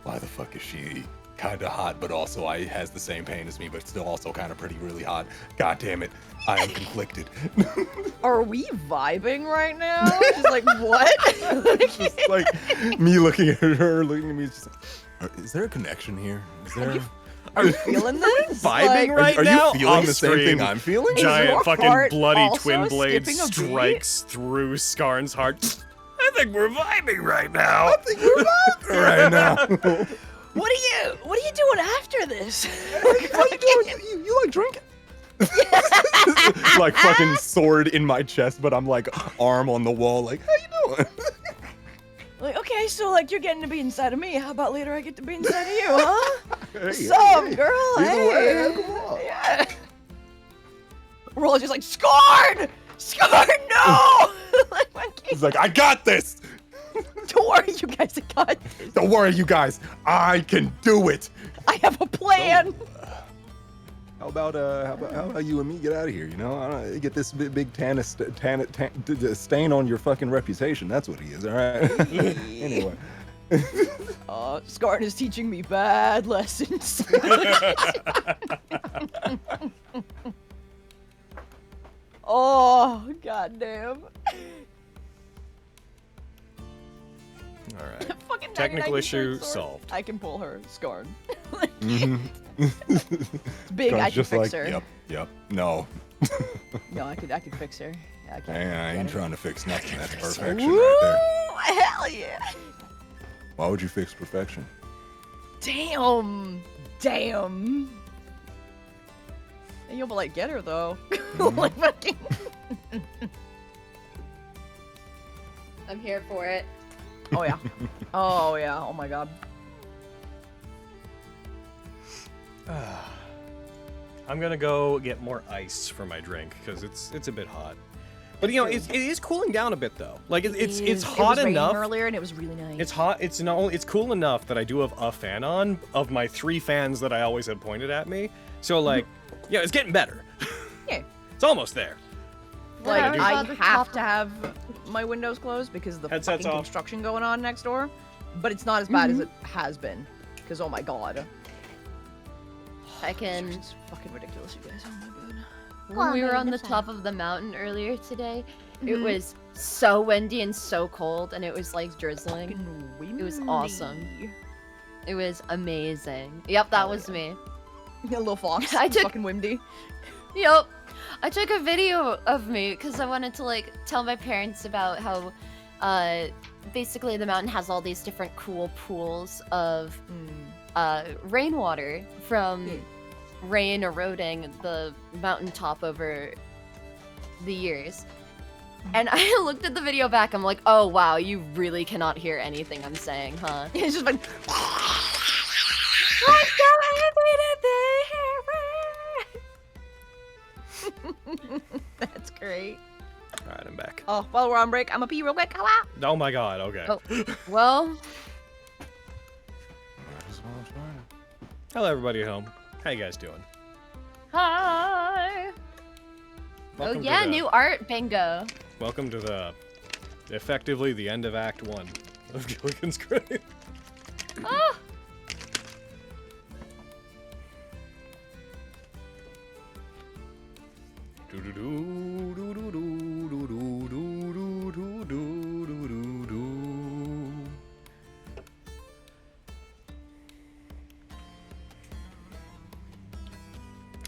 why the fuck is she kind of hot, but also has the same pain as me, but still also kind of pretty, really hot. God damn it. I am conflicted. Are we vibing right now? She's like, what? It's just like me looking at her, looking at me, it's just like, is there a connection here? Is there... Are you feeling this? Vibing Like, right are now? you feeling Off the same screen, thing I'm feeling? Is your Giant fucking heart bloody also twin blade skipping a beat? strikes through Skarn's heart. I think we're vibing right now. right now. What are you doing after this? What are you doing? You like drinking? Like fucking sword in my chest, but I'm like arm on the wall, like, how you doing? Like, okay, Okay, so like you're getting to be inside of me. How about later I get to be inside of you, huh? Hey, What's up, girl? Either Hey. way, come on. Yeah. Rolla's just like, Scarn! Scarn, no! Like, my kid. He's like, I got this. Don't worry, you guys. I got this. Don't worry, you guys. I can do it. I have a plan. How about you and me get out of here? You know, I don't get this big stain on your fucking reputation. That's what he is. All right. Anyway. Scarn is teaching me bad lessons. Oh, goddamn. All right. Fucking Technical 99% issue sword. solved. I can pull her, Scarn. Mhm. It's big, I Scar's can just fix like, her. Yep. No. No, I could fix her. Yeah, I can. I ain't trying to fix nothing. That's perfection Woo! right there. Hell yeah. Why would you fix perfection? Damn. And you'll be like, get her though. Like fucking. I'm here for it. Oh yeah. Oh yeah. Oh my god. I'm gonna go get more ice for my drink because it's a bit hot. But you know, it is cooling down a bit though. Like it's hot it was enough. earlier and it was really nice. It's hot. It's not only, it's cool enough that I do have a fan on of my 3 fans that I always have pointed at me. So like, yeah, it's getting better. Yeah. It's almost there. Like Whatever, I about the have top- to have my windows closed because of the Headsets fucking off. construction going on next door. But it's not as bad as it has been. Because oh my god. I can. It's fucking ridiculous, you guys. Oh my god. When we Well, were on the that's fine. top of the mountain earlier today, it was so windy and so cold, and it was like drizzling. Fucking It was windy. awesome. It was amazing. Yep, that was me. Yeah, little fox. I took- fucking windy. Yep. I took a video of me because I wanted to like tell my parents about how basically the mountain has all these different cool pools of rainwater from rain eroding the mountaintop over the years. And I looked at the video back, I'm like, oh wow, you really cannot hear anything I'm saying, huh? It's just been. That's great. All right, I'm back. Oh, while we're on break, I'm gonna pee real quick. How out? Oh my god. Okay. Oh, well, Hello, everybody at home. How you guys doing? hi. Welcome Oh to yeah, the- new art bingo. Welcome to effectively the end of Act 1 of Gilligan's Grave. Ah.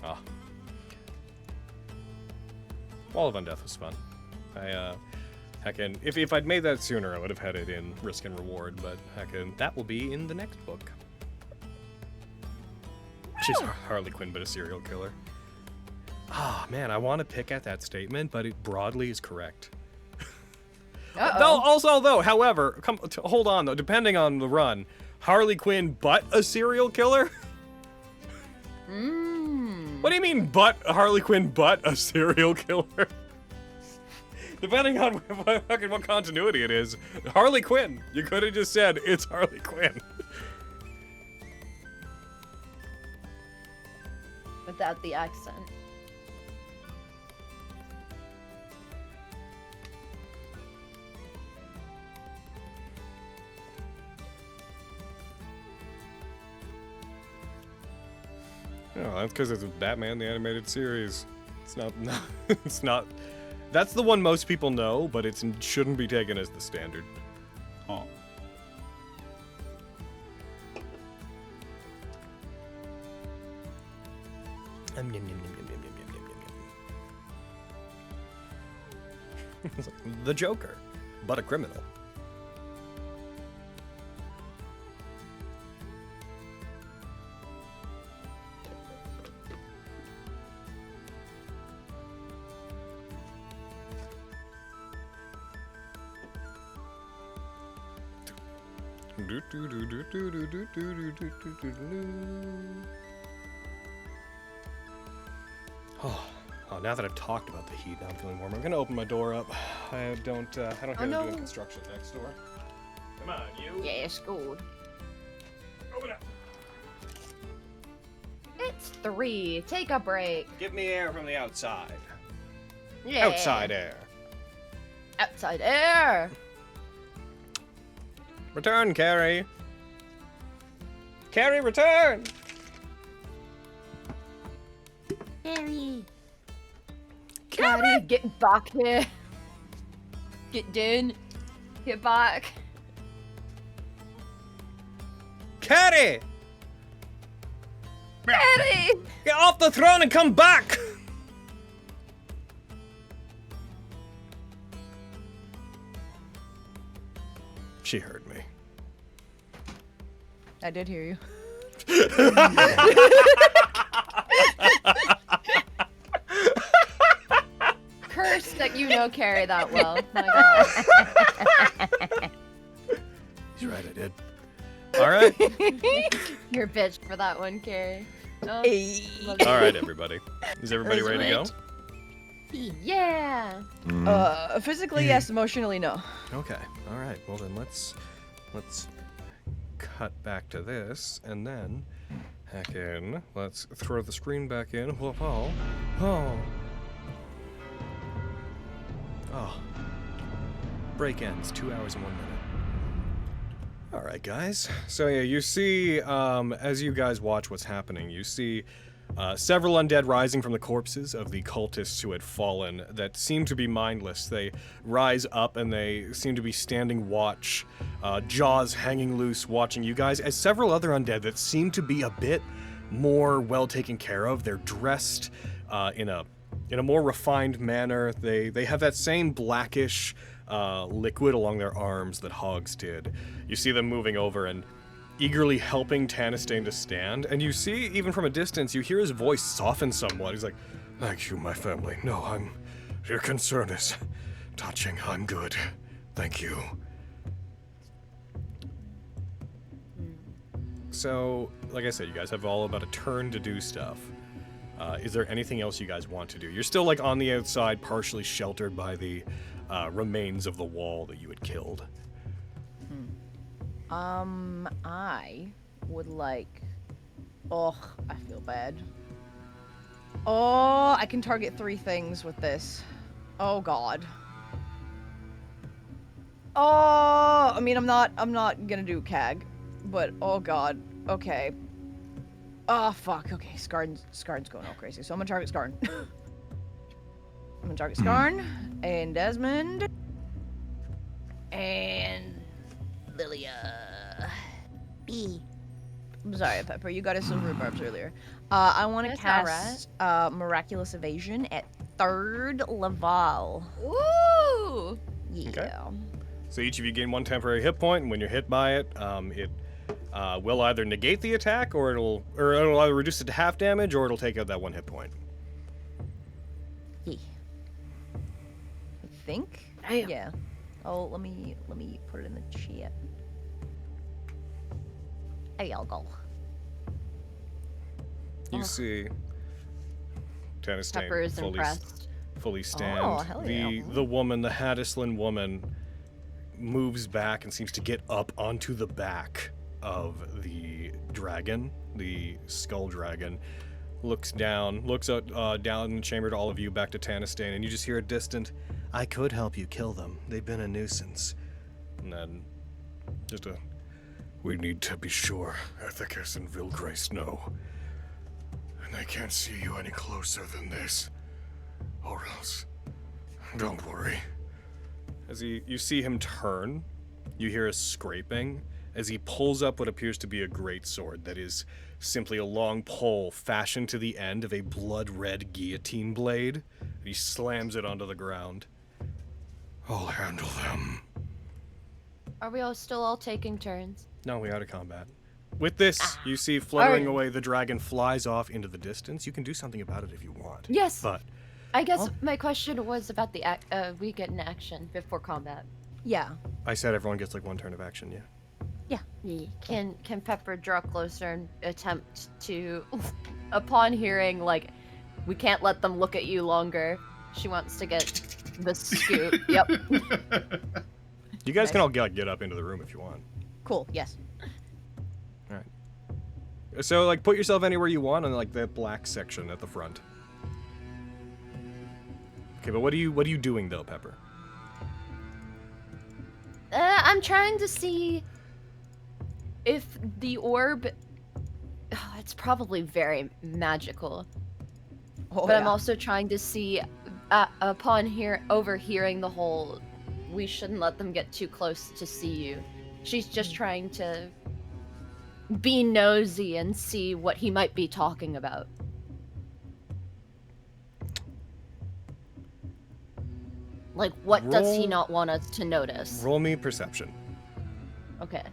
Ah. Wall of Undeath was fun. Heckin', if I'd made that sooner, I would have had it in Risk and Reward, but heckin', that will be in the next book. She's Harley Quinn, but a serial killer. Ah, man, I want to pick at that statement, but it broadly is correct. However, hold on though. Depending on the run, Harley Quinn, but a serial killer. What do you mean, but Harley Quinn, but a serial killer? Depending on what continuity it is, Harley Quinn. You could have just said it's Harley Quinn. Without the accent. No, that's because it's Batman the Animated Series. It's not. It's not. That's the one most people know, but it shouldn't be taken as the standard. Oh. It's like the Joker, but a criminal. Oh, now that I've talked about the heat, now I'm feeling warm. I'm gonna open my door up. I don't hear them doing construction next door. Come on, you. Yeah, it's good. Open up. It's 3. Take a break. Give me air from the outside. Yeah. Outside air. Outside air. Return, Carrie. Carrie, return. Harry. Carrie, get back here. Get down. Get back. Carrie! Carrie! Get off the throne and come back! She heard me. I did hear you. Curse that you know Carrie that well. My God. He's right, I did. All right. You're a bitch for that one, Carrie. Oh, love All you. right, everybody. Is everybody ready to go? Yeah. Physically, yes. Emotionally, no. Okay. All right. Well then, let's cut back to this, and then heck in. Let's throw the screen back in. Oh. Break ends. 2 hours and 1 minute. All right, guys. So yeah, you see, as you guys watch what's happening, you see several undead rising from the corpses of the cultists who had fallen that seem to be mindless. They rise up and they seem to be standing watch, jaws hanging loose, watching you guys, as several other undead that seem to be a bit more well taken care of. They're dressed in a more refined manner. They have that same blackish liquid along their arms that hogs did. You see them moving over and eagerly helping Tanistane to stand, and you see, even from a distance, you hear his voice soften somewhat. He's like, "Thank you, my family. No, your concern is touching. I'm good. Thank you." So, like I said, you guys have all about a turn to do stuff. Is there anything else you guys want to do? You're still, like, on the outside, partially sheltered by the remains of the wall that you had killed. I would like... Oh, I feel bad. Oh, I can target 3 things with this. Oh, God. Oh, I mean, I'm not gonna do CAG, but oh, God. Okay. Oh, fuck. Okay, Skarn's going all crazy, so I'm gonna target Skarn. I'm gonna target Skarn, and Desmond, and Lilia. B. I'm sorry, Pepper. You got us some rhubarbs earlier. I want to That's cast Miraculous Evasion at 3rd level. Woo! Yeah. Okay. So each of you gain 1 temporary hit point, and when you're hit by it, it will either negate the attack, or it'll either reduce it to half damage, or it'll take out that 1 hit point. Yeah. I think. Damn. Yeah. Oh, let me put it in the chat. There y'all go. You see Tanistane Pepper is impressed. fully stand. Oh, hell yeah. The woman, the Hadislan woman, moves back and seems to get up onto the back of the dragon, the skull dragon. Looks down in the chamber to all of you, back to Tanistane, and you just hear a distant, "I could help you kill them. They've been a nuisance." And then just a, "We need to be sure Ethicus and Vilgrace know. And they can't see you any closer than this. Or else, don't worry." As you see him turn, you hear a scraping as he pulls up what appears to be a greatsword that is simply a long pole fashioned to the end of a blood-red guillotine blade. He slams it onto the ground. "I'll handle them." Are we still all taking turns? No, we out of combat. With this, you see fluttering away, the dragon flies off into the distance. You can do something about it if you want. Yes. But I guess my question was about the we get an action before combat. Yeah. I said everyone gets like 1 turn of action, yeah. Can Pepper draw closer and attempt to, upon hearing like, we can't let them look at you longer. She wants to get the scoop. Yep. You guys can all get up into the room if you want. Cool. Yes. All right. So like, put yourself anywhere you want in like the black section at the front. Okay, but what are you doing though, Pepper? I'm trying to see if the orb. Oh, it's probably very magical. But I'm also trying to see, upon overhearing the whole, we shouldn't let them get too close to see you. She's just trying to be nosy and see what he might be talking about. Like, what does he not want us to notice? Roll me perception. Okay.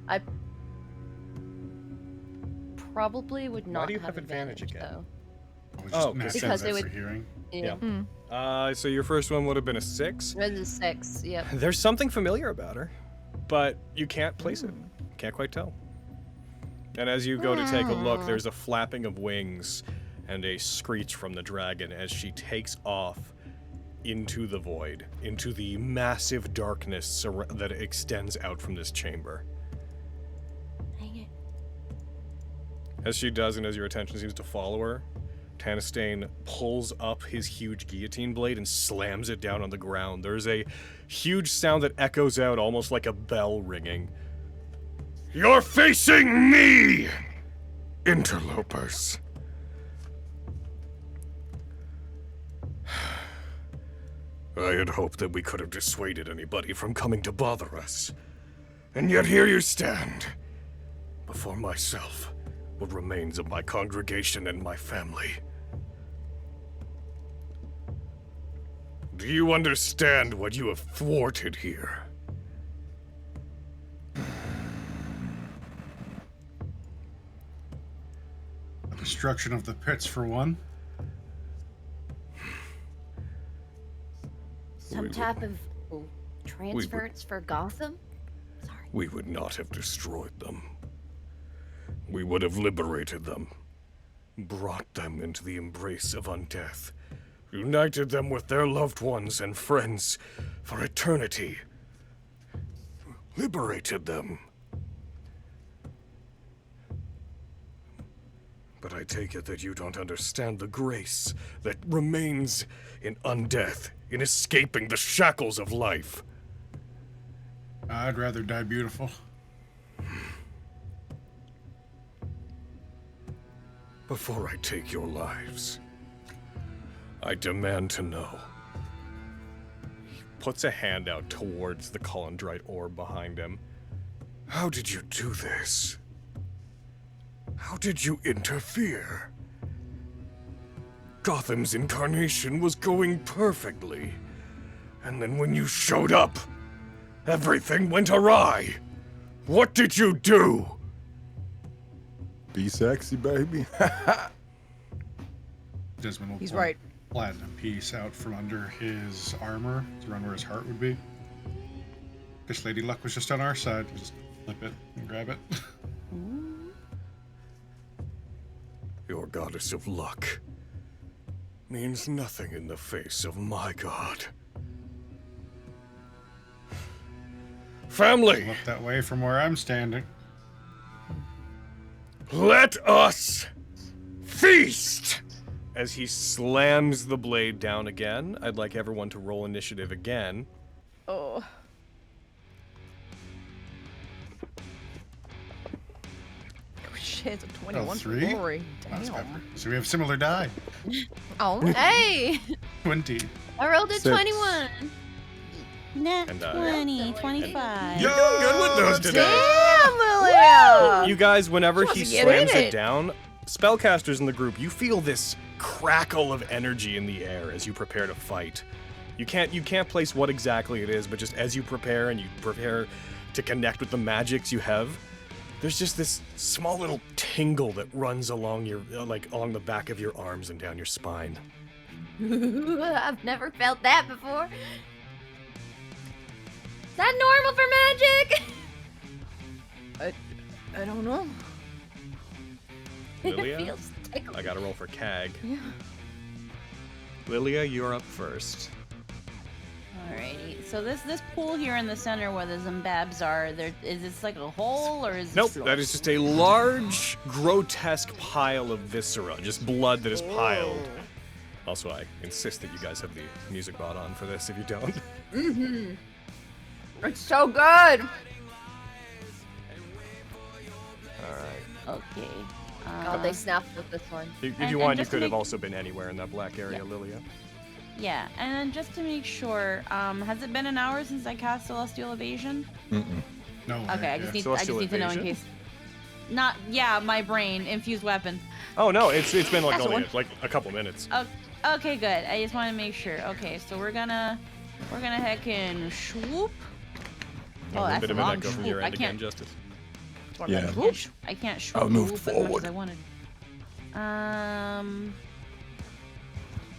I probably would not Why do you have advantage again? though. Because they would. for hearing. Yeah. So your first one would have been a 6. It was a 6. Yep. There's something familiar about her, but you can't place it. Can't quite tell. And as you go to take a look, there's a flapping of wings and a screech from the dragon as she takes off into the void, into the massive darkness that extends out from this chamber. Dang it. As she does, and as your attention seems to follow her, Tanistane pulls up his huge guillotine blade and slams it down on the ground. There's a huge sound that echoes out almost like a bell ringing. You're facing me, interlopers. I had hoped that we could have dissuaded anybody from coming to bother us. And yet here you stand, before myself, what remains of my congregation and my family. Do you understand what you have thwarted here? The destruction of the pits, for one. Some type of transference for Gotham? Sorry. We would not have destroyed them. We would have liberated them, brought them into the embrace of undeath, united them with their loved ones and friends for eternity. Liberated them. But I take it that you don't understand the grace that remains in undeath, in escaping the shackles of life. I'd rather die beautiful. Before I take your lives, I demand to know. He puts a hand out towards the Colandrite orb behind him. How did you do this? How did you interfere? Gotham's incarnation was going perfectly. And then when you showed up, everything went awry. What did you do? Be sexy, baby. Desmond will He's pull right. a platinum piece out from under his armor, to around where his heart would be. Guess Lady Luck was just on our side. Just flip it and grab it. Your goddess of luck means nothing in the face of my god. Family, Look that way from where I'm standing. let us feast! As he slams the blade down again, I'd like everyone to roll initiative again. Oh. Oh, shit, it's a 21 for 3? glory. That's Damn. pepper. So we have similar die. Oh, Hey! 20. I rolled a Six. 21. Nat And, 20, 25. You're doing good with those today. damn, Lilia! You guys, whenever he Supposed to get slams in it it. down, spellcasters in the group, you feel this crackle of energy in the air as you prepare to fight. You can't place what exactly it is, but just as you prepare and you prepare to connect with the magics you have, there's just this small little tingle that runs along your along the back of your arms and down your spine. I've never felt that before. that normal for magic? I don't know. Lilia? It feels ticklish. I gotta roll for CAG. Yeah. Lilia, you're up first. Alrighty. So this pool here in the center where the Zimbabs are, is this like a hole or is Nope, this that is just a large, grotesque pile of viscera, just blood that is piled. Also, I insist that you guys have the music bot on for this if you don't. It's so good. Alright. Okay. Oh, they snapped with this one. If And- you and want, you just to could have make- also been anywhere in that black area, Lilia. Yeah, and then just to make sure, has it been an hour since I cast Celestial Evasion? No. Okay, I just need Celestial to know in Evasion? case. Not yeah, my brain infused weapon. Oh no, it's been like That's the only one. like a couple minutes. Okay, good. I just want to make sure. Okay, so we're gonna heckin' swoop. A Oh, little that's bit a of an long echo from swoop. your I end again, can't. Justice. Yeah. I can't swoop I'll move as much forward. as I wanted.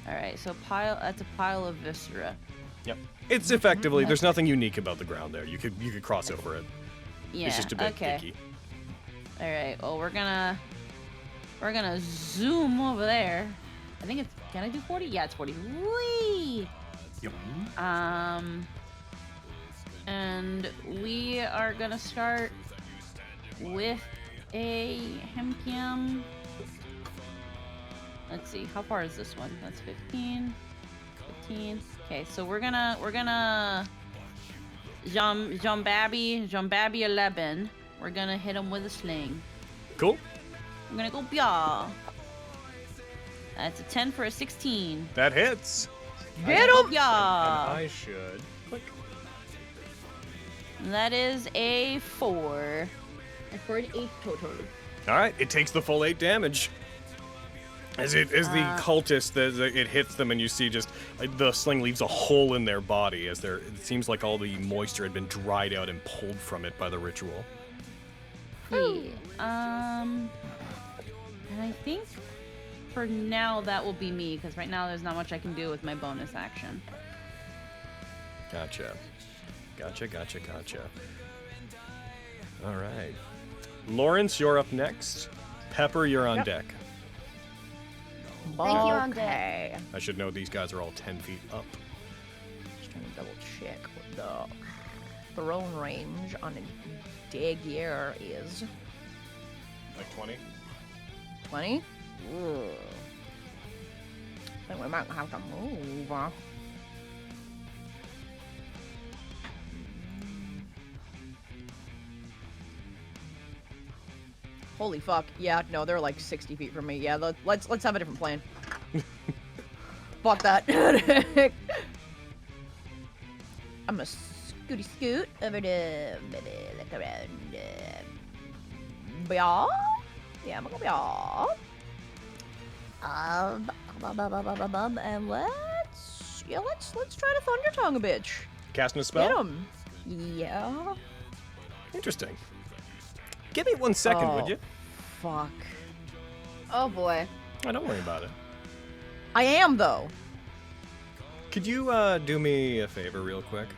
All right, so that's a pile of viscera. Yep. It's effectively there's nothing unique about the ground there. You could cross over it. Yeah. It's just a bit okay. icky. All right. Well, we're gonna zoom over there. I think it's. Can I do 40? Yeah, it's 40. Whee! Yep. And we are gonna start with a Hemkium. Let's see, how far is this one? That's 15. Okay, so we're gonna Jumbabi 11. We're gonna hit him with a sling. Cool. I'm gonna go byaw. That's a 10 for a 16. That hits. Get him! And Yeah. I should click. That is a 4. For an 8 total. All right, it takes the full 8 damage. As the cultist, it hits them, and you see just the sling leaves a hole in their body, as it seems like all the moisture had been dried out and pulled from it by the ritual. Yeah. And I think for now that will be me, because right now there's not much I can do with my bonus action. Gotcha. All right. Lawrence, you're up next. Pepper, you're on deck. Thank you, on deck. Okay. I should know these guys are all 10 feet up. Just trying to double check what the throne range on a Dagier is. Like 20? 20? Ugh. I think we might have to move. Holy fuck. Yeah, no, they're like 60 feet from me. Yeah, let's have a different plan. Fuck that. I'm gonna scooty scoot over to look around. Yeah, I'm gonna go and let's try to thunder tongue a bitch. Casting a Get spell? him. Yeah. Interesting. Give me 1 second, would Oh. you? Fuck. Oh boy. Oh, don't worry about it. I am though. Could you do me a favor real quick?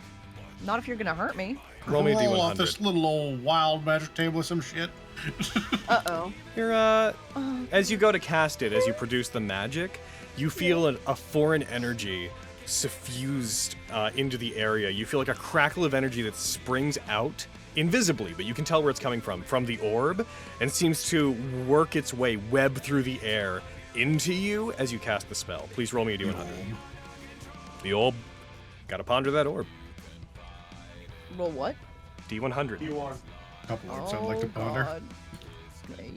Not if you're gonna hurt me. Roll me a Roll off D100. this little old wild magic table or some shit. Uh-oh. You're, as you go to cast it, as you produce the magic, you feel a foreign energy suffused into the area. You feel like a crackle of energy that springs out invisibly, but you can tell where it's coming from the orb, and seems to work its way, web through the air into you as you cast the spell. Please roll me a D100. The orb. Gotta ponder that orb. Roll what? D100. Couple words I'd like to ponder. God. Okay.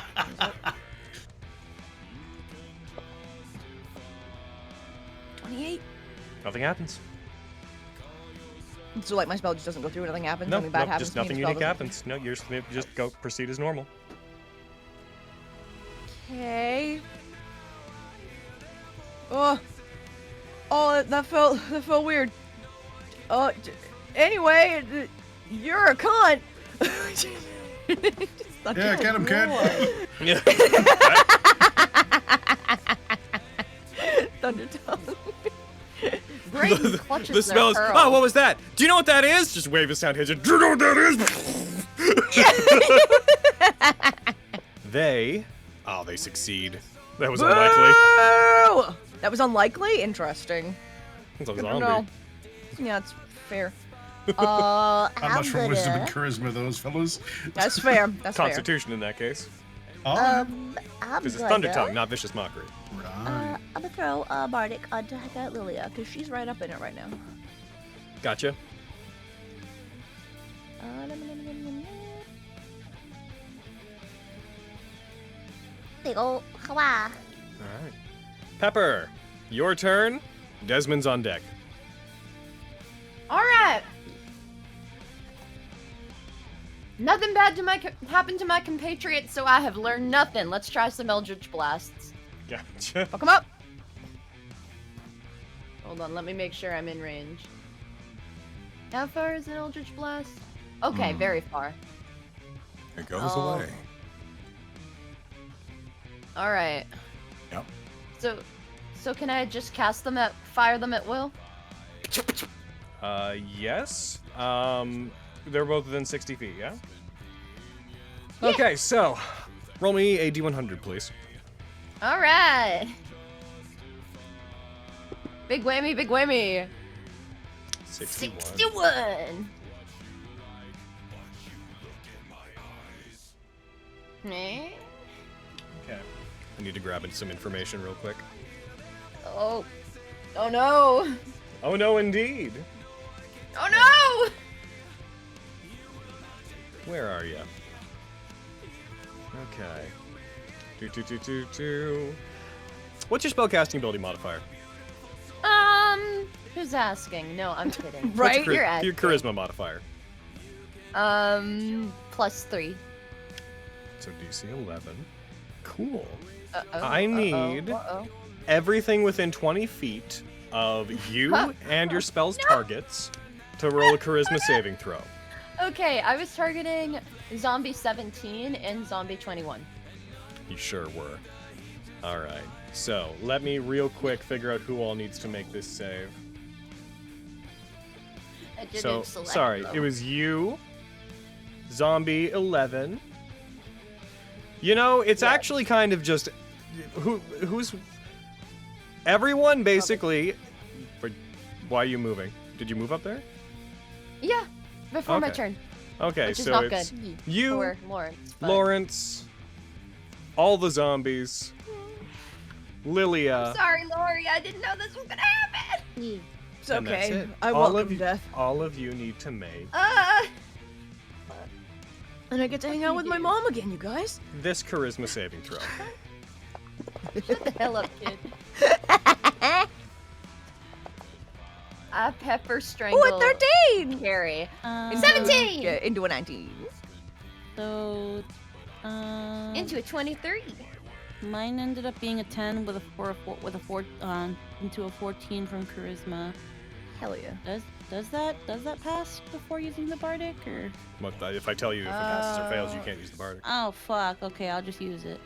Oh, 28. Nothing happens. So like my spell just doesn't go through, nothing happens, No, nothing bad happens. just to me, nothing the spell unique doesn't- happens. No, you just go proceed as normal. Okay. Oh, that felt weird. Anyway, you're a cunt. Yeah, get him, kid. Yeah. Thunder tongue. Great Braden clutches the their smells. pearls. Oh, what was that? Do you know what that is? Just wave a sound hedge. Do you know what that is? They succeed. That was unlikely. Boo! That was unlikely? Interesting. It's a Good to zombie. know. Yeah, it's fair. Not I'm much for wisdom and gonna, charisma, those fellows. That's fair. That's fair. Constitution in that case. Oh, I'm Because it's gonna, Thunder Tongue, not Vicious Mockery. right. I'm gonna throw Bardic onto Hecka Lilia, because she's right up in it right now. Gotcha. Big ol' Hawa. All right. Pepper, your turn. Desmond's on deck. All right. Nothing bad happened to my compatriots, so I have learned nothing. Let's try some Eldritch Blasts. Gotcha. Fuck 'em up! Hold on, let me make sure I'm in range. How far is an Eldritch Blast? Okay, very far. It goes Oh. away. All right. Yep. So can I just fire them at will? Yes. They're both within 60 feet, yeah? Okay, so roll me a D100, please. All right. Big whammy, big whammy. 61. 61. Eh? Okay. I need to grab in some information real quick. Oh. Oh no. Oh no, indeed. Oh no! Where are you? Okay. What's your spellcasting ability modifier? Who's asking? No, I'm kidding. Right? What's You're your asking. charisma modifier? +3. So DC 11. Cool. Uh-oh. I need Uh-oh. everything within 20 feet of you and your spell's targets to roll a charisma saving throw. Okay, I was targeting Zombie 17 and Zombie 21. You sure were. Alright, so let me real quick figure out who all needs to make this save. I didn't So, select sorry, them. it was you, Zombie 11. You know, it's actually kind of just who's everyone basically. Why are you moving? Did you move up there? Yeah, before my Okay. turn. Okay, Which is so not it's good. you, Or Lawrence. but- Lawrence, all the zombies, Lilia, Sorry, Lori, I didn't know this was gonna happen. It's and that's okay. it. I all welcome of you, death. all of you need to make And I get to hang out with my mom again, you guys. this charisma saving throw. Shut the hell up, kid. I pepper strangle. Oh, at 13! Carrie. Into- 17! Yeah, into a 19. So, Into a 23. mine ended up being a 10 with a 4 into a 14 from charisma. Hell yeah. Does that pass before using the bardic or? If I tell you if it passes or fails, you can't use the bardic. Oh fuck. Okay, I'll just use it.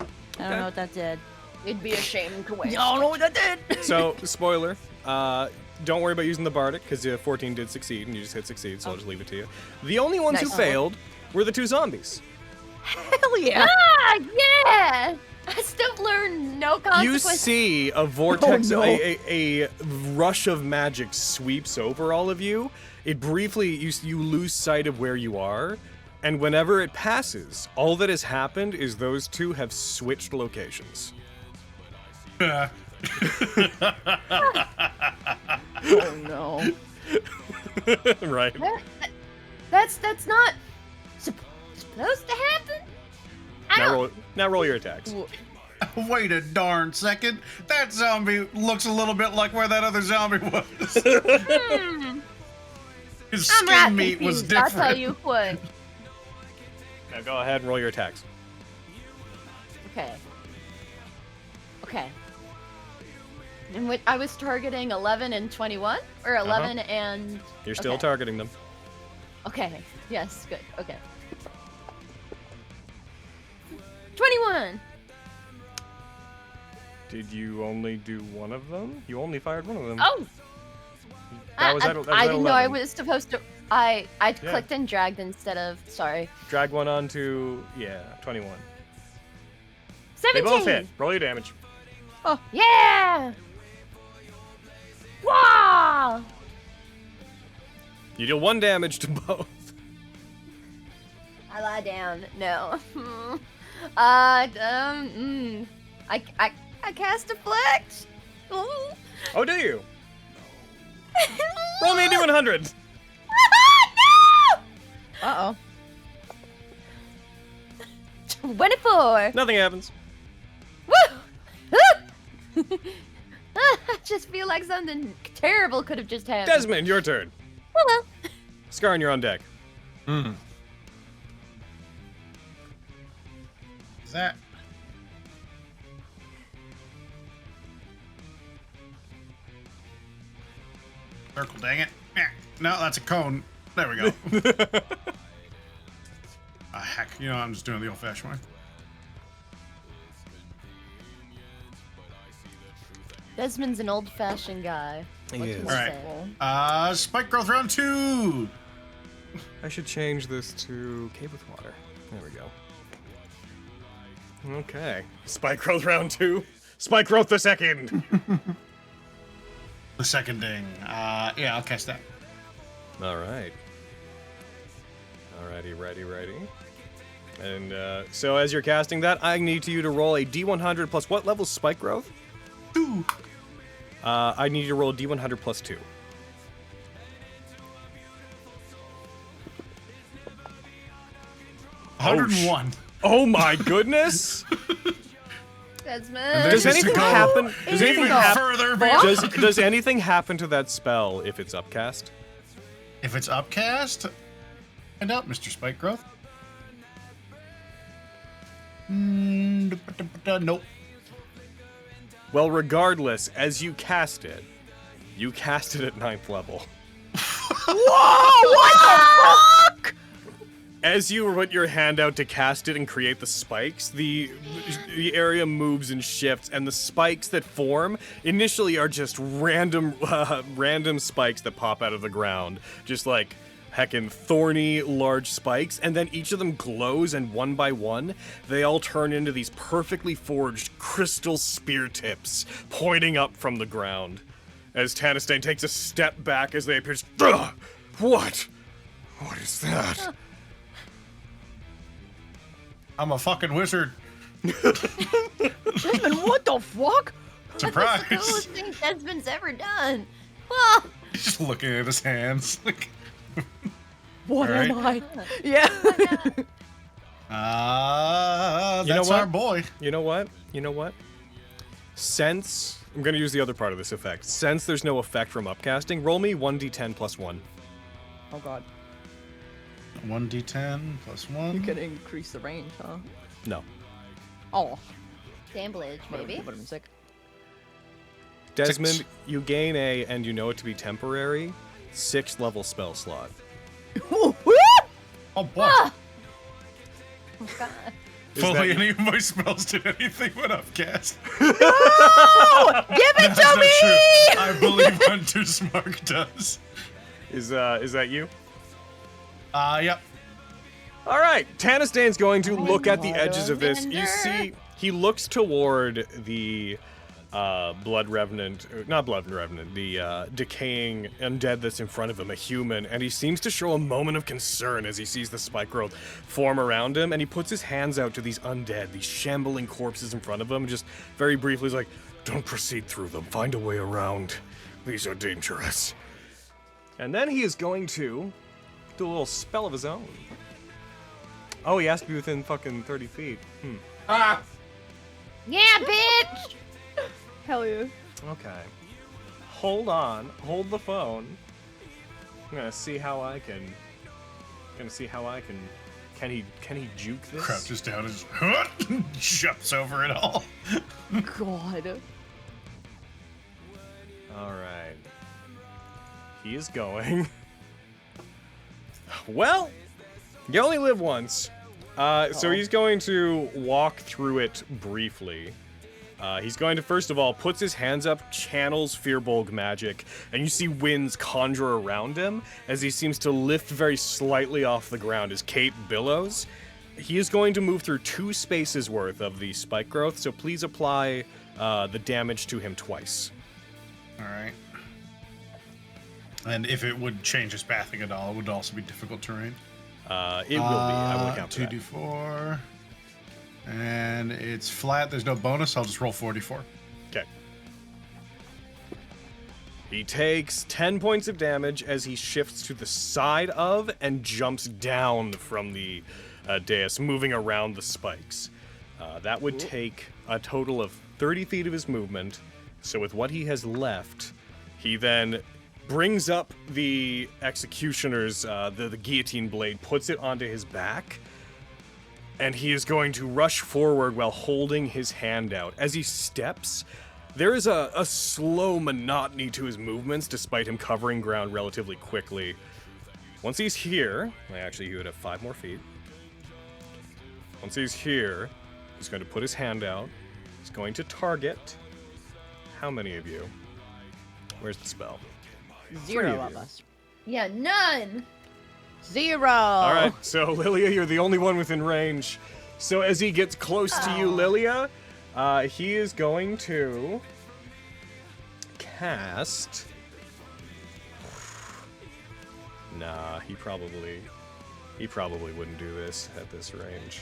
I don't know what that did. It'd be a shame to waste. Y'all know what that did? So, spoiler. Don't worry about using the bardic because 14 did succeed and you just hit succeed, so I'll just leave it to you. The only ones who Nice. failed were the two zombies. Hell yeah. Ah, yeah! I still learned no You consequences. see a vortex, Oh, no. a rush of magic sweeps over all of you. It briefly, you lose sight of where you are, and whenever it passes, all that has happened is those two have switched locations. Oh no. Right. That's not supposed to happen. Now roll your attacks. Wait a darn second. That zombie looks a little bit like where that other zombie was. His I'm skin right meat was confused, different. I'll tell you what. Now go ahead and roll your attacks. Okay. And I was targeting 11 and 21? Or 11 and... You're still okay. targeting them. Okay. Yes, good. Okay. 21! Did you only do one of them? You only fired one of them. Oh! That was at I didn't know I 11. was supposed to. I clicked and dragged instead of. Sorry. Drag one on to, 21. 17! They both hit. Roll your damage. Oh, yeah! Wow! You deal 1 damage to both. I lie down. No. I cast deflect. Ooh. Oh, do you? Roll me a D100. Uh oh. 24. Nothing happens. Woo! I just feel like something terrible could have just happened. Desmond, your turn. Oh well. Scarn, you're on deck. Is that? Circle, dang it. No, that's a cone. There we go. Heck, you know, I'm just doing the old-fashioned way. Desmond's an old-fashioned guy. He What is. can All I right. say? Spike growth round 2. I should change this to cave with water. There we go. Okay. Spike growth round 2. Spike growth the second. The second ding. Yeah, I'll cast that. All right. Alrighty, ready. And so as you're casting that, I need you to roll a D100 plus what level spike growth? 2. I need you to roll a D100 plus 2. Oh, 101. Oh my goodness! Desmond. Does anything happen? Does anything further? Does anything happen to that spell if it's upcast? If it's upcast, find out, Mr. Spike Growth. Nope. Well, regardless, as you cast it at 9th level. Whoa! What the fuck? As you put your hand out to cast it and create the spikes, the area moves and shifts, and the spikes that form initially are just random spikes that pop out of the ground, just like heckin' thorny large spikes, and then each of them glows, and one by one, they all turn into these perfectly forged crystal spear tips pointing up from the ground. As Tanistane takes a step back as they appear. Ugh! What? What is that? I'm a fucking wizard. Desmond, what the fuck? Surprise. That's the coolest thing Desmond's ever done. Well, He's just looking at his hands. Like, What All am right. I? Yeah. that's You know what? our boy. You know what? Since I'm gonna use the other part of this effect. Since there's no effect from upcasting, roll me 1d10 plus 1. Oh god. 1d10 plus 1. You can increase the range, huh? No. Oh. Damblage, maybe. Would have been sick. Desmond, 6. you gain a, and you know it to be temporary, 6th level spell slot. Oh boy. Ah! Oh, God. Is Fully that- any of my spells did anything when upcast. Oh! Give it That's to not me! true. I believe Hunter's Mark does. Is that you? Yep. All right, Tanistane's going to look at the God, edges of this. You Alexander. see, he looks toward the blood revenant, not blood revenant, the decaying undead that's in front of him, a human, and he seems to show a moment of concern as he sees the spike growth form around him, and he puts his hands out to these undead, these shambling corpses in front of him, and just very briefly is like, "Don't proceed through them. Find a way around. These are dangerous." And then he is going to do a little spell of his own. Oh, he has to be within fucking 30 feet. Ah! Yeah, bitch! Hell yeah. Okay. Hold on. Hold the phone. I'm gonna see how I can. Can he juke this? Crouches down and jumps over it all. God. All right. He is going. Well, you only live once. So he's going to walk through it briefly. He's going to, first of all, puts his hands up, channels Fearbolg magic, and you see winds conjure around him as he seems to lift very slightly off the ground as Kate billows. He is going to move through 2 spaces worth of the spike growth, so please apply the damage to him twice. All right. And if it would change his pathing at all, it would also be difficult terrain. It will be. I will account for that. 2d4. And it's flat. There's no bonus. I'll just roll 44. Okay. He takes 10 points of damage as he shifts to the side of and jumps down from the dais, moving around the spikes. That would take a total of 30 feet of his movement. So with what he has left, he then brings up the executioner's, the guillotine blade, puts it onto his back, and he is going to rush forward while holding his hand out. As he steps, there is a slow monotony to his movements, despite him covering ground relatively quickly. Once he's here, actually he would have 5 more feet. Once he's here, he's going to put his hand out. He's going to target how many of you? Where's the spell? 0 of us. Yeah, none. 0. All right, so Lilia, you're the only one within range. So as he gets close to you, Lilia, he is going to cast. Nah, he probably wouldn't do this at this range.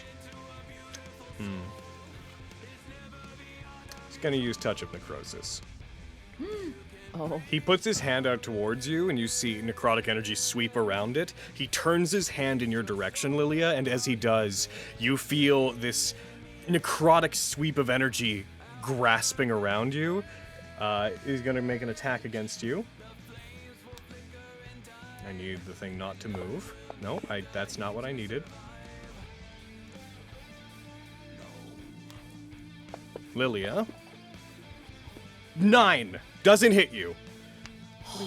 He's gonna use Touch of Necrosis. Oh. He puts his hand out towards you, and you see necrotic energy sweep around it. He turns his hand in your direction, Lilia, and as he does, you feel this necrotic sweep of energy grasping around you. He's going to make an attack against you. I need the thing not to move. No, that's not what I needed. Lilia. 9! Doesn't hit you.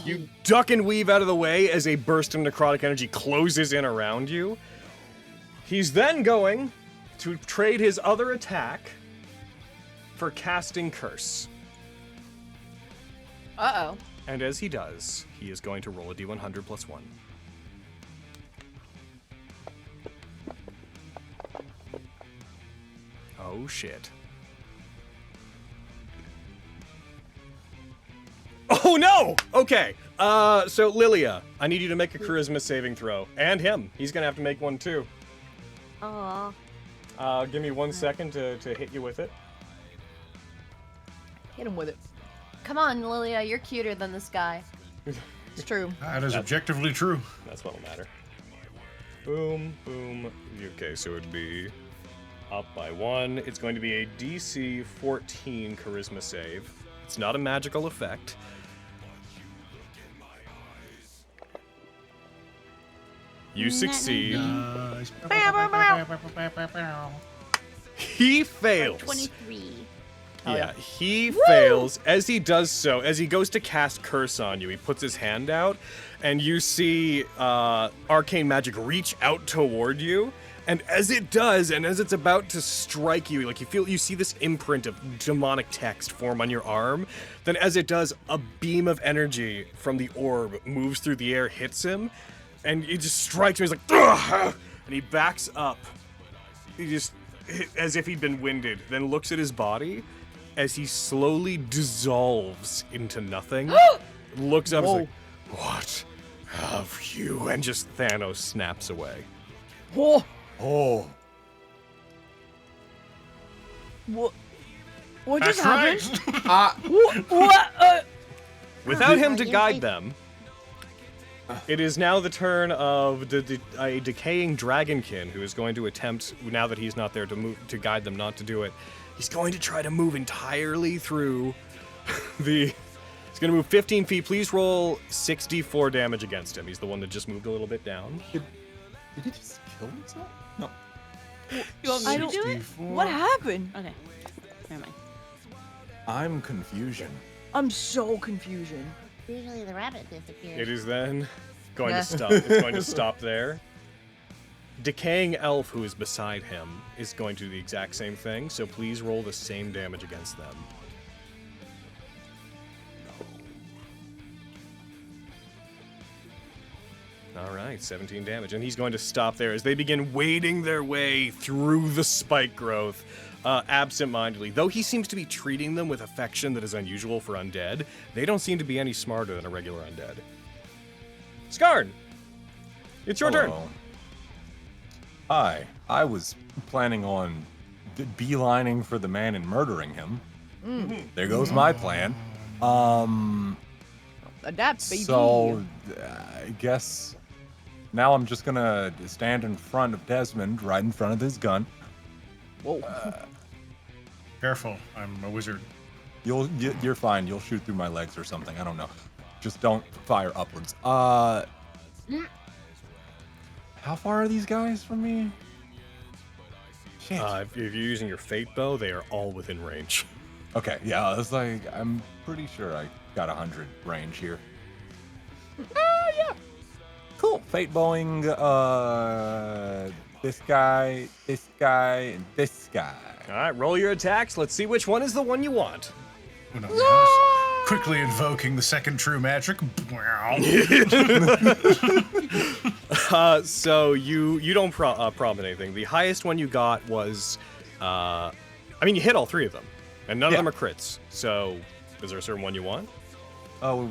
You duck and weave out of the way as a burst of necrotic energy closes in around you. He's then going to trade his other attack for casting Curse. Uh-oh. And as he does, he is going to roll a d100 plus 1. Oh, shit. Oh, no! Okay. So, Lilia, I need you to make a charisma saving throw. And him. He's going to have to make one, too. Aw. Give me 1 second to hit you with it. Hit him with it. Come on, Lilia, you're cuter than this guy. It's true. That is objectively true. That's what'll matter. Boom, boom. Okay, so it'd be up by 1. It's going to be a DC 14 charisma save. It's not a magical effect. You succeed. He fails. 23. Yeah, he fails. As he does so, as he goes to cast Curse on you, he puts his hand out, and you see arcane magic reach out toward you. And as it does, and as it's about to strike you, like you see this imprint of demonic text form on your arm. Then as it does, a beam of energy from the orb moves through the air, hits him, and it just strikes him. He's like, ugh! And he backs up. He just, as if he'd been winded, then looks at his body as he slowly dissolves into nothing. Looks up and is like, what have you? And just Thanos snaps away. Whoa. Oh. What just That's happened? right. What? Without him to guide them, it is now the turn of a decaying dragonkin who is going to attempt, now that he's not there to guide them not to do it, he's going to try to move entirely through he's going to move 15 feet. Please roll 64 damage against him. He's the one that just moved a little bit down. Did he just kill himself? No. You want me I to don't do it? What happened? Okay. Never mind. I'm confusion. I'm so confusion. Usually the rabbit disappears. It is then going to stop. It's going to stop there. decaying elf who is beside him is going to do the exact same thing, so please roll the same damage against them. All right, 17 damage, and he's going to stop there as they begin wading their way through the spike growth, absent-mindedly. Though he seems to be treating them with affection that is unusual for undead, they don't seem to be any smarter than a regular undead. Skarn, it's your turn. Hi, I was planning on beelining for the man and murdering him. There goes my plan. Adapt, baby. So, I guess now I'm just gonna stand in front of Desmond, right in front of his gun. Whoa. Careful, I'm a wizard. You're fine. You'll shoot through my legs or something. I don't know. Just don't fire upwards. How far are these guys from me? Shit. If you're using your fate bow, they are all within range. Okay, yeah, I was like, I'm pretty sure I got 100 range here. Yeah. Cool. Fate bowing, this guy, and this guy. All right, roll your attacks. Let's see which one is the one you want. Who knows? Quickly invoking the second true magic. So you don't problem anything. The highest one you got was, I mean, you hit all three of them, and none of them are crits. So, is there a certain one you want? Oh,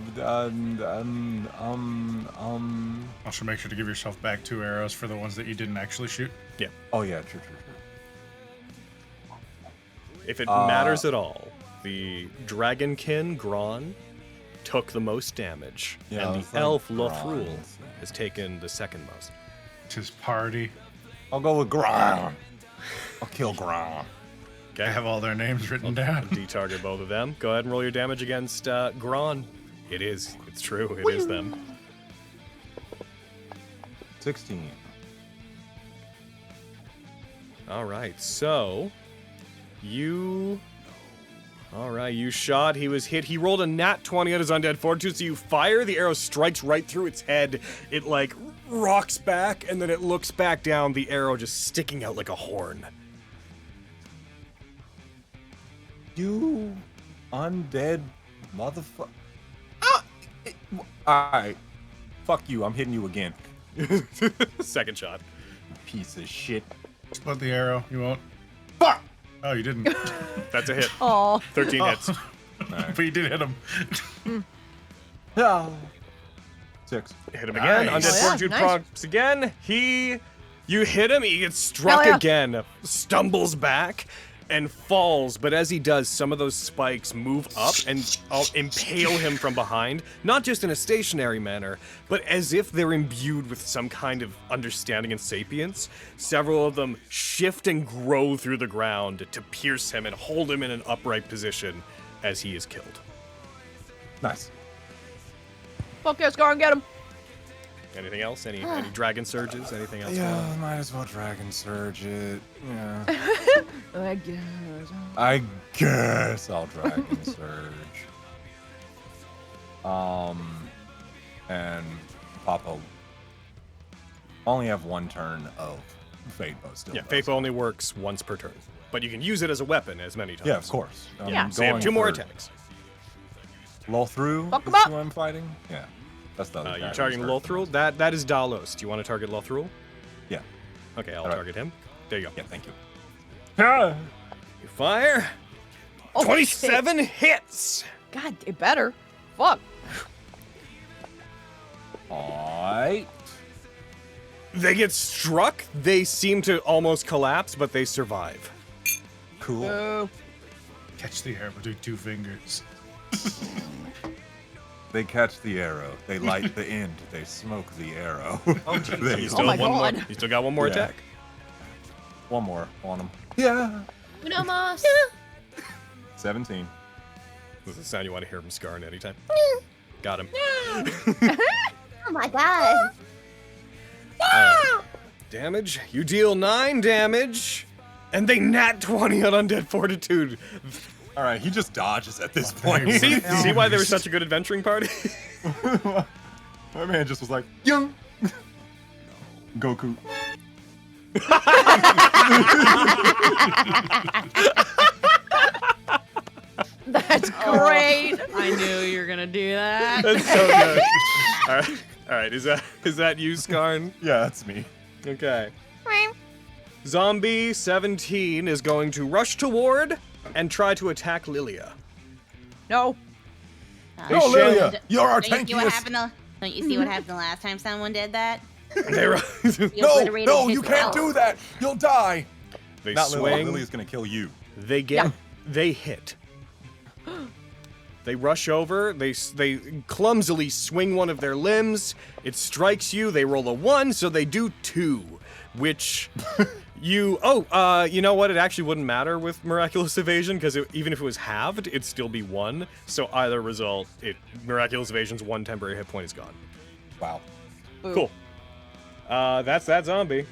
Also, make sure to give yourself back 2 arrows for the ones that you didn't actually shoot. Yeah. Oh yeah, true. If it matters at all, the dragonkin Gron took the most damage, Yeah, and I was the like, elf Gron. Lothrul has taken the second most. It's his party. I'll go with Gron. I'll kill Gron. I have all their names written down. Detarget both of them. Go ahead and roll your damage against Gron. It's true, it is them. 16. All right, so you shot, he was hit, he rolled a nat 20 on his undead fortitude, so you fire, the arrow strikes right through its head, it like rocks back, and then it looks back down, the arrow just sticking out like a horn. You undead motherfucker. Alright. Fuck you, I'm hitting you again. Second shot. Piece of shit. Split the arrow. You won't. Fuck! Oh, you didn't. That's a hit. Aw. 13 hits. But you did hit him. Yeah. 6. Hit him again. Nice. Undead Oh, yeah, fortitude nice. prompts again. You hit him, he gets struck Hell yeah. again, stumbles back, and falls. But as he does, some of those spikes move up and impale him from behind, not just in a stationary manner, but as if they're imbued with some kind of understanding and sapience. Several of them shift and grow through the ground to pierce him and hold him in an upright position as he is killed. Nice. Fuck yeah, Scar and get him. Anything else? Any dragon surges? Anything else? Yeah, might as well Dragon Surge it. Yeah. I guess. I guess I'll Dragon Surge. And Papa only have one turn of Fate Bow still. Yeah, though, Fate so- Bow only works once per turn, but you can use it as a weapon as many times. Yeah, of course. Yeah. So you have 2 more for attacks. Lothrul Fuck is 'em up. who I'm fighting? Yeah. That's the other guy You're who's targeting hurt. Lothrul? That is Dalos. Do you want to target Lothrul? Yeah. Okay, I'll Alright. target him. There you go. Yeah, thank you. You fire. Oh, 27 hits! shit. God, it better. Fuck. Alright. They get struck. They seem to almost collapse, but they survive. Cool. Oh. Catch the arrow between 2 fingers. They catch the arrow. They light the end. They smoke the arrow. They- You still my have one more. God. You still got one more Yeah. attack. One more on him. Yeah. Uno mas. 17. This is the sound you want to hear from Skarn anytime. Got him. Oh my god. Damage. You deal 9 damage, and they nat 20 on Undead Fortitude. All right, he just dodges at this point. See why they were such a good adventuring party? My man just was like, young. Goku. That's great. I knew you were gonna do that. That's so good. All right. Is that you, Skarn? Yeah, that's me. Okay. Zombie 17 is going to rush toward and try to attack Lilia. No. No, Lilia, you're our Don't you see what tankiest. happened? Don't you see what happened the last time someone did that? They No, you can't do that. You'll die. They Not Lilia. swing. Lilia's gonna kill you. They hit. They rush over. They clumsily swing one of their limbs. It strikes you. They roll a 1, so they do 2, which you. You know what? It actually wouldn't matter with miraculous evasion because even if it was halved, it'd still be 1. So either result, miraculous evasion's 1 temporary hit point is gone. Wow. Cool. That's that zombie.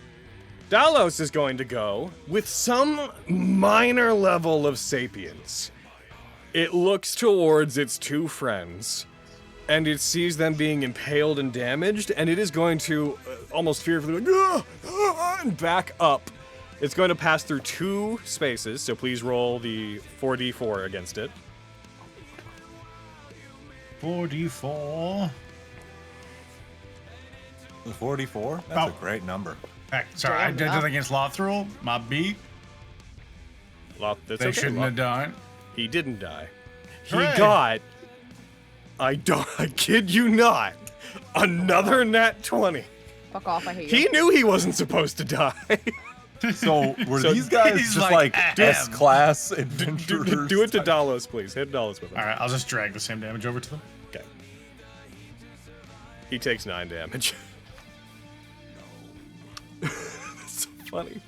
Dalos is going to go with some minor level of sapience. It looks towards its 2 friends, and it sees them being impaled and damaged, and it is going to almost fearfully and back up. It's going to pass through 2 spaces, so please roll the 4d4 against it. 44. The 44? That's a great number. Hey, sorry, I did it against Lothril. My beat. That's They okay. shouldn't have done. He didn't die. He Hooray. got, I kid you not, another nat 20. Fuck off, I hate He you. knew he wasn't supposed to die. So were these guys he's just like, like S-class adventurers? Do it to Dalos, please. Hit Dalos with him. All right, I'll just drag the same damage over to them. Okay. He takes 9 damage. That's so funny.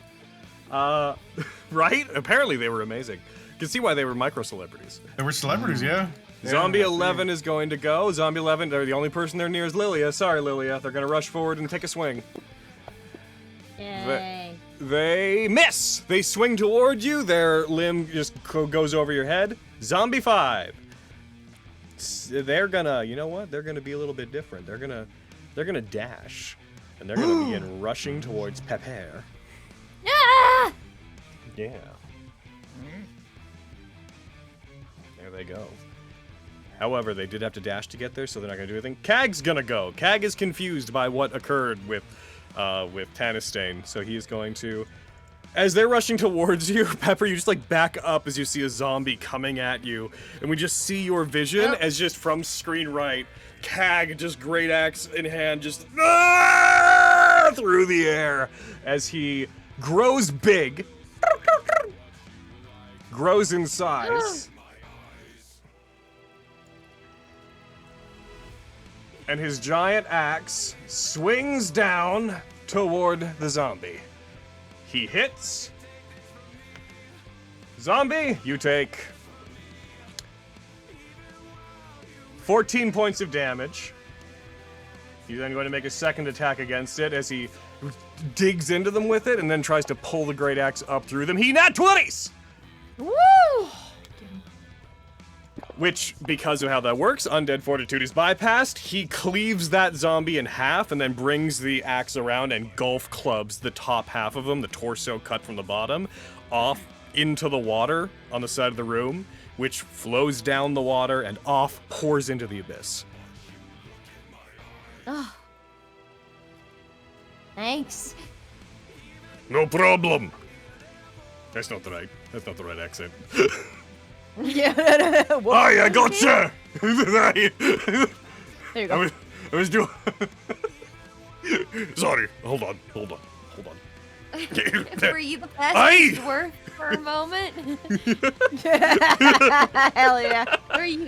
Right? Apparently they were amazing. You can see why they were micro-celebrities. They were celebrities, yeah. Zombie 11 is going to go. Zombie 11, they're the only person they're near is Lilia. Sorry, Lilia. They're going to rush forward and take a swing. Yay. They miss. They swing toward you. Their limb just goes over your head. Zombie 5. They're gonna, you know what? They're gonna be a little bit different. They're gonna dash, and they're gonna begin rushing towards Pepper. Ah! Yeah. There they go. However, they did have to dash to get there, so they're not gonna do anything. Kag's gonna go. Kag is confused by what occurred with Tanistane, so he is going to, as they're rushing towards you, Pepper, you just like back up as you see a zombie coming at you, and we just see your vision as just from screen right, Kag just great axe in hand, just through the air as he grows big, grows in size. And his giant axe swings down toward the zombie. He hits. Zombie, you take 14 points of damage. He's then going to make a second attack against it as he digs into them with it and then tries to pull the great axe up through them. He nat 20s! Woo! Which, because of how that works, Undead Fortitude is bypassed. He cleaves that zombie in half and then brings the axe around and golf clubs the top half of him, the torso cut from the bottom, off into the water on the side of the room, which flows down the water and off, pours into the abyss. Oh. Thanks. No problem. That's not the right accent. Yeah. Hi, I gotcha! There you go. I was doing... Sorry, hold on. Were you the best Aye. dwarf for a moment? Hell yeah.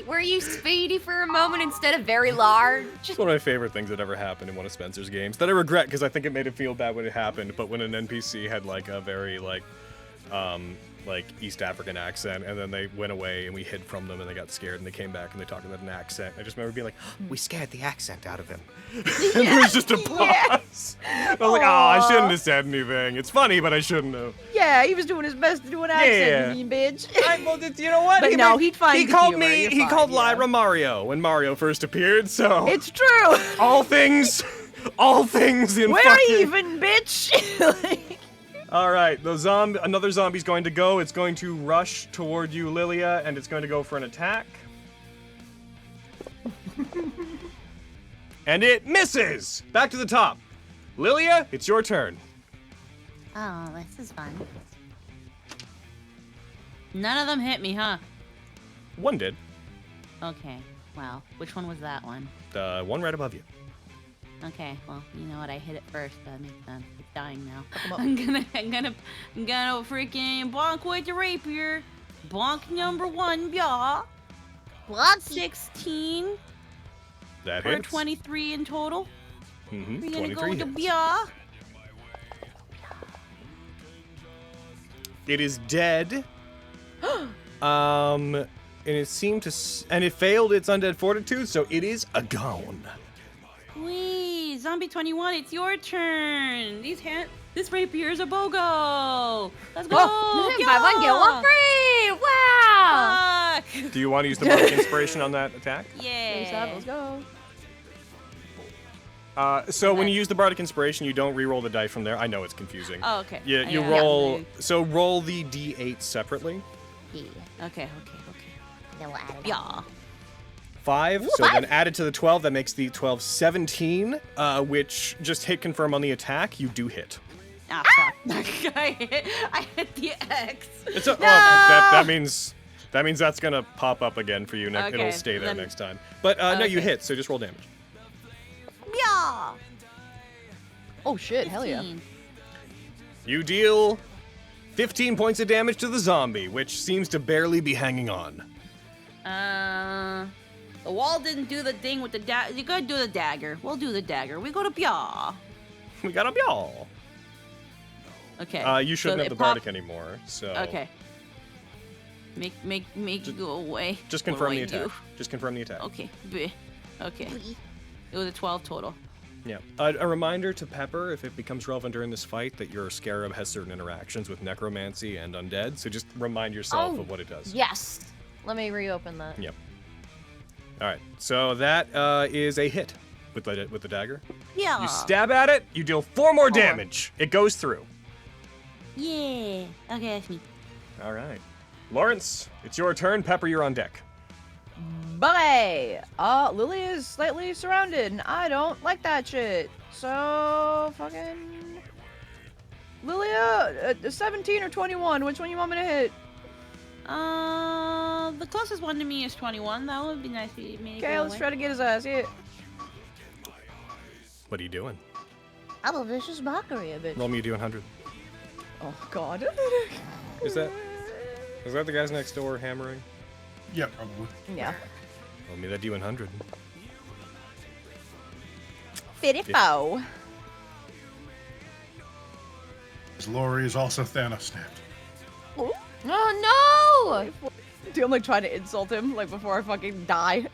Were you speedy for a moment instead of very large? It's one of my favorite things that ever happened in one of Spencer's games that I regret because I think it made it feel bad when it happened, but when an NPC had like a very like East African accent, and then they went away and we hid from them and they got scared and they came back and they talked about an accent. I just remember being like, We scared the accent out of him. and there was just a pause. I was like, I shouldn't have said anything. It's funny, but I shouldn't have. Yeah, he was doing his best to do an accent, you mean, bitch. You know what? But no, he'd find He the called humor, me. you're He fine, called yeah. Lyra Mario when Mario first appeared. So It's true. all things in We're fucking. even, bitch. All right, another zombie's going to go. It's going to rush toward you, Lilia, and it's going to go for an attack. And it misses! Back to the top. Lilia, it's your turn. Oh, this is fun. None of them hit me, huh? One did. Okay. Well, which one was that one? The one right above you. Okay. Well, you know what? I hit it first. That makes sense. It's dying now. I'm gonna freaking bonk with the rapier. Bonk number 1, yeah. What? 16 That for hits. 23 in total. Mm-hmm. We're gonna 23 go to hits. yeah. It is dead. And it seemed to, and it failed its undead fortitude, so it is a gone. Wee, Zombie 21, it's your turn. This rapier is a BOGO. Let's go. Buy one, get one free. Wow. Fuck. Do you want to use the bardic inspiration on that attack? Yeah. Let's go. So when you use the bardic inspiration, you don't re-roll the die from there. I know it's confusing. Oh, okay. You Yeah. roll. So roll the d8 separately. Yeah. Okay. Then we'll add it. Yeah. 5. So then added to the 12, that makes the 12 17. Which just hit confirm on the attack. You do hit. Ah, fuck. I hit the X. It's a, that means that's gonna pop up again for you. Okay, It'll stay there then- next time. But no, you okay. hit. So just roll damage. Yeah. Oh shit, hell yeah. 15. You deal 15 points of damage to the zombie, which seems to barely be hanging on. The wall didn't do the thing with the dagger. You gotta do the dagger. We'll do the dagger. We go to Pia. We got a y'all. Okay. You shouldn't so have the it popped- bardic anymore. So Okay. Make it go away. just What confirm do the I attack. do? Just confirm the attack. Okay. Okay. It was a 12 total. Yeah. A reminder to Pepper, if it becomes relevant during this fight, that your scarab has certain interactions with necromancy and undead. So just remind yourself of what it does. Yes. Let me reopen that. Yep. All right. So that is a hit with the dagger. Yeah. You stab at it. You deal 4 more damage. It goes through. Yeah. Okay, that's me. All right. Lawrence, it's your turn. Pepper, you're on deck. Bye. Lily is slightly surrounded, and I don't like that shit. So, fucking... Lilia, 17 or 21, which one you want me to hit? The closest one to me is 21. That would be nice for you. Okay, let's try to get his ass hit. What are you doing? I'm a vicious mockery of it. Roll me a d100. Oh, God. Is that the guys next door hammering? Yeah, probably. Yeah. Roll me that d100. 54. Because Lori is also Thanos snapped. Oh no! Dude, I'm like trying to insult him, like before I fucking die.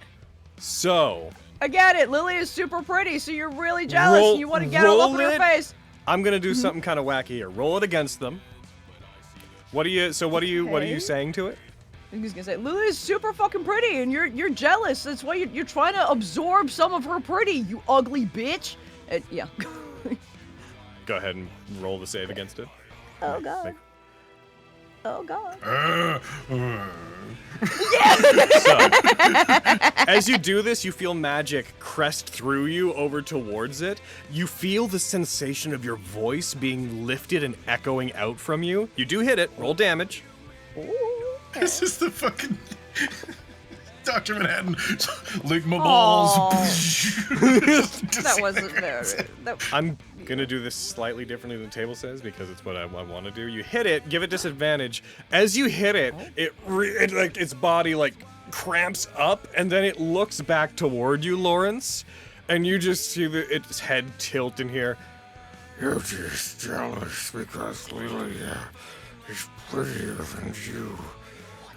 So, I get it. Lily is super pretty, so you're really jealous. Roll- and you want to get all up in roll her it. face. I'm gonna do something kind of wacky here. Roll it against them. What are you Okay. saying to it? I'm just gonna say, Lily is super fucking pretty, and you're jealous. That's why you're trying to absorb some of her pretty, you ugly bitch. Yeah. Go ahead and roll the save against it. Oh God. Oh God. So, as you do this, you feel magic crest through you over towards it. You feel the sensation of your voice being lifted and echoing out from you. You do hit it. Roll damage. This is the fucking Dr. Manhattan. Lick my balls. That wasn't there. I'm gonna do this slightly differently than the table says because it's what I want to do. You hit it, give it disadvantage. As you hit it, it like its body like cramps up, and then it looks back toward you, Lawrence, and you just see its head tilt in here. You're just jealous because Lilia is prettier than you.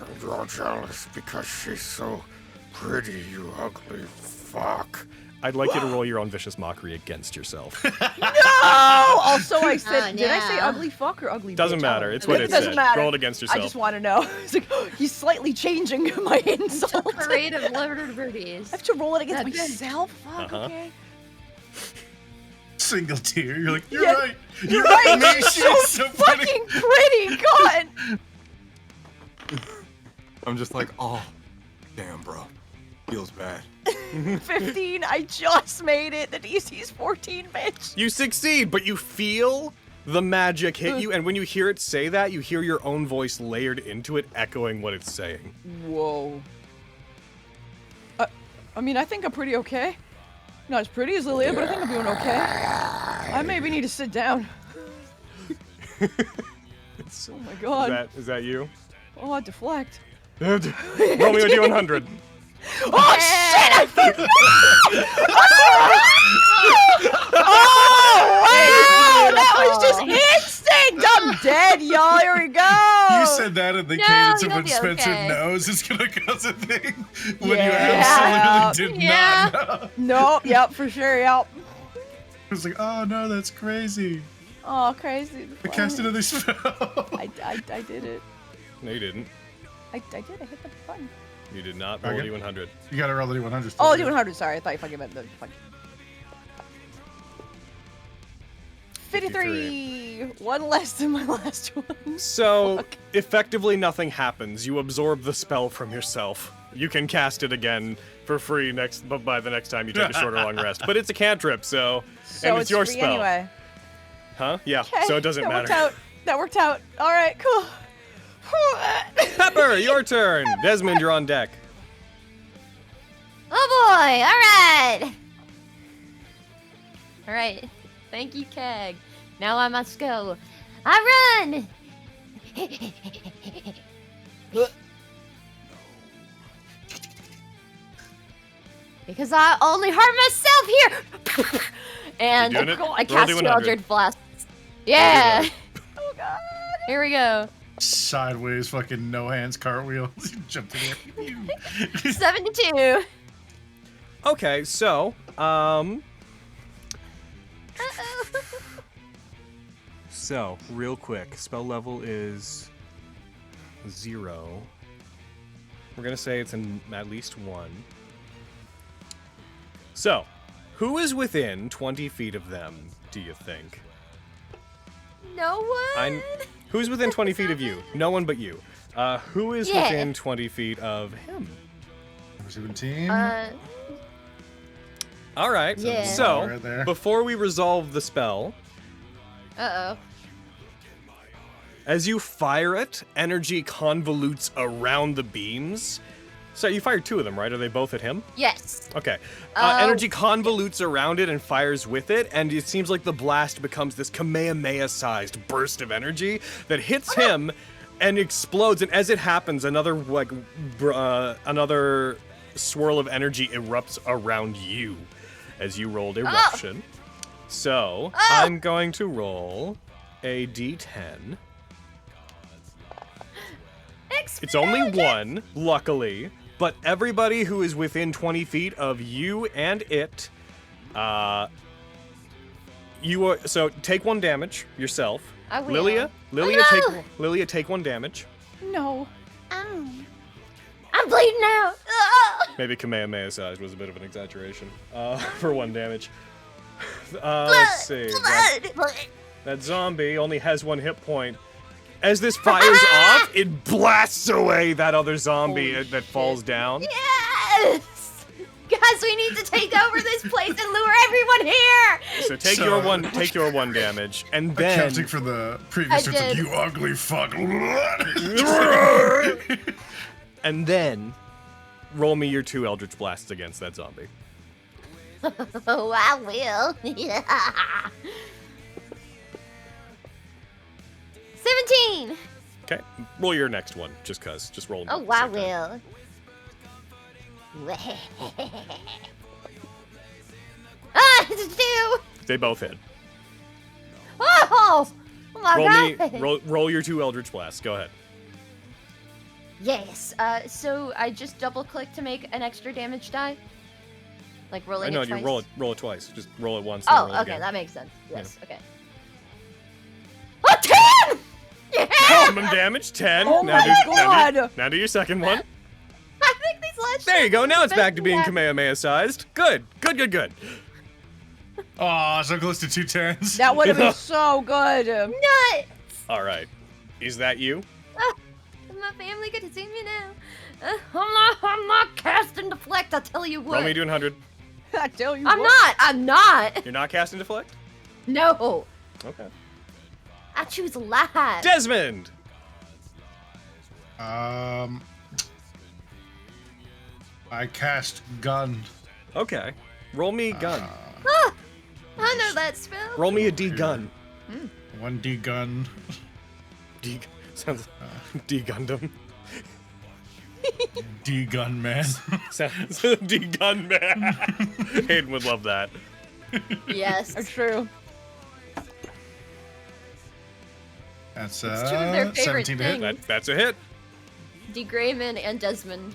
And you're jealous because she's so pretty, you ugly fuck. I'd like you to roll your own vicious mockery against yourself. No! Also, I said, Oh, did I say no. ugly fuck or ugly Doesn't bitch? matter. It's what it doesn't said. matter. Roll it against yourself. I just want to know. It's like, he's slightly changing my insult. Parade of liberties. I have to roll it against That's it. myself? Fuck, Uh-huh. okay. single tear. You're like, you're Yeah, right. You're right. Maybe She's she's so pretty. fucking pretty. God. I'm just like, oh, damn, bro. Feels bad. 15. I just made it. The DC's 14, bitch. You succeed, but you feel the magic hit you, and when you hear it say that, you hear your own voice layered into it, echoing what it's saying. Whoa. I mean, I think I'm pretty okay. Not as pretty as Lilia, but I think I'm doing okay. I maybe need to sit down. Oh my god. Is that you? Oh, I deflect. Roll me a D100. Oh shit! Oh wow! That was just instinct! I'm dead, y'all. Here we go. You said that in the No, cadence of you'll when be Spencer okay. knows it's gonna cause a thing when Yeah. you absolutely did Yeah. not know. Nope. Yep. For sure. Yep. It was like, oh no, that's crazy. Oh, crazy. I cast another spell. I did it. No, you didn't. I did. I hit the button. You did not roll a Okay. D100. You gotta roll the D100. Oh, D100. Sorry, I thought you fucking meant the fucking. 53. One less than my last one. So, Fuck. effectively nothing happens. You absorb the spell from yourself. You can cast it again for free by the next time you take a short or long rest. But it's a cantrip, so So and it's your free spell. anyway. Huh? Yeah. Okay, So it doesn't that matter. Worked out. That worked out. All right, cool. Pepper, your turn. Desmond, you're on deck. Oh boy! Alright! Alright. Thank you, Keg. Now I must go. I run! Because I only hurt myself here! And You doing it? I Roll cast D100. Eldritch Blast. Yeah! Oh god. Here we go. Sideways, fucking no hands cartwheel. Jumped in there. 72. Okay, so, So, real quick, spell level is 0. We're gonna say it's in at least 1. So, who is within 20 feet of them, do you think? No one? Who's within 20 feet of you? No one but you. Who is Yeah. within 20 feet of him? 17. Alright, Yeah. so, Right there. before we resolve the spell, Uh-oh. as you fire it, energy convolutes around the beams. So you fired 2 of them, right? Are they both at him? Yes. Okay. Energy convolutes around it and fires with it, and it seems like the blast becomes this Kamehameha-sized burst of energy that hits him and explodes. And as it happens, another another swirl of energy erupts around you as you rolled eruption. So I'm going to roll a d10. It's only 1, luckily, but everybody who is within 20 feet of you and it, so take 1 damage yourself. I will. Lilia, no! Lilia, take 1 damage. No. Oh. I'm bleeding out. Ah! Maybe Kamehameha size was a bit of an exaggeration for 1 damage. Let's see. That zombie only has 1 hit point. As this fires off, it blasts away that other zombie that falls down. Yes! Guys, we need to take over this place and lure everyone here! So take So- your 1 damage, and then Accounting for the previous I hits of did. you ugly fuck. and then roll me your 2 Eldritch Blasts against that zombie. Oh, I will. 17! Okay, roll your next one, just cause. Just roll. Oh, at the I same time. will. Ah, it's 2! They both hit. Oh! Oh my god! Roll your 2 Eldritch Blasts. Go ahead. Yes, so I just double click to make an extra damage die? Like rolling I know it twice? you roll it twice. Just roll it once. Then roll it Oh, okay, again. that makes sense. Yes, okay. Oh, 10! Yeah! Maximum damage 10. Oh now my do, God! Now do your second one. I think these last There you go. Now it's back to being Yeah. Kamehameha sized. Good. Oh, so close to 2 10s. That would have been so good. Nuts! All right. Is that you? My family get to see me now. I'm not casting deflect, I tell you what. Roll me to 100. I tell you I'm what. not. You're not casting deflect? No. Okay. I choose life. Desmond! I cast gun. Okay. Roll me gun. Ah, I know that spell. Roll me a D gun. 1D gun. D sounds D Gundam. D gun man. Sounds D gun man. Hayden would love that. Yes. That's true. That's It's two of their favorite 17 to hit. things. That's a hit. D. Grayman and Desmond.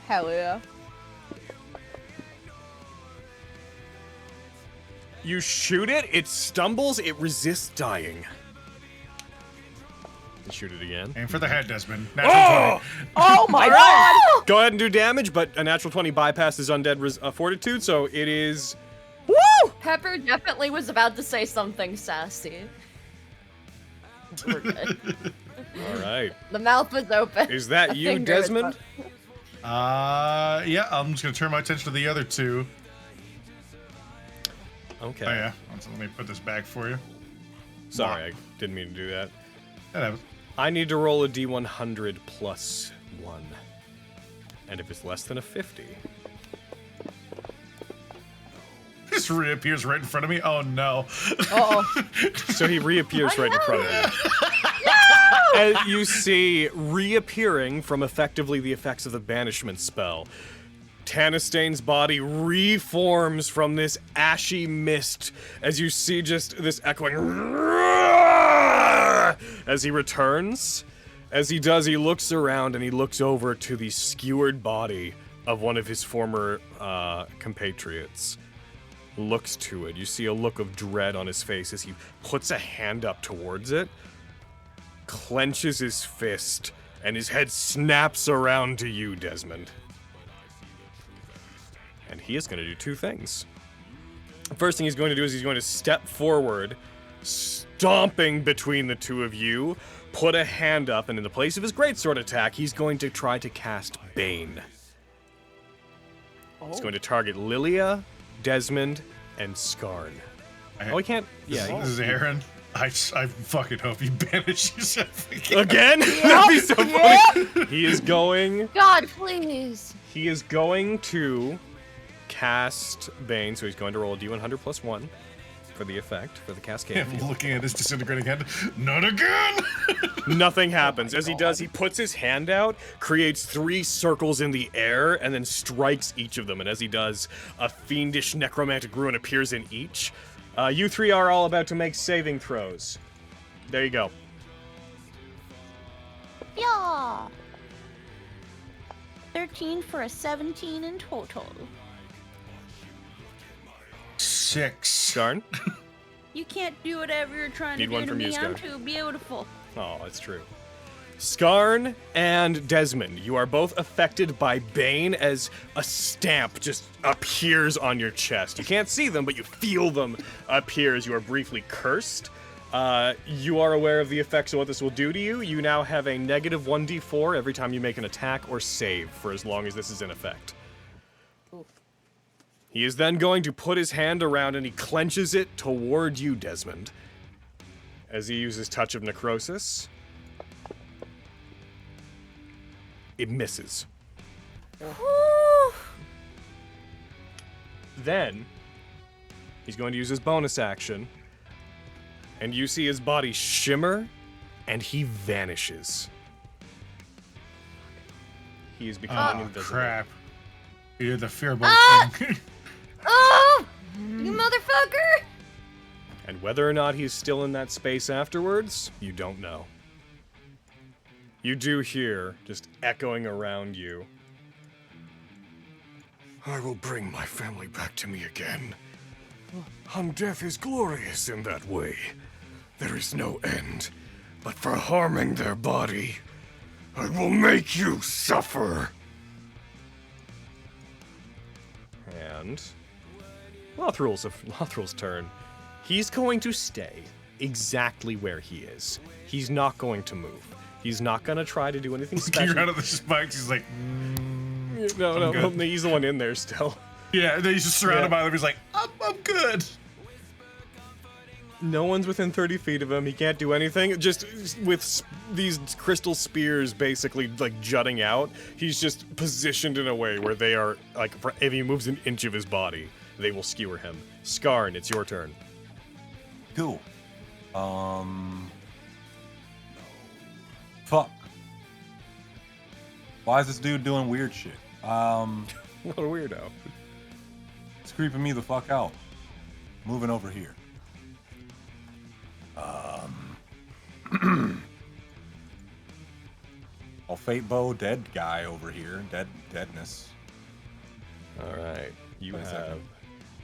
Hell yeah. You shoot it, it stumbles, it resists dying. You shoot it again. Aim for the head, Desmond. Oh! Natural 20. Oh my god! Go ahead and do damage, but a natural 20 bypasses undead fortitude, so it is... Woo! Pepper definitely was about to say something sassy. We're good. All right. The mouth was open. Is that A you, finger was Desmond? Yeah, I'm just gonna turn my attention to the other 2. Okay. Oh yeah, so let me put this back for you. Sorry, I didn't mean to do that. That happens. I need to roll a D100 plus 1. And if it's less than a 50... This reappears right in front of me. Oh no. Uh-oh. So he reappears right in front of you. And you see, reappearing from effectively the effects of the banishment spell, Tanastain's body reforms from this ashy mist as you see just this echoing as he returns. As he does, he looks around and he looks over to the skewered body of one of his former compatriots. Looks to it. You see a look of dread on his face as he puts a hand up towards it, clenches his fist, and his head snaps around to you, Desmond. And he is going to do 2 things. The first thing he's going to do is he's going to step forward, stomping between the 2 of you, put a hand up, and in the place of his greatsword attack, he's going to try to cast Bane. He's going to target Lilia, Desmond, and Skarn. Oh, he can't. Yeah. This is Aaron. I fucking hope you banish yourself Again? That'd be so funny. He is going. God, please. He is going to cast Bane, so he's going to roll a D100 plus 1 for the effect, for the cascade. I'm looking at his disintegrating head. Not again! Nothing happens. As he does, he puts his hand out, creates 3 circles in the air, and then strikes each of them. And as he does, a fiendish necromantic ruin appears in each. You 3 are all about to make saving throws. There you go. Yeah. 13 for a 17 in total. 6. Skarn? You can't do whatever you're trying Need to one do to from me. you, I'm Scar. too beautiful. Oh, that's true. Skarn and Desmond, you are both affected by Bane as a stamp just appears on your chest. You can't see them, but you feel them appear as you are briefly cursed. You are aware of the effects of what this will do to you. You now have a negative 1d4 every time you make an attack or save for as long as this is in effect. He is then going to put his hand around and he clenches it toward you, Desmond, as he uses Touch of Necrosis. It misses. Then, he's going to use his bonus action, and you see his body shimmer, and he vanishes. He is becoming invisible. Crap. You did the fear bolt thing. Oh! You motherfucker! And whether or not he's still in that space afterwards, you don't know. You do hear, just echoing around you, I will bring my family back to me again. Death is glorious in that way. There is no end, but for harming their body, I will make you suffer. And Lothrul's turn. He's going to stay exactly where he is. He's not going to move. He's not going to try to do anything special. Looking around at the spikes, he's like, No, he's the one in there still. yeah, he's just surrounded by them. He's like, I'm good. No one's within 30 feet of him. He can't do anything. Just with these crystal spears basically like jutting out, he's just positioned in a way where they are like, if he moves an inch of his body, they will skewer him. Skarn, it's your turn. Cool. Fuck. Why is this dude doing weird shit? What a weirdo. It's creeping me the fuck out. Moving over here. I'll fate bow dead guy over here. Deadness. All right. You Wait a have... second.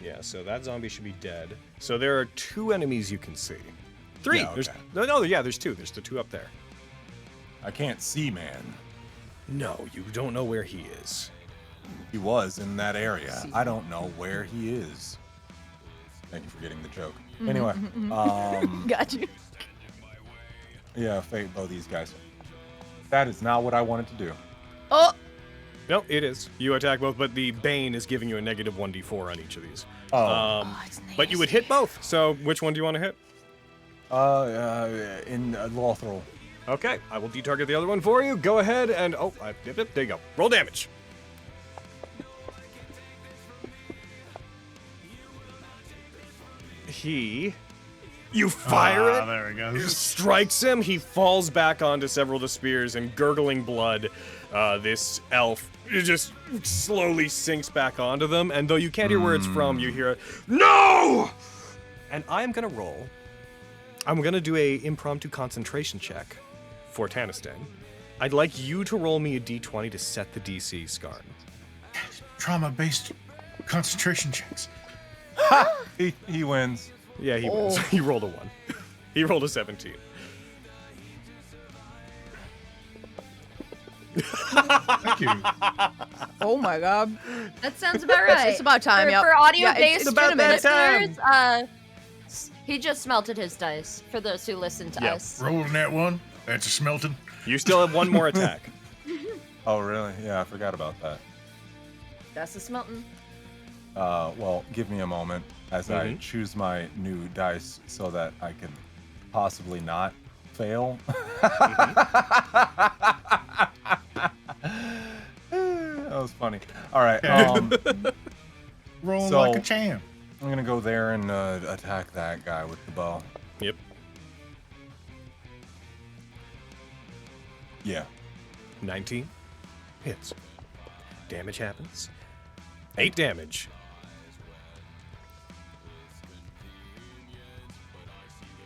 Yeah, so that zombie should be dead. So there are 2 enemies you can see. 3. Yeah, There's, okay. there's 2. There's the 2 up there. I can't see, man. No, you don't know where he is. He was in that area. I don't know where he is. Thank you for getting the joke. Anyway, Got you. yeah, fate bow these guys. That is not what I wanted to do. Oh, No, it is. You attack both, but the Bane is giving you a negative 1d4 on each of these. it's But you would hit both. So which one do you want to hit? In Lothrul. Okay, I will detarget the other one for you. Go ahead and there you go. Roll damage. You fire it. There he goes. Strikes him. He falls back onto several of the spears, and gurgling blood, this elf just slowly sinks back onto them. And though you can't hear where it's from, you hear a "No!" And I'm gonna roll. I'm gonna do a impromptu concentration check for Tanistan. I'd like you to roll me a d20 to set the DC, Skarn. Trauma-based concentration checks. He wins. Yeah, he wins. He rolled a 1. He rolled a 17. Thank you. oh my god. That sounds about right. It's about time, For, yep. for Yeah, audio-based it's about that listeners, he just smelted his dice, for those who listen to us. Rolling that one. That's a smelting. You still have 1 more attack. Oh, really? Yeah, I forgot about that. That's the smelting. Well, give me a moment as I choose my new dice so that I can possibly not fail. That was funny. All right. Rolling So- like a champ. I'm gonna go there and attack that guy with the bow. Yep. Yeah. 19 hits. Damage happens. 8 damage.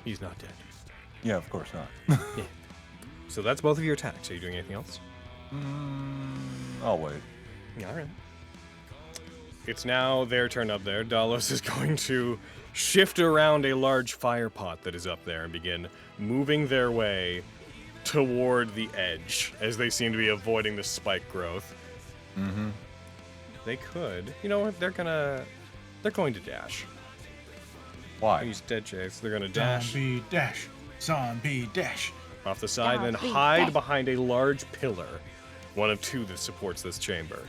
He's not dead. Yeah, of course not. Yeah. So that's both of your attacks. Are you doing anything else? I'll wait. All right. It's now their turn up there. Dalos is going to shift around a large fire pot that is up there and begin moving their way toward the edge as they seem to be avoiding the spike growth. Mm-hmm. They could. You know what? They're going to dash. Why? Use dead chase. They're going to dash Zombie dash. Zombie dash. off the side and then Zombie hide dash. behind a large pillar. One of 2 that supports this chamber.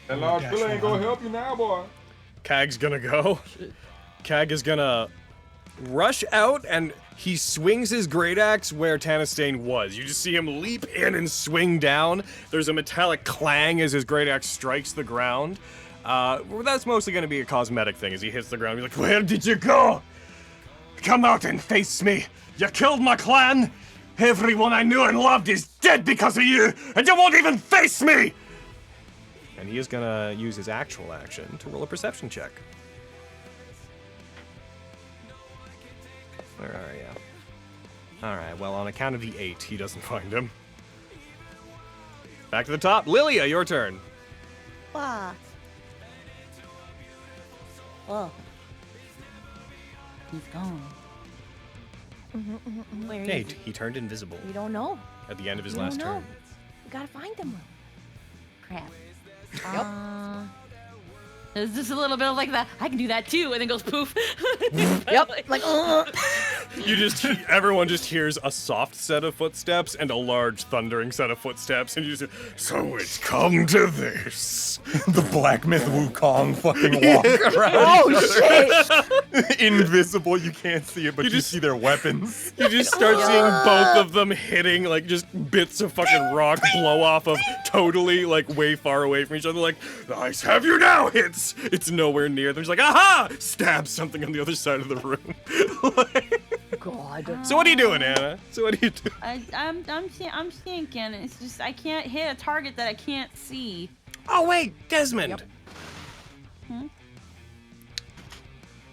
That large pillar ain't gonna help you now, boy. Kag's gonna go. Kag is gonna rush out and he swings his great axe where Tanistain was. You just see him leap in and swing down. There's a metallic clang as his great axe strikes the ground. That's mostly gonna be a cosmetic thing as he hits the ground. He's like, "Where did you go? Come out and face me. You killed my clan. Everyone I knew and loved is dead because of you, and you won't even face me!" And he is gonna use his actual action to roll a perception check. Where are you? Alright, well, on account of the 8, he doesn't find him. Back to the top. Lilia, your turn. Wah. Whoa. He's gone. Where Hey, is he? he turned invisible We don't know. at the end of his We last don't know. turn. We gotta find them. Crap. It's just a little bit of like that. I can do that too, and then goes poof. Yep. Like, Everyone just hears a soft set of footsteps and a large thundering set of footsteps, and you just, so it's come to this. The Black Myth Wukong fucking walk around. oh shit! Invisible, you can't see it, but you see their weapons. You just start seeing both of them hitting, like, just bits of fucking rock blow off of totally, like, way far away from each other, like, I have you now, hits! It's nowhere near them. She's like, aha! Stabs something on the other side of the room. God. So what are you doing, Anna? So what are you doing? I'm thinking. It's just I can't hit a target that I can't see. Oh, wait, Desmond. Hmm?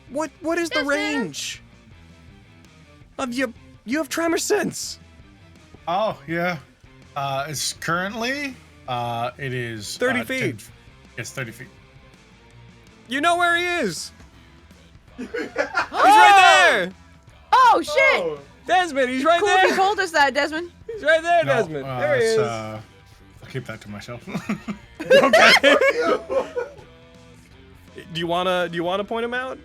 What is the range of you have tremor sense? Oh, yeah. It's currently, it is 30 feet. It's 30 feet. You know where he is. He's right there. Oh shit! Desmond, he's right Cool there. if you told us that, Desmond. He's right there, No, Desmond. There he is. I'll keep that to myself. Okay. Do you wanna point him out?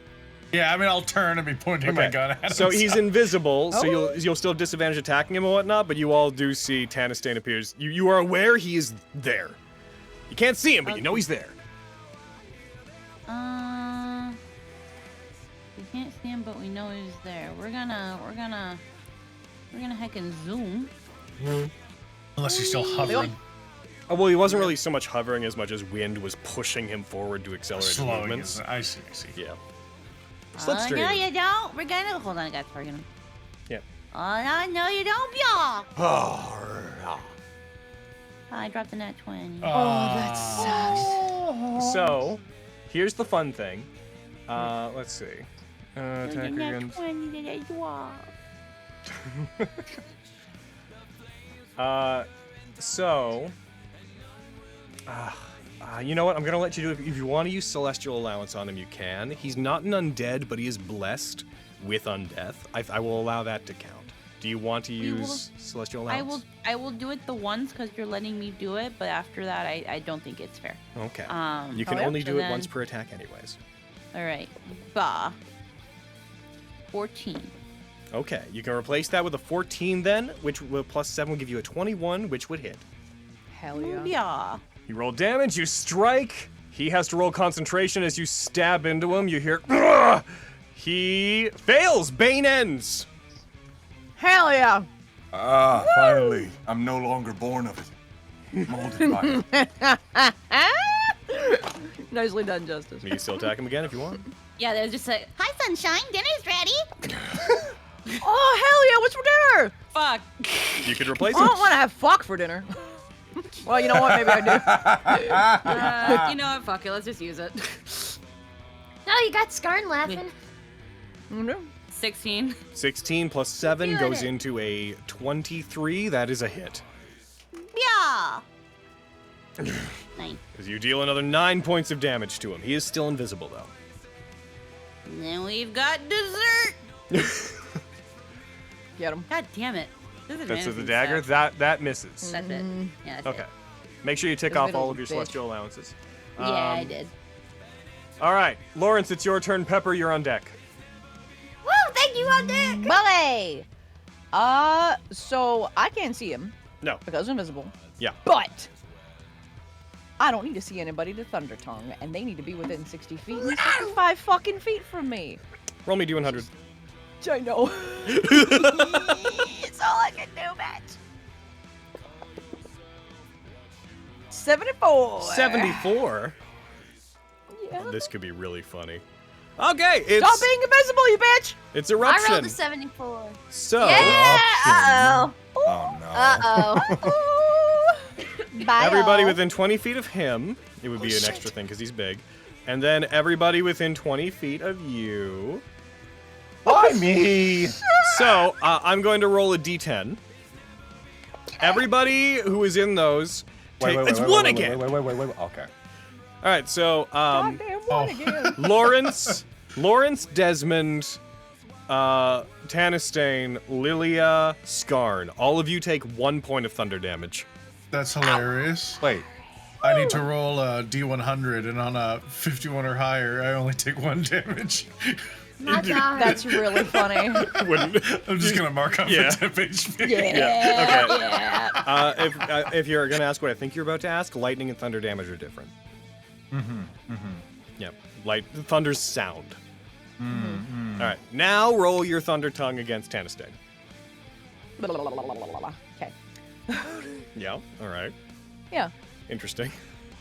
Yeah, I mean, I'll turn and be pointing my gun at him. So he's invisible, so you'll still have disadvantage attacking him and whatnot, but you all do see Tanistane appears. You are aware he is there. You can't see him, but you know he's there. We can't see him, but we know he's there. We're gonna heckin' zoom. Unless he's still hovering. Oh, well, he wasn't really so much hovering as much as wind was pushing him forward to accelerate his Slowing movements. his- I see. Yeah. No, Slipstream. you don't. We're gonna hold on. I got to target him. Yep. Oh no, you don't, y'all. Oh, I dropped the nat 20. Oh, that sucks. So, here's the fun thing. Let's see. Attack against. You know what? I'm gonna let you do it. If you want to use Celestial Allowance on him, you can. He's not an undead, but he is blessed with undeath. I will allow that to count. Do you want to use Celestial Allowance? I will do it the once because you're letting me do it, but after that, I don't think it's fair. Okay. You can only do it once per attack, anyways. All right. Bah. 14. Okay, you can replace that with a 14 then, which will plus 7 will give you a 21, which would hit. Hell yeah. Yeah. You roll damage, you strike. He has to roll concentration as you stab into him. You hear, "Ugh!" He fails. Bane ends. Hell yeah. Finally. I'm no longer born of it. Molded by it. Nicely done, Justice. You can still attack him again if you want. Yeah, they're just like, Hi, sunshine. Dinner's ready. Oh, hell yeah. What's for dinner? fuck. You could replace I him. don't want to have fuck for dinner. Well, you know what? Maybe I do. You know what? Fuck it. Let's just use it. No, you got Skarn laughing. No. 16. 16 plus 7 Feeling goes it. into a 23. That is a hit. Yeah. 9. As you deal another 9 points of damage to him. He is still invisible, though. And then we've got dessert. Get him. God damn it. That's with the dagger. That misses. That's it. Yeah, that's Okay. it. Make sure you tick This off little all of your bitch. celestial allowances. Yeah, I did. All right, Lawrence, it's your turn. Pepper, you're on deck. Woo, thank you on deck. Bully! So I can't see him No. because I'm invisible. Yeah. But I don't need to see anybody to Thunder Tongue, and they need to be within 60 feet. And he's 65 fucking feet from me. Roll me D100. I know. It's all I can do, bitch. 74. 74. Yeah. This could be really funny. Okay, it's Stop being invisible, you bitch! it's I eruption. rolled a 74. So Yeah. Uh-oh. Oh no. Uh-oh. Bye. everybody all. within 20 feet of him, it would be an extra thing because he's big, and then everybody within 20 feet of you. Why me? So I'm going to roll a D10. Everybody who is in those, it's one again. Wait. Okay. All right, so Goddamn one again. Lawrence, Desmond, Tanistane, Lilia, Skarn. All of you take 1 point of thunder damage. That's hilarious. Wait. I need to roll a D100, and on a 51 or higher, I only take 1 damage. My God. That's really funny. I'm just gonna mark off Yeah. the temp HP. Yeah. Okay. Yeah. If you're gonna ask what I think you're about to ask, lightning and thunder damage are different. Yep. Thunder's sound. All right. Now roll your thunder tongue against Tanistane. Okay. Yeah. All right. Yeah. Interesting.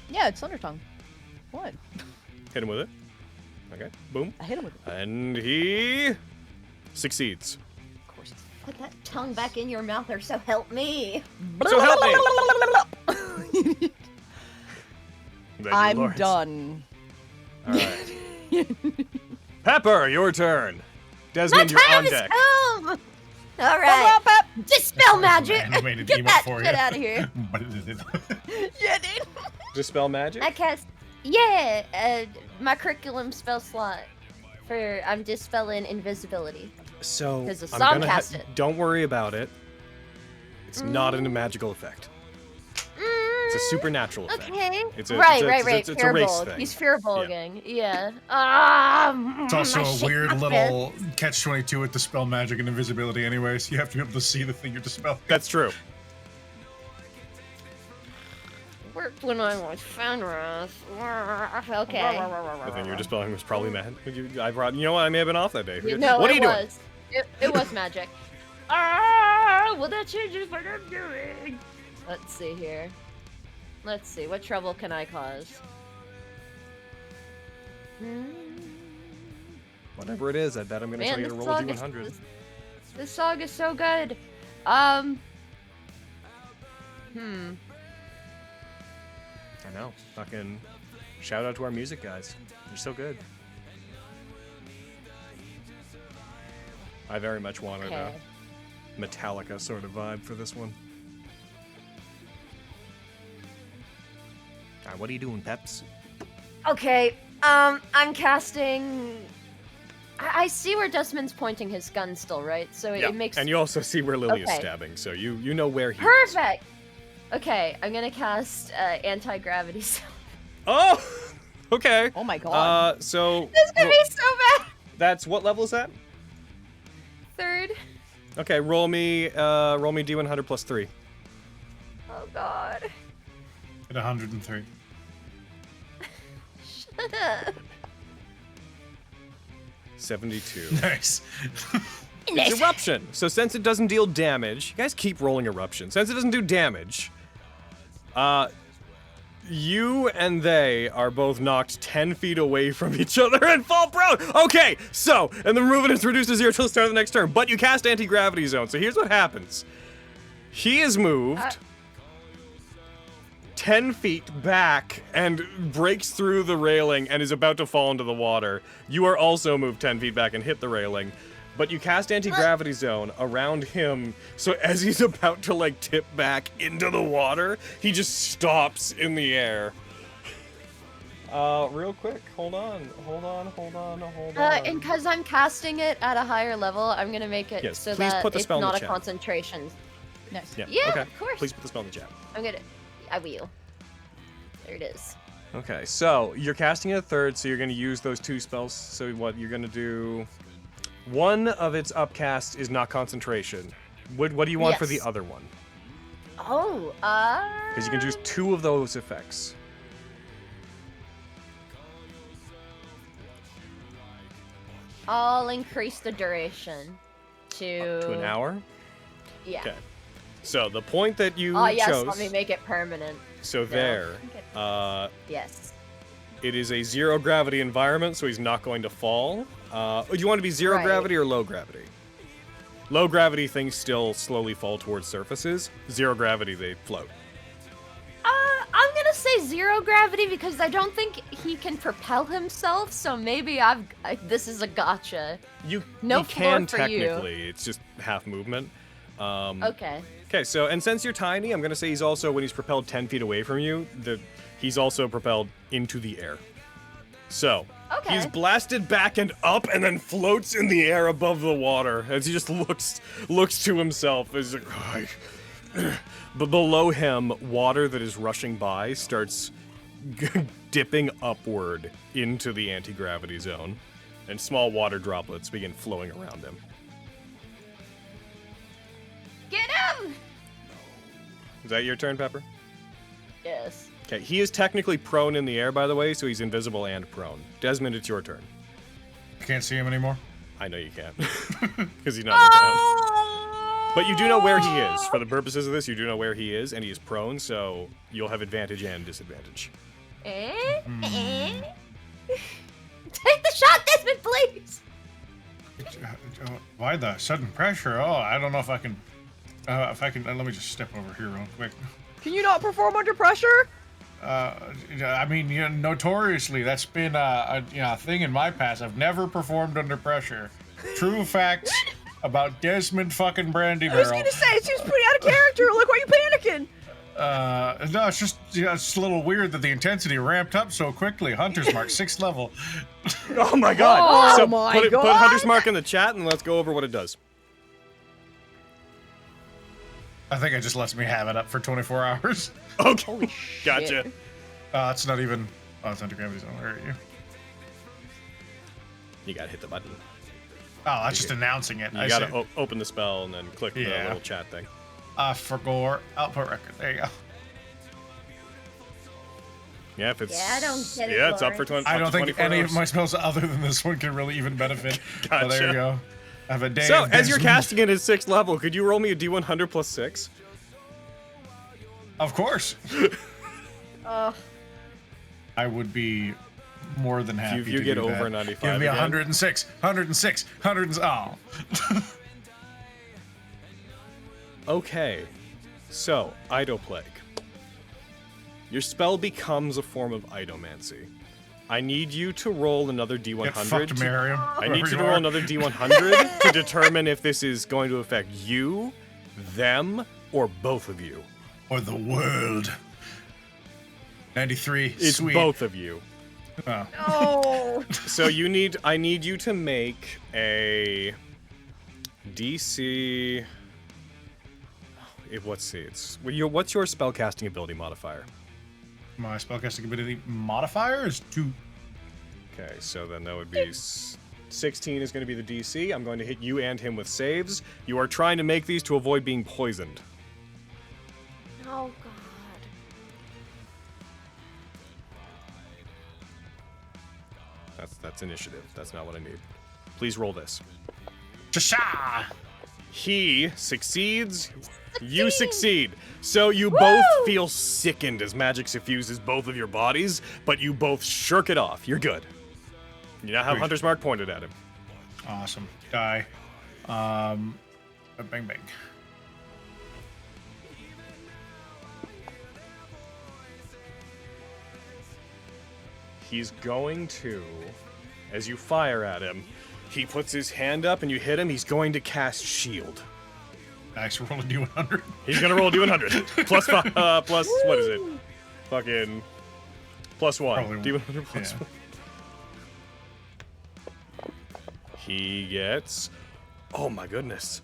Yeah, it's Thunder Tongue. What? Hit him with it. Okay. Boom. I hit him with it. And he succeeds. Of course. Put that tongue back in your mouth or so help me. So help me. Thank you, I'm Lawrence. done. All right. Pepper, your turn. Desmond, you're on deck. Come! All right. Dispel magic. Animated Get emote that for shit you. out of here. Yeah, dude. Dispel magic. I cast. Yeah, my curriculum spell slot for I'm dispelling invisibility. So 'Cause the I'm song gonna cast it. Don't worry about it. It's not a magical effect. It's a supernatural effect. Okay. It's a, right. It's a race Fearbolg. thing. He's fearbolging. Yeah. It's also my a shit weird happens. little catch-22 with dispel magic and invisibility anyways. You have to be able to see the thing you're dispelling. That's true. Worked when I was Fenris. Okay. The thing you're dispelling was probably mad. You know what? I may have been off that day. No, what are it you doing? was. It was magic. Well, that changes what I'm doing. Let's see here. Let's see. What trouble can I cause? Whatever it is, I bet I'm gonna tell you to roll a D100. This song is so good. I know. Fucking shout out to our music guys. You're so good. I very much wanted a Metallica sort of vibe for this one. Alright, what are you doing, Peps? Okay. I'm casting. I see where Desmond's pointing his gun still, right? So it makes. And you also see where Lily is Okay. stabbing, so you know where he is. Perfect. Okay, I'm gonna cast anti-gravity. Oh, okay. Oh my god. So This is gonna be so bad. that's what level is that? 3rd. Okay, roll me D100 plus 3. Oh god. At 103. Shut up. 72. Nice. It's eruption. So since it doesn't deal damage, you guys keep rolling eruption. Since it doesn't do damage, you and they are both knocked 10 feet away from each other and fall prone. Okay, so, and the movement is reduced to 0 till the start of the next turn, but you cast anti-gravity zone. So here's what happens. He is moved 10 feet back and breaks through the railing and is about to fall into the water. You are also moved 10 feet back and hit the railing. But you cast anti-gravity zone around him, so as he's about to, like, tip back into the water, he just stops in the air. Real quick, hold on. And because I'm casting it at a higher level, I'm gonna make it Yes, so please that put the it's spell in not the a chat. concentration. Nice. Yeah, okay. of course. Please put the spell in the chat. I will. There it is. Okay, so you're casting it at 3rd, so you're going to use those 2 spells. So what you're going to do... One of its upcasts is not concentration. What do you want for the Yes. other one? Oh, Because you can choose 2 of those effects. I'll increase the duration to... To an hour? Yeah. Okay. So the point that you Oh, yes, chose... let me make it permanent. So there, Yes. it is a 0 gravity environment, so he's not going to fall. Do you want to be 0 Right. gravity or low gravity? Low gravity things still slowly fall towards surfaces. 0 gravity, they float. I'm gonna say 0 gravity because I don't think he can propel himself, so maybe this is a gotcha. You No you can floor for you. technically. It's just half movement. Okay. Okay, so and since you're tiny, I'm gonna say he's also when he's propelled 10 feet away from you, he's also propelled into the air. So Okay. he's blasted back and up, and then floats in the air above the water as he just looks to himself. As like, But below him, water that is rushing by starts dipping upward into the anti-gravity zone, and small water droplets begin flowing around him. Get him! Is that your turn, Pepper? Yes. Okay, he is technically prone in the air, by the way, so he's invisible and prone. Desmond, it's your turn. I can't see him anymore. I know you can't, because he's not in the ground. But you do know where he is. For the purposes of this, you do know where he is, and he is prone, so you'll have advantage and disadvantage. Take the shot, Desmond, please! Why the sudden pressure? Oh, I don't know if I can. Let me just step over here real quick. Can you not perform under pressure? I mean, notoriously, that's been a thing in my past. I've never performed under pressure. True facts about Desmond fucking Brandy I was Barrel. gonna say, it seems pretty out of character. Look, why are you panicking? No, it's just it's a little weird that the intensity ramped up so quickly. Hunter's Mark, 6th level. Oh my god! Oh so my put God. Hunter's Mark in the chat, and let's go over what it does. I think it just lets me have it up for 24 hours. Okay, gotcha. It's not even. Oh, it's under gravity zone. Where are you? You gotta hit the button. Oh, that's just announcing it. You gotta open the spell and then click the Yeah. little chat thing. Forgore output record. There you go. Yeah, if it's Yeah, I don't get it, yeah, it's up for Lawrence. 20. I up don't to think 24 any hours. of my spells other than this one can really even benefit. But there Gotcha. you go. I have a day. So, of as you're Desmond. casting it at 6th level, could you roll me a D100 plus 6? Of course. Oh, I would be more than happy If you to get do over that. 95 Give me again. 106, 106, 100. Oh. Okay, so Idoplague. Your spell becomes a form of idomancy. I need you to roll another D100. Get fucked, Miriam. I need you whoever to you roll are. another D100 to determine if this is going to affect you, them, or both of you. Or the world. 93. It's Sweet. both of you. Oh. Oh. So I need you to make a DC. What's your spellcasting ability modifier? My spellcasting ability modifier is 2. Okay, so then that would be 16 is going to be the DC. I'm going to hit you and him with saves. You are trying to make these to avoid being poisoned. oh God. That's initiative. That's not what I need. Please roll this. Cha-sha! He succeeds. You succeed. So you both feel sickened as magic suffuses both of your bodies, but you both shirk it off. You're good. You now have Sweet. Hunter's Mark pointed at him. Awesome. Die. Bang bang. He's going to, as you fire at him, he puts his hand up and you hit him. He's going to cast Shield. Max, roll a D100. He's gonna roll a D100. plus what is it? Fucking plus 1. Probably D100 plus yeah. 1. He gets. Oh my goodness.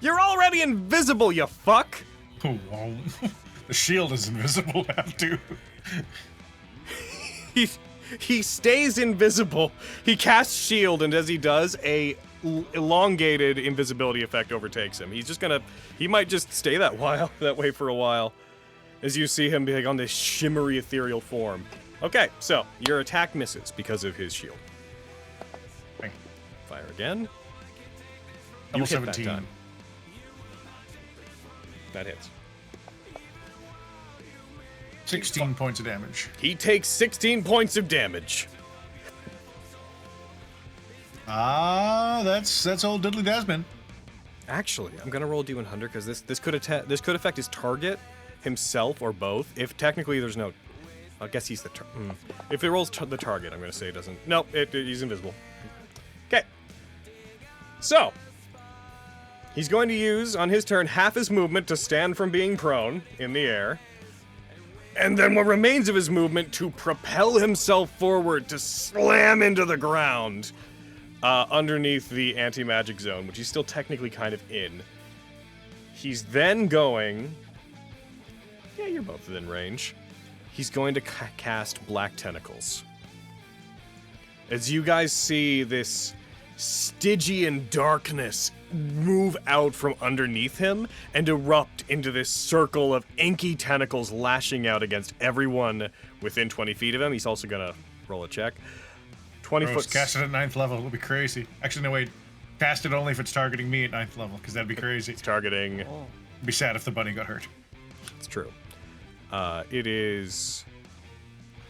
You're already invisible, you fuck! Oh, wow. The shield is invisible now, too. He stays invisible. He casts shield, and as he does, a elongated invisibility effect overtakes him. He's just gonna. He might just stay that way for a while, as you see him being on this shimmery ethereal form. Okay, so your attack misses because of his shield. Bang. Fire again. Double You hit that 17. time. That hits. 16 points of damage. He takes 16 points of damage. That's old Diddley Desmond. Actually, I'm gonna roll D100 because this could affect his target, himself, or both. If technically there's no, I guess he's the. If it rolls the target, I'm gonna say it doesn't. No, he's invisible. Okay. So he's going to use on his turn half his movement to stand from being prone in the air, and then what remains of his movement to propel himself forward to slam into the ground. Underneath the anti-magic zone, which he's still technically kind of in. He's then going... Yeah, you're both within range. He's going to cast Black Tentacles. As you guys see this Stygian darkness move out from underneath him and erupt into this circle of inky tentacles lashing out against everyone within 20 feet of him. He's also going to roll a check. 20 Gross, foot... cast it at 9th level. It would be crazy. Actually, no, wait. Cast it only if it's targeting me at 9th level, because that'd be crazy. It's targeting... It'd be sad if the bunny got hurt. It's true. It is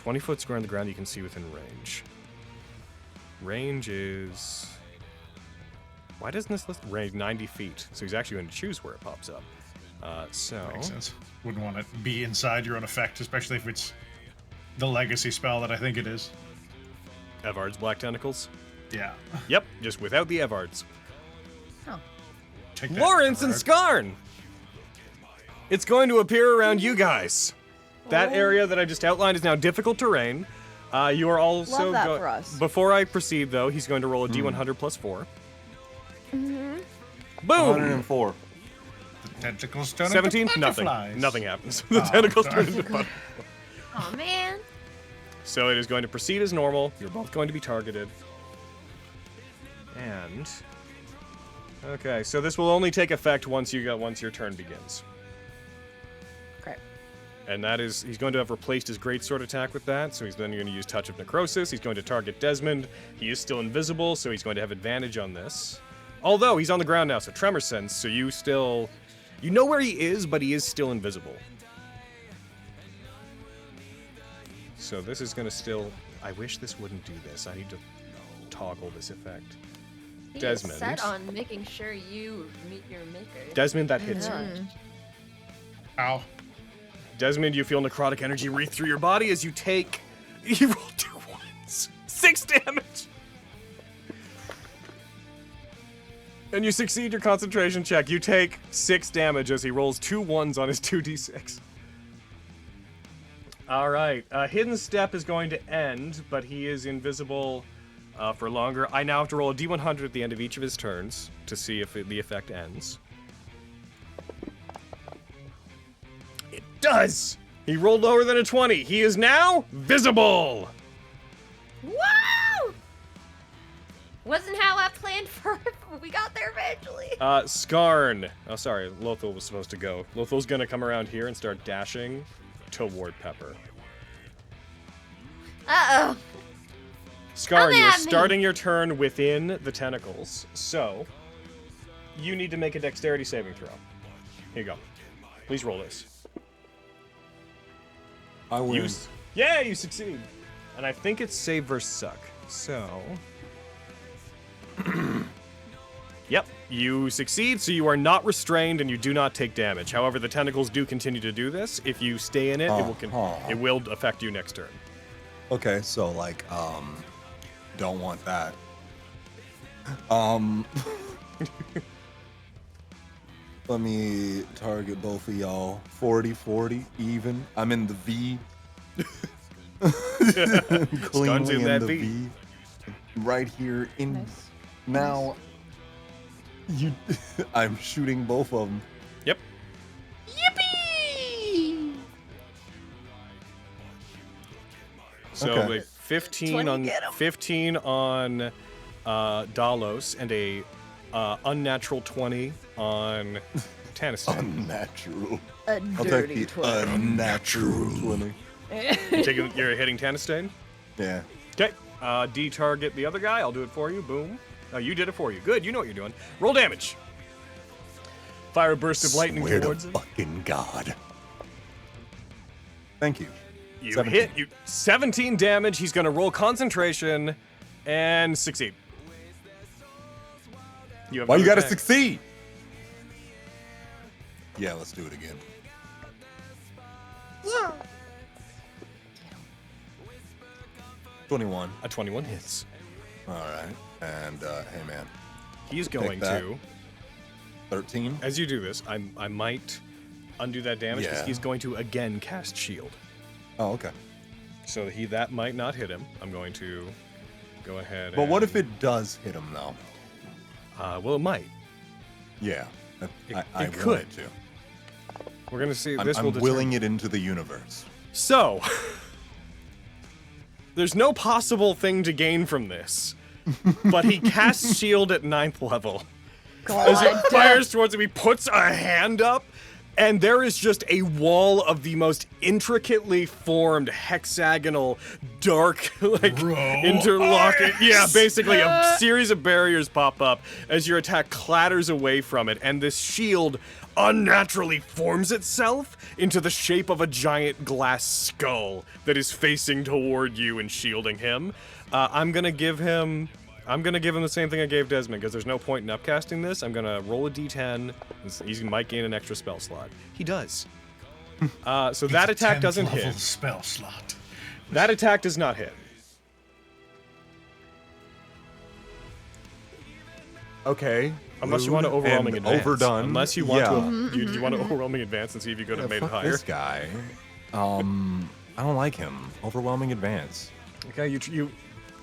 20 foot square on the ground you can see within range. Range is... Why doesn't this list range 90 feet? So he's actually going to choose where it pops up. So... Makes sense. Wouldn't want it to be inside your own effect, especially if it's the legacy spell that I think it is. Evard's Black Tentacles? Yeah. Yep, just without the Evards. Take that, Lawrence and Everard. Skarn! It's going to appear around you guys. That area that I just outlined is now difficult terrain. You are also Love that for us. Before I proceed, though, he's going to roll a D100 plus 4. Mm-hmm. Boom! 104. The tentacles turn 17? into Nothing. butterflies. Nothing happens. The tentacles turn into butterflies. Oh man. So it is going to proceed as normal. You're both going to be targeted. And... Okay, so this will only take effect once your turn begins. Okay. And that is, he's going to have replaced his greatsword attack with that, so he's then going to use Touch of Necrosis. He's going to target Desmond. He is still invisible, so he's going to have advantage on this. Although, he's on the ground now, so Tremor Sense, so you still... You know where he is, but he is still invisible. So this is going to still... I wish this wouldn't do this. I need to toggle this effect. He Desmond. is set on making sure you meet your maker. Desmond, that hits you. Ow. Desmond, you feel necrotic energy wreath through your body as you take... You roll 2 ones. 6 damage! And you succeed your concentration check. You take 6 damage as he rolls 2 ones on his 2d6. Alright, Hidden Step is going to end, but he is invisible for longer. I now have to roll a d100 at the end of each of his turns to see if the effect ends. It does! He rolled lower than a 20. He is now visible! Woo! Wasn't how I planned for it, but we got there eventually. Skarn. Oh, sorry, Lothal was supposed to go. Lothal's gonna come around here and start dashing toward Pepper. Uh-oh. Skarn, you are at me. starting your turn within the tentacles, so you need to make a dexterity saving throw. Here you go. Please roll this. I win. Yeah, you succeed. And I think it's save versus suck. So... Yep, you succeed, so you are not restrained and you do not take damage. However, the tentacles do continue to do this. If you stay in it, it will affect you next turn. Okay, so like, don't want that. Let me target both of y'all. 40-40, even. I'm in the V. Cleanly in in that the V. V. Right here in... Nice. Now, you... I'm shooting both of them. Yep. Yippee! So Okay. like 15 20 on get 'em. 15 on Dalos and a unnatural 20 on Tanistan. Unnatural. A I'll take dirty the twin. unnatural 20. You're hitting Tanistan? Yeah. Okay. D-target the other guy. I'll do it for you. Boom. You did it for you. Good. You know what you're doing. Roll damage. Fire a burst of lightning Swear to towards him. fucking God. Thank you. You 17. hit. 17 damage. He's going to roll concentration and succeed. You have Why you another gotta attack. succeed? Yeah, let's do it again. 21. A 21 hits. All right. And, hey, man. He's going that. to... 13. As you do this, I might undo that damage because Yeah. he's going to again cast shield. Oh, okay. So that might not hit him. I'm going to go ahead But what and- if it does hit him, though? Well, it might. Yeah. I it want could. it to. We're gonna see. I'm, This will I'm determine. willing it into the universe. So, there's no possible thing to gain from this, but he casts shield at 9th level. As it fires towards him, he puts a hand up, and there is just a wall of the most intricately formed hexagonal, dark, interlocking. Yeah, basically a series of barriers pop up as your attack clatters away from it, and this shield unnaturally forms itself into the shape of a giant glass skull that is facing toward you and shielding him. I'm gonna give him the same thing I gave Desmond, because there's no point in upcasting this. I'm gonna roll a d10. He might gain an extra spell slot. He does. So that attack doesn't hit. Spell slot. That attack does not hit. Okay. Unless you want to rude overwhelming and advance. overdone. Unless you want Yeah. to, you want to overwhelming advance and see if you could have made it Fuck higher. this guy. I don't like him. Overwhelming advance. Okay, you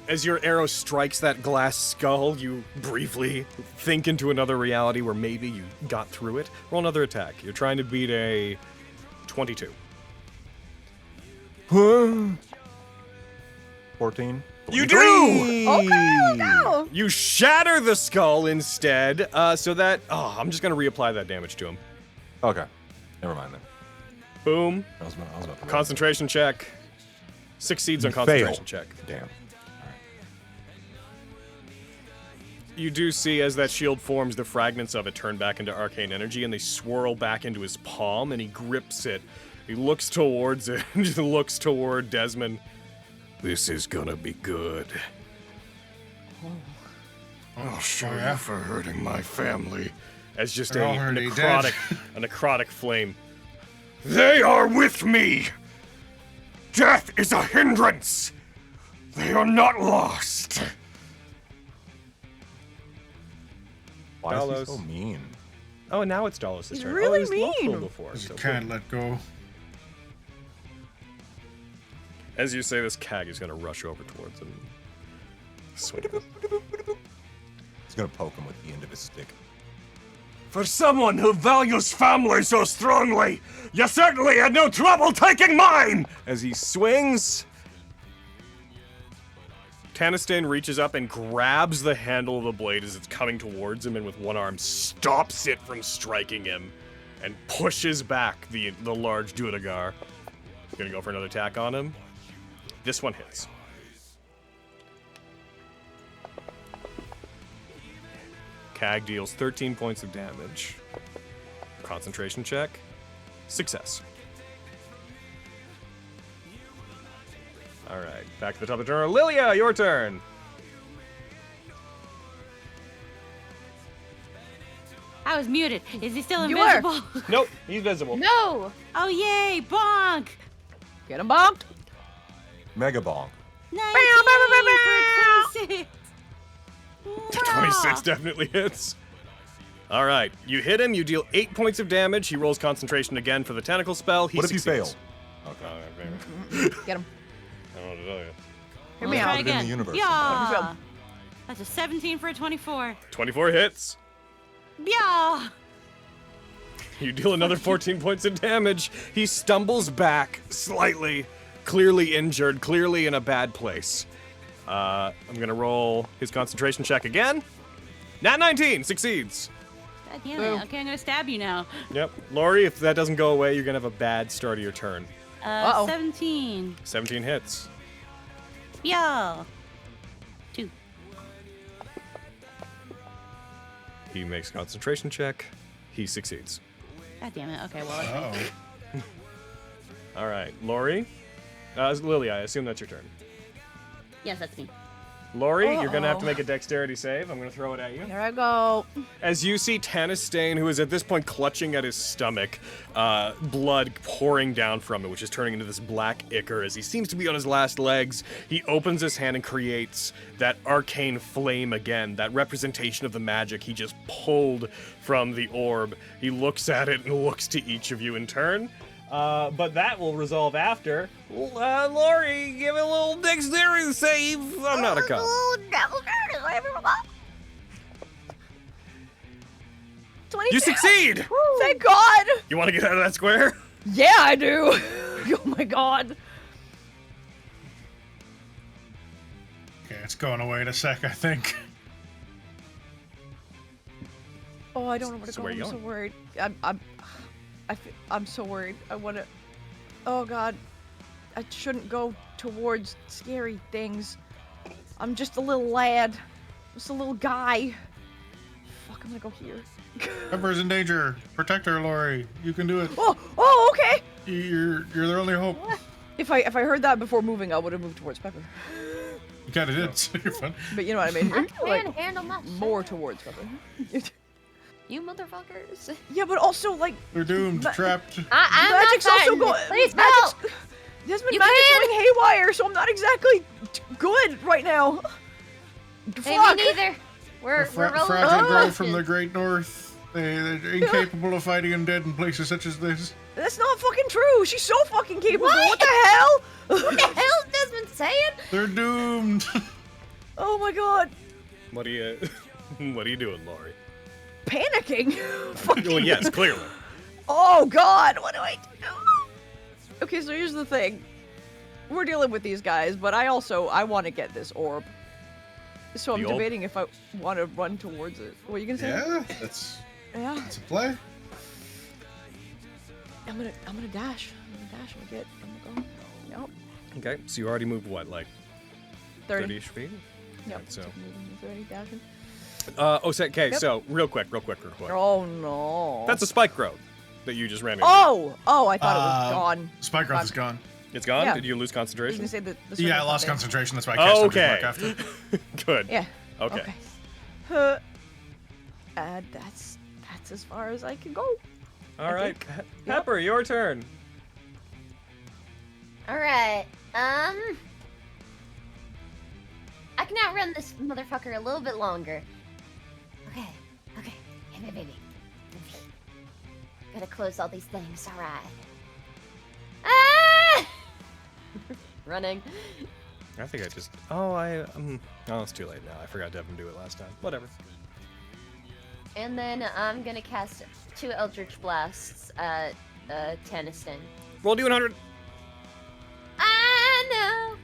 as your arrow strikes that glass skull, you briefly think into another reality where maybe you got through it. Roll another attack. You're trying to beat a 22. 14. You do! Okay, go. You shatter the skull instead, so that... Oh, I'm just going to reapply that damage to him. Okay. Never mind then. Boom. I was about to Concentration check. Succeeds on You concentration fail. check. Damn. You do see as that shield forms, the fragments of it turn back into arcane energy, and they swirl back into his palm, and he grips it. He looks towards it, and just looks toward Desmond. This is gonna be good. I'll show you for hurting my family. As just a They're already necrotic, a necrotic flame. They are with me! Death is a hindrance! They are not lost! Why is Dalos. he so mean? Oh, and now it's Dalos' He's turn. really he was lawful mean. before. You So can't let go. as you say this, Cag is going to rush over towards him. Swing. He's gonna poke him with the end of his stick. For someone who values family so strongly, you certainly had no trouble taking mine! As he swings, Tannistain reaches up and grabs the handle of the blade as it's coming towards him, and with one arm stops it from striking him and pushes back the large Duergar. Gonna go for another attack on him. This one hits. Cag deals 13 points of damage. Concentration check. Success. All right, back to the top of the turn. Lilia, your turn. I was muted. Is he still You are. invisible? Nope, he's visible. No! Oh, yay. Bonk. Get him bonked. Mega Bong. 19 for 26. 26 definitely hits. All right, you hit him. You deal 8 points of damage. He rolls concentration again for the tentacle spell. He What if you fail? succeeds. Get him. I don't know what to tell you. Hear me Try out. Put it in again. the universe. Yeah. That's a 17 for a 24. 24 hits. Yeah. You deal another 14 points of damage. He stumbles back slightly, clearly injured, clearly in a bad place. I'm gonna roll his concentration check again. Nat19 succeeds. God damn it. Okay, I'm gonna stab you now. Yep. Lori, if that doesn't go away, you're gonna have a bad start of your turn. Uh-oh. 17. 17 hits. Yeah. 2. He makes a concentration check. He succeeds. God damn it. Okay, well. Uh-oh. All right, Lori. Lily, I assume that's your turn. Yes, that's me. Lori, you're gonna have to Uh-oh. make a dexterity save. I'm gonna throw it at you. Here I go. As you see Tannistain, who is at this point clutching at his stomach, blood pouring down from it, which is turning into this black ichor as he seems to be on his last legs, he opens his hand and creates that arcane flame again, that representation of the magic he just pulled from the orb. He looks at it and looks to each of you in turn. But that will resolve after. Lori, give it a little dexterity save. I'm not a cop. 22. You succeed! Thank God! You want to get out of that square? Yeah, I do. Oh my God. Okay, it's going away in a sec, I think. Oh, I don't know where to So go. where I'm you so going? worried. I'm so worried. I wanna. Oh God, I shouldn't go towards scary things. I'm just a little lad, just a little guy. Fuck, I'm gonna go here. Pepper's in danger. Protect her, Lori. You can do it. Oh, okay. You're their only hope. If I heard that before moving, I would have moved towards Pepper. You kind of did. So you're fine. But you know what I mean. I can't handle my more shit. towards Pepper. You motherfuckers. Yeah, but also like They're doomed. Ma- Trapped. I'm magic's not also fighting. going. Please help. Desmond, You magic's can. going haywire, so I'm not exactly good right now. Hey, Fuck. me neither. We're rolling. Fragile grow punches. from the great north. They're incapable of fighting undead in places such as this. That's not fucking true. She's so fucking capable. What? What the hell? What the hell is Desmond saying? They're doomed. Oh my God. What are you doing, Lori? Panicking. Well, yes, clearly. Oh God, what do I do? Okay, so here's the thing. We're dealing with these guys, but I want to get this orb. So I'm The orb? debating if I want to run towards it. What are you gonna say? Yeah, that's Yeah. a play. I'm gonna dash. I'm gonna go. Nope. Okay, so you already moved what, like 30. 30-ish feet? Yep. So. 30 dashing. Okay, Yep. so real quick. Oh no. That's a spike growth that you just ran into. Oh, I thought it was gone. Spike growth is gone. It's gone? Yeah. Did you lose I was concentration? gonna say that. Yeah, I lost concentration. That's why I cast Okay. after. Good. Yeah. Okay. And that's as far as I can go. All right. Pepper, your turn. All right. I can outrun this motherfucker a little bit longer. Okay. Hey, baby. Gotta close all these things. All right. Ah! Running. I think I just. Oh, it's too late now. I forgot to have him do it last time. Whatever. And then I'm gonna cast 2 Eldritch Blasts at Tennyson. Roll D100. I know.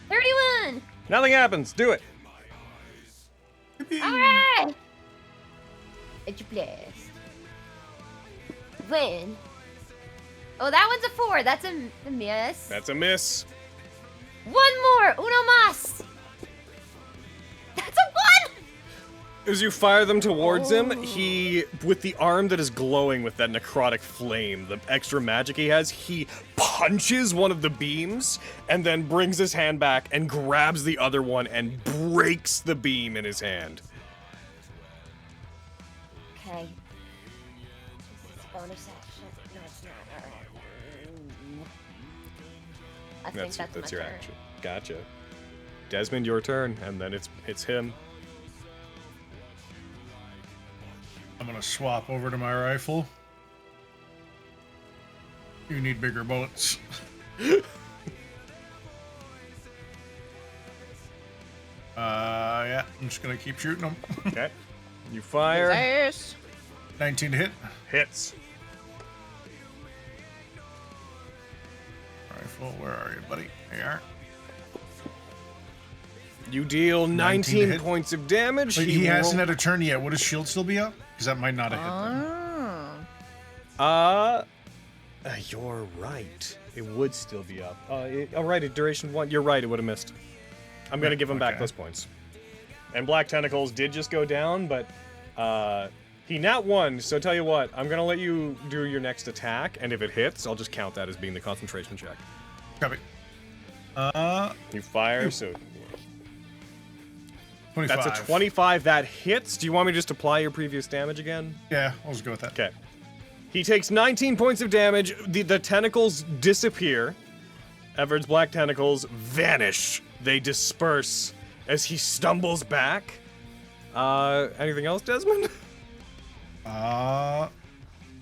31. Nothing happens. Do it. All right. Eldritch Blast. When? Oh, that one's a 4. That's a miss. That's a miss. One more. Uno más. That's a 1. As you fire them towards him, he, with the arm that is glowing with that necrotic flame, the extra magic he has, he punches one of the beams and then brings his hand back and grabs the other one and breaks the beam in his hand. Okay. This is bonus action. No, it's not. All right. I think that's That's my your turn. action. Gotcha. Desmond, your turn, and then it's him. I'm gonna swap over to my rifle. You need bigger bullets. Yeah, I'm just gonna keep shooting them. Okay. You fire. Yes. 19 to hit. Hits. Rifle, where are you, buddy? There you are. You deal 19 to 19 hit. points of damage. Wait, he hasn't roll- had a turn yet. Would his shield still be up? Because that might not have hit them. You're right. It would still be up. Right, at duration 1. You're right, it would have missed. I'm gonna give him back Okay. those points. And Black Tentacles did just go down, but he nat 1, so tell you what, I'm gonna let you do your next attack, and if it hits, I'll just count that as being the concentration check. Copy. You fire, so 25. that's a 25. That hits. Do you want me to just apply your previous damage again? Yeah, I'll just go with that. Okay. He takes 19 points of damage. The tentacles disappear. Everett's black tentacles vanish. They disperse as he stumbles back. Anything else, Desmond?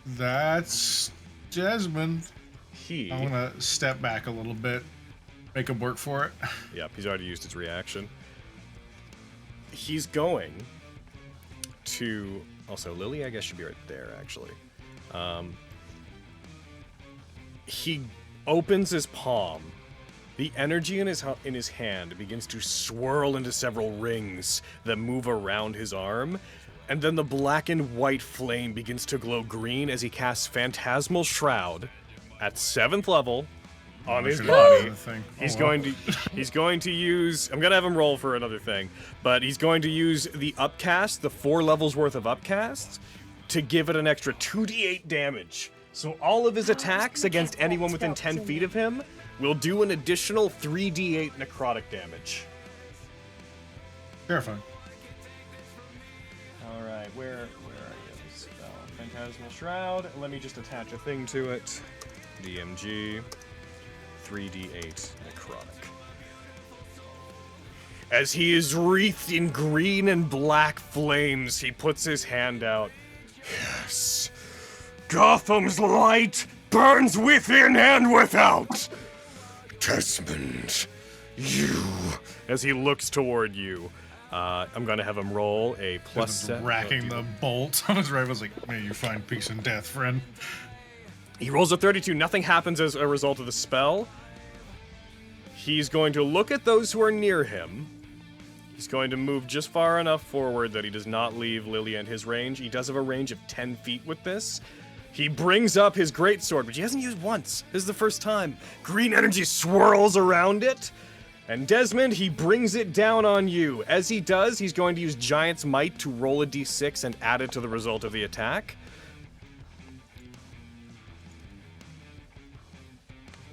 That's Desmond. He. I'm gonna step back a little bit, make him work for it. Yep, he's already used his reaction. He's going to... Also, Lily, I guess, should be right there, actually. He opens his palm. The energy in his hand begins to swirl into several rings that move around his arm, and then the black and white flame begins to glow green as he casts Phantasmal Shroud at 7th level on his body. He's going to use... I'm going to have him roll for another thing, but he's going to use the upcast, the 4 levels worth of upcasts, to give it an extra 2d8 damage. So all of his attacks against anyone within 10 feet of him will do an additional 3d8 necrotic damage. Terrifying. All right, where are you? Spell Phantasmal Shroud. Let me just attach a thing to it. DMG 3d8 necrotic. As he is wreathed in green and black flames, he puts his hand out. Yes, Gotham's light burns within and without. Desmond, you. As he looks toward you, I'm gonna have him roll a +7. Racking the bolt on his rifle. I was like, may you find peace and death, friend. He rolls a 32. Nothing happens as a result of the spell. He's going to look at those who are near him. He's going to move just far enough forward that he does not leave Lily and his range. He does have a range of 10 feet with this. He brings up his greatsword, which he hasn't used once. This is the first time. Green energy swirls around it. And Desmond, he brings it down on you. As he does, he's going to use Giant's Might to roll a d6 and add it to the result of the attack.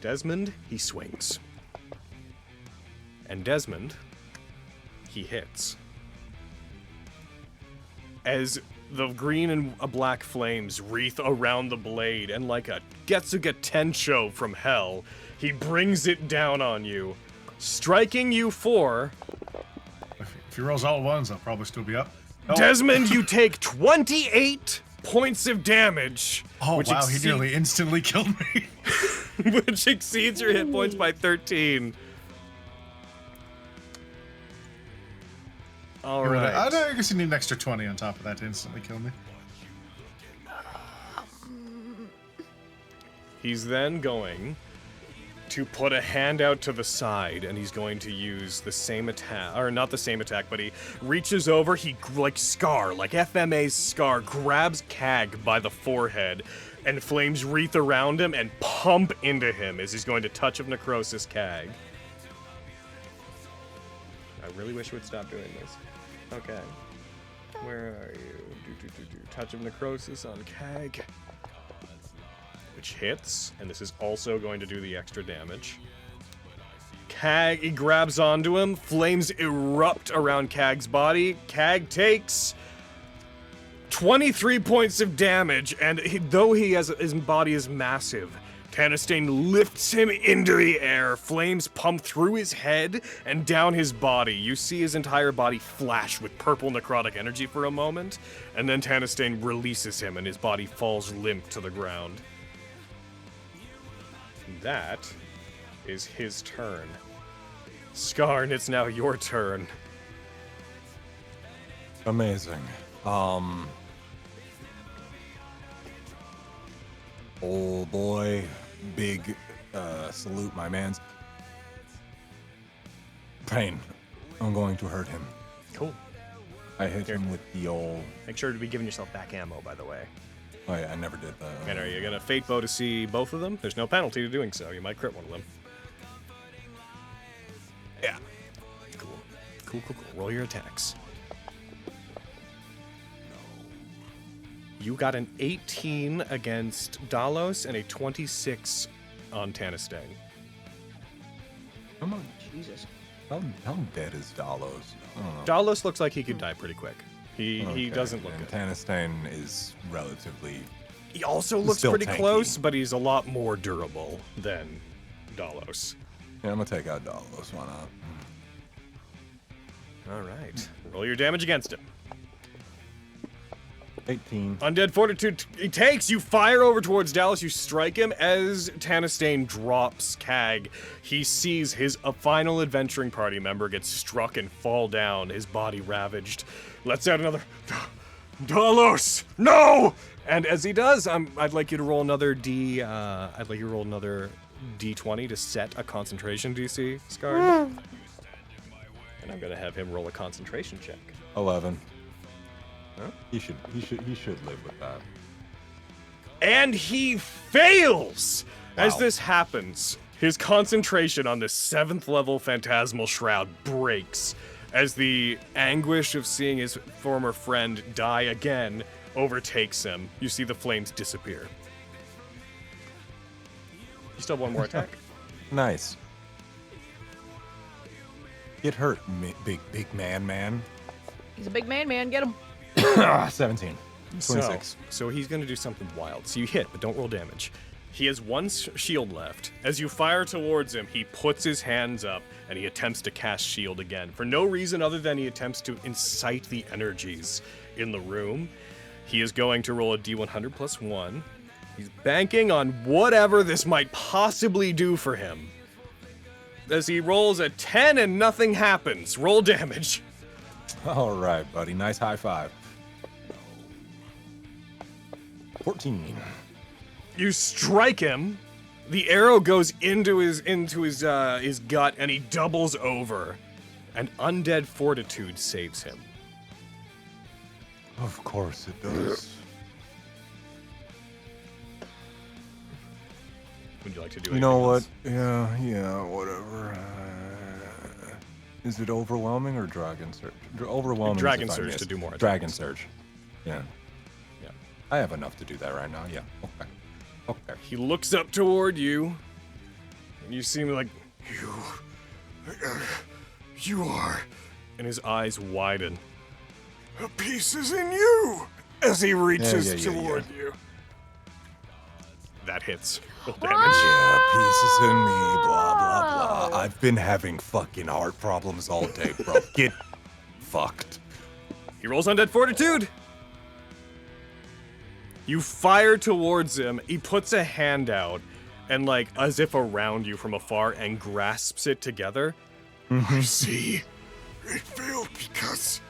Desmond, he swings. And Desmond, he hits. As the green and black flames wreath around the blade, and like a Getsuga Tensho from hell, he brings it down on you, striking you for... If he rolls all at once, I'll probably still be up. Oh. Desmond, you take 28 points of damage. Oh, wow, he nearly instantly killed me. Which exceeds your hit points by 13. All right. I guess you need an extra 20 on top of that to instantly kill me. He's then going to put a hand out to the side, and he's going to use the same attack, or not the same attack, but he reaches over, he, like FMA's Scar, grabs Cag by the forehead, and flames wreath around him and pump into him as he's going to Touch of Necrosis Cag. I really wish we would stop doing this. Okay. Where are you? Touch of Necrosis on Cag. Which hits, and this is also going to do the extra damage. Cag, he grabs onto him, flames erupt around Cag's body. Cag takes 23 points of damage, and though his body is massive, Tanistane lifts him into the air. Flames pump through his head and down his body. You see his entire body flash with purple necrotic energy for a moment, and then Tanistane releases him and his body falls limp to the ground. That is his turn. Skarn, it's now your turn. Amazing. Oh boy, big salute, my mans. Pain. I'm going to hurt him. Cool. I hit him with the old... Make sure to be giving yourself back ammo, by the way. Oh yeah, I never did that. And are you gonna Fate Bow to see both of them? There's no penalty to doing so. You might crit one of them. Yeah. Cool. Roll your attacks. You got an 18 against Dalos and a 26 on Tanistane. Come on. Jesus. How dead is Dalos? Dalos looks like he could die pretty quick. He doesn't look good. Tanistane is relatively... He also looks still pretty tanky. close, but he's a lot more durable than Dalos. Yeah, I'm gonna take out Dalos. Why not? All right. Roll your damage against him. 18. Undead Fortitude, he takes, you fire over towards Dallas, you strike him. As Tanistane drops Cag, he sees his final adventuring party member get struck and fall down, his body ravaged. Lets out another Dalos, no! And as he does, I'd like you to roll another D20 to set a concentration DC, Scarred. And I'm gonna have him roll a concentration check. 11. Huh? He should live with that. And he fails! Wow. As this happens, his concentration on this 7th level phantasmal shroud breaks as the anguish of seeing his former friend die again overtakes him. You see the flames disappear. You still have one more attack. Nice. Get hurt, big man. He's a big man. Get him. 17. 26. So he's going to do something wild. So you hit, but don't roll damage. He has one shield left. As you fire towards him, he puts his hands up and he attempts to cast shield again. For no reason other than he attempts to incite the energies in the room. He is going to roll a D100 plus 1. He's banking on whatever this might possibly do for him. As he rolls a 10 and nothing happens. Roll damage. All right, buddy. Nice high five. 14. You strike him. The arrow goes into his gut, and he doubles over. And undead fortitude saves him. Of course it does. Would you like to do? You know what? Else? Yeah, whatever. Is it overwhelming or dragon surge? Overwhelming. Dragon surge to do more. Dragon surge. Yeah. Yeah. I have enough to do that right now. Yeah. Okay. He looks up toward you, and you see him like, you are, and his eyes widen. A piece is in you, as he reaches toward you. That hits. Roll damage. Yeah, pieces in me, blah, blah, blah. I've been having fucking heart problems all day, bro. Get fucked. He rolls undead fortitude. You fire towards him. He puts a hand out and, like, as if around you from afar, and grasps it together. I see. It failed because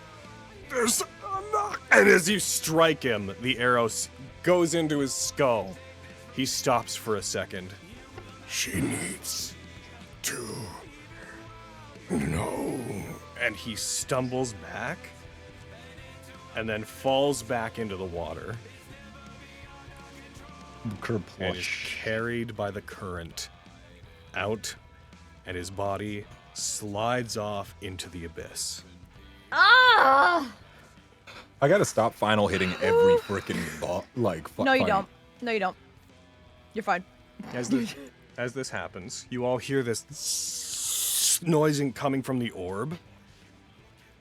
there's a knock. And as you strike him, the arrow goes into his skull. He stops for a second. She needs to know. And he stumbles back and then falls back into the water. And is carried by the current out, and his body slides off into the abyss. Ah! I gotta stop final hitting every freaking No, you don't. No, you don't. You're fine. As this happens, you all hear this noise coming from the orb.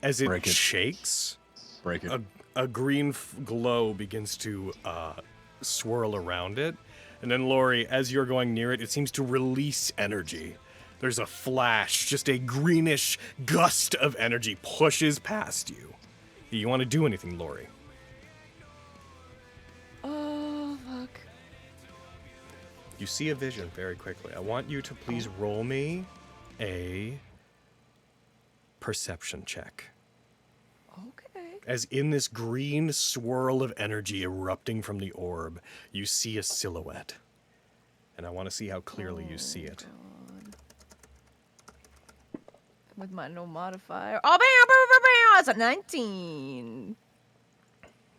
As it shakes, Break it. a green glow begins to swirl around it. And then, Lori, as you're going near it, it seems to release energy. There's a flash, just a greenish gust of energy pushes past you. You want to do anything, Lori? Oh, fuck. You see a vision very quickly. I want you to please roll me a perception check. Okay. As in this green swirl of energy erupting from the orb, you see a silhouette. And I want to see how clearly you see it. God. With my no modifier. Oh, bam! It's a 19.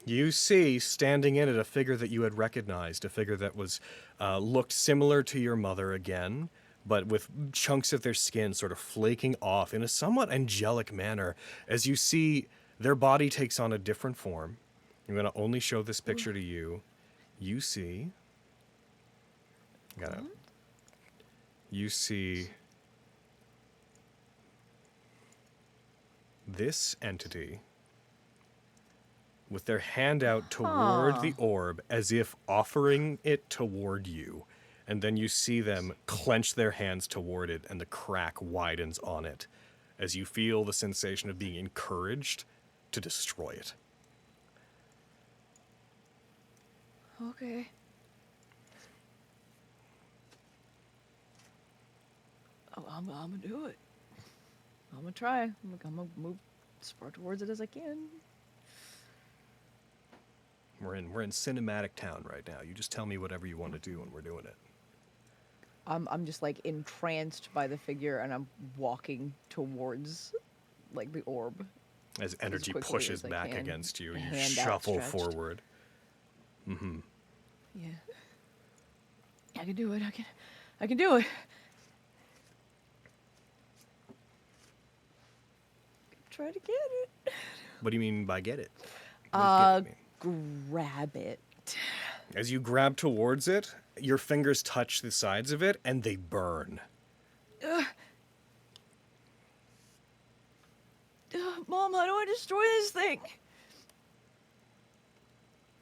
You see, standing in it, a figure that you had recognized, a figure that was looked similar to your mother again, but with chunks of their skin sort of flaking off in a somewhat angelic manner. As you see, their body takes on a different form. I'm going to only show this picture to you. You see... You see... this entity with their hand out toward the orb as if offering it toward you. And then you see them clench their hands toward it, and the crack widens on it as you feel the sensation of being encouraged to destroy it. Okay. I'm gonna do it. I'm gonna try. I'm gonna move as far towards it as I can. We're in cinematic town right now. You just tell me whatever you want to do and we're doing it. I'm just like entranced by the figure, and I'm walking towards like the orb. As energy quickly pushes as I back can, against you, you hand shuffle outstretched. forward. Mm-hmm. Yeah. I can do it. I can do it. Try to get it. What do you mean by get it? What does get it mean? Grab it. As you grab towards it, your fingers touch the sides of it and they burn. Mom, how do I destroy this thing?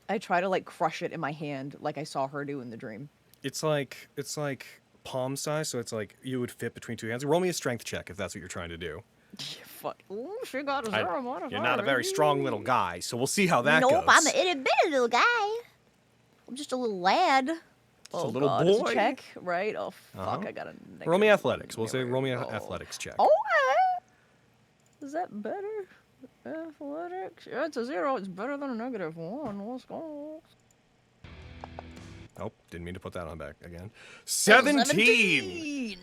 I try to like crush it in my hand like I saw her do in the dream. It's like palm size, so it's like you would fit between two hands. Roll me a strength check if that's what you're trying to do. Fuck. Ooh, she got a zero modifier. You're not a very strong little guy, so we'll see how that goes. Nope, I'm an itty bitty little guy. I'm just a little lad. Just Oh, a little God, it's a boy. check, right? Oh, fuck, Uh-huh. I got a negative. Roll me athletics. We'll say There we roll me an go. athletics check. Okay. Is that better? Athletics? Yeah, it's a 0. It's better than a -1. Let's go. Nope, didn't mean to put that on back again. 17!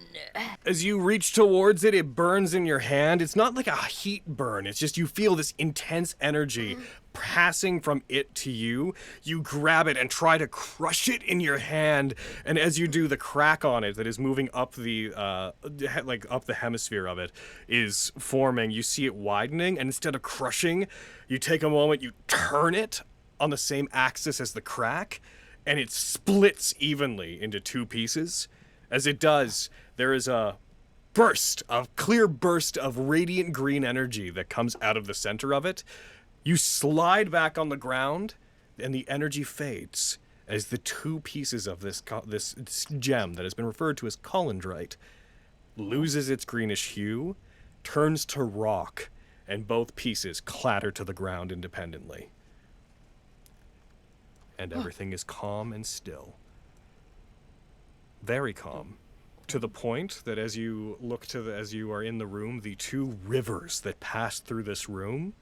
As you reach towards it, it burns in your hand. It's not like a heat burn. It's just you feel this intense energy passing from it to you. You grab it and try to crush it in your hand. And as you do, the crack on it that is moving up the up the hemisphere of it is forming. You see it widening, and instead of crushing, you take a moment, you turn it on the same axis as the crack, and it splits evenly into two pieces. As it does, there is a clear burst of radiant green energy that comes out of the center of it. You slide back on the ground, and the energy fades as the two pieces of this gem that has been referred to as Colandrite loses its greenish hue, turns to rock, and both pieces clatter to the ground independently. And everything is calm and still. Very calm. To the point that as you as you are in the room, the two rivers that pass through this room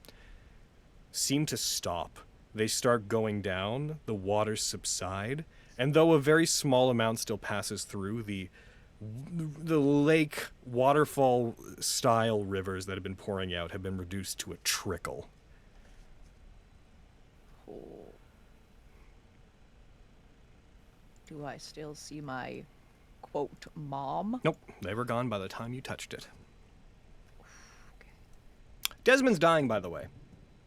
seem to stop. They start going down, the waters subside, and though a very small amount still passes through, the lake waterfall style rivers that have been pouring out have been reduced to a trickle. Do I still see my, quote, mom? Nope, they were gone by the time you touched it. Desmond's dying, by the way.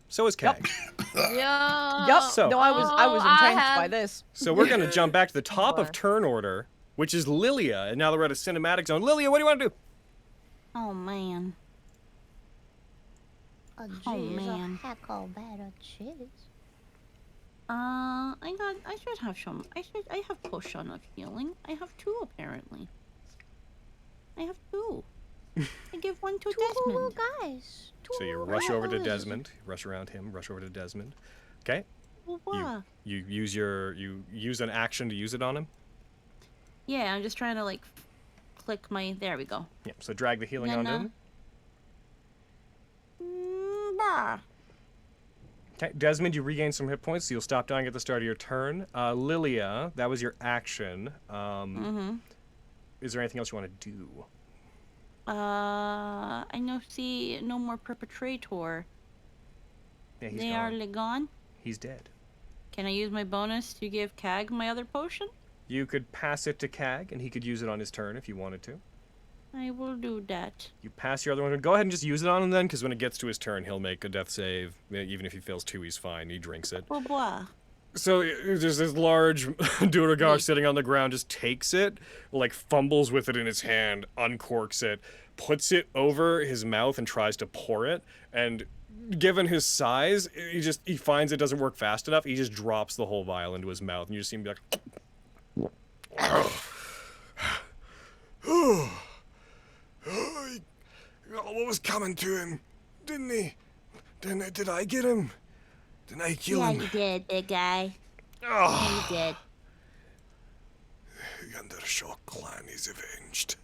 So is Kag. Yeah. Yup. So- No, I was I entranced have- by this. So we're going to jump back to the top of Sure. turn order, which is Lilia, and now that we're at a cinematic zone. Lilia, what do you want to do? Oh man. A Oh, jeez, man. a heckle better cheese. I should have some. I have potion of healing. I have 2 apparently. I have 2. I give one to Two little Desmond. guys. So you rush over to Desmond, rush around him, rush over to Desmond. Okay? Well, what? You use an action to use it on him? Yeah, I'm just trying to like click my. There we go. Yeah, so drag the healing onto him. Bah. Okay, Desmond, you regain some hit points, so you'll stop dying at the start of your turn. Lilia, that was your action. Is there anything else you want to do? I know. See, no more perpetrator. Yeah, he's They gone. are gone. He's dead. Can I use my bonus to give Kag my other potion? You could pass it to Kag, and he could use it on his turn if you wanted to. I will do that. You pass your other one. Go ahead and just use it on him then, because when it gets to his turn, he'll make a death save. Even if he fails 2, he's fine. He drinks it. Blah blah. So there's this large Duragar sitting on the ground, just takes it, like fumbles with it in his hand, uncorks it, puts it over his mouth and tries to pour it. And given his size, he finds it doesn't work fast enough. He just drops the whole vial into his mouth, and you just see him be like, what was coming to him, didn't he? Did I get him? Did I kill Yeah, him? you did, big guy. Oh. You did. The Undershaw clan is avenged.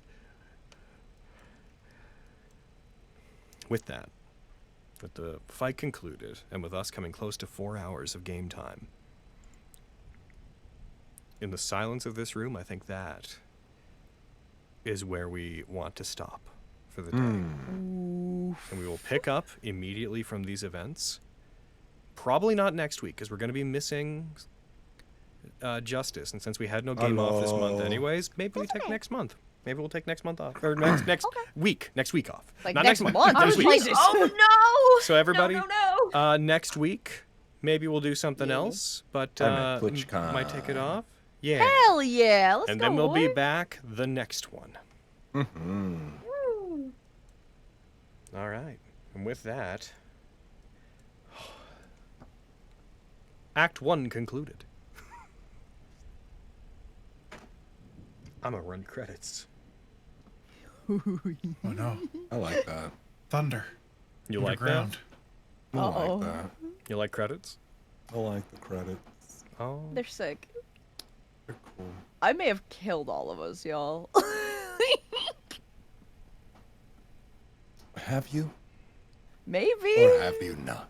With the fight concluded, and with us coming close to 4 hours of game time, in the silence of this room, I think that is where we want to stop for the day. And we will pick up immediately from these events. Probably not next week, because we're going to be missing Justice. And since we had no game off this month anyways, maybe we take next month. Maybe we'll take next month off. Or next next week off. Like not next next month. Next week. Jesus. Oh no! So everybody, No. next week, maybe we'll do something else, but I'm at TwitchCon. might take it off. Yeah. Hell yeah! Let's And go. then we'll be boy. back the next one. All right. And with that, Act 1 concluded. I'm gonna run credits. Oh no. I like that. Thunder. You like that? Underground. I like that. You like credits? I like the credits. Oh. They're sick. They're cool. I may have killed all of us, y'all. Have you? Maybe. Or have you not?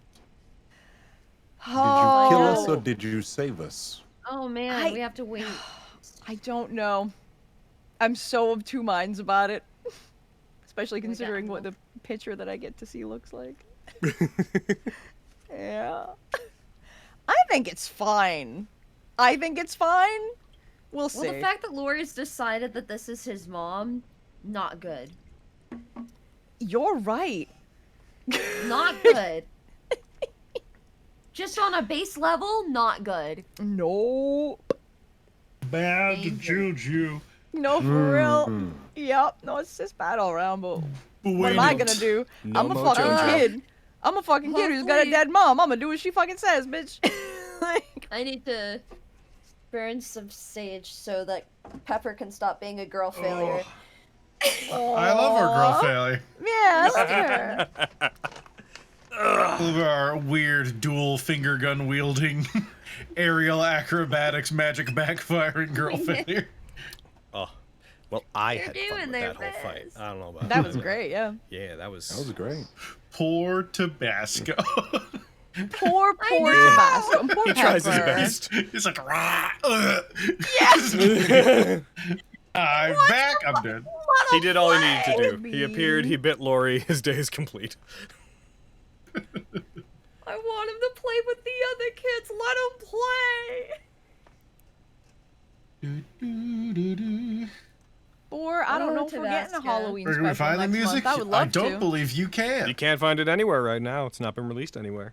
Did you kill us or did you save us? Oh man, we have to wait. I don't know. I'm so of two minds about it. Especially considering what the picture that I get to see looks like. Yeah. I think it's fine. We'll see. Well, the fact that Lori's decided that this is his mom, not good. You're right. Not good. Just on a base level, not good. No. Bad juju. No, for real. Yep. No, it's just bad all around, but what am I gonna do? No I'm a mojo fucking job. kid. I'm a fucking kid who's got a Hopefully- dead mom. I'm gonna do what she fucking says, bitch. Like, I need to burn some sage so that Pepper can stop being a girl failure. I love our girl failure. yeah, I love her. Love our weird dual finger gun wielding, aerial acrobatics, magic backfiring girl failure. Oh. Well, I They're had fun doing with their that whole fight. best. I don't know about That was great, yeah. Yeah, that was great. Poor Tabasco. Poor Tabasco. And poor He tries his Pepper. best. He's like, rah, Yes! I'm back. I'm dead. He did all he needed to do. He appeared, he bit Lori, his day is complete. I want him to play with the other kids. Let him play. Or, I don't know Oh, if we're getting a Tabasco. Halloween We're special gonna find the next music. month. I would love don't to. believe you can. You can't find it anywhere right now. It's not been released anywhere.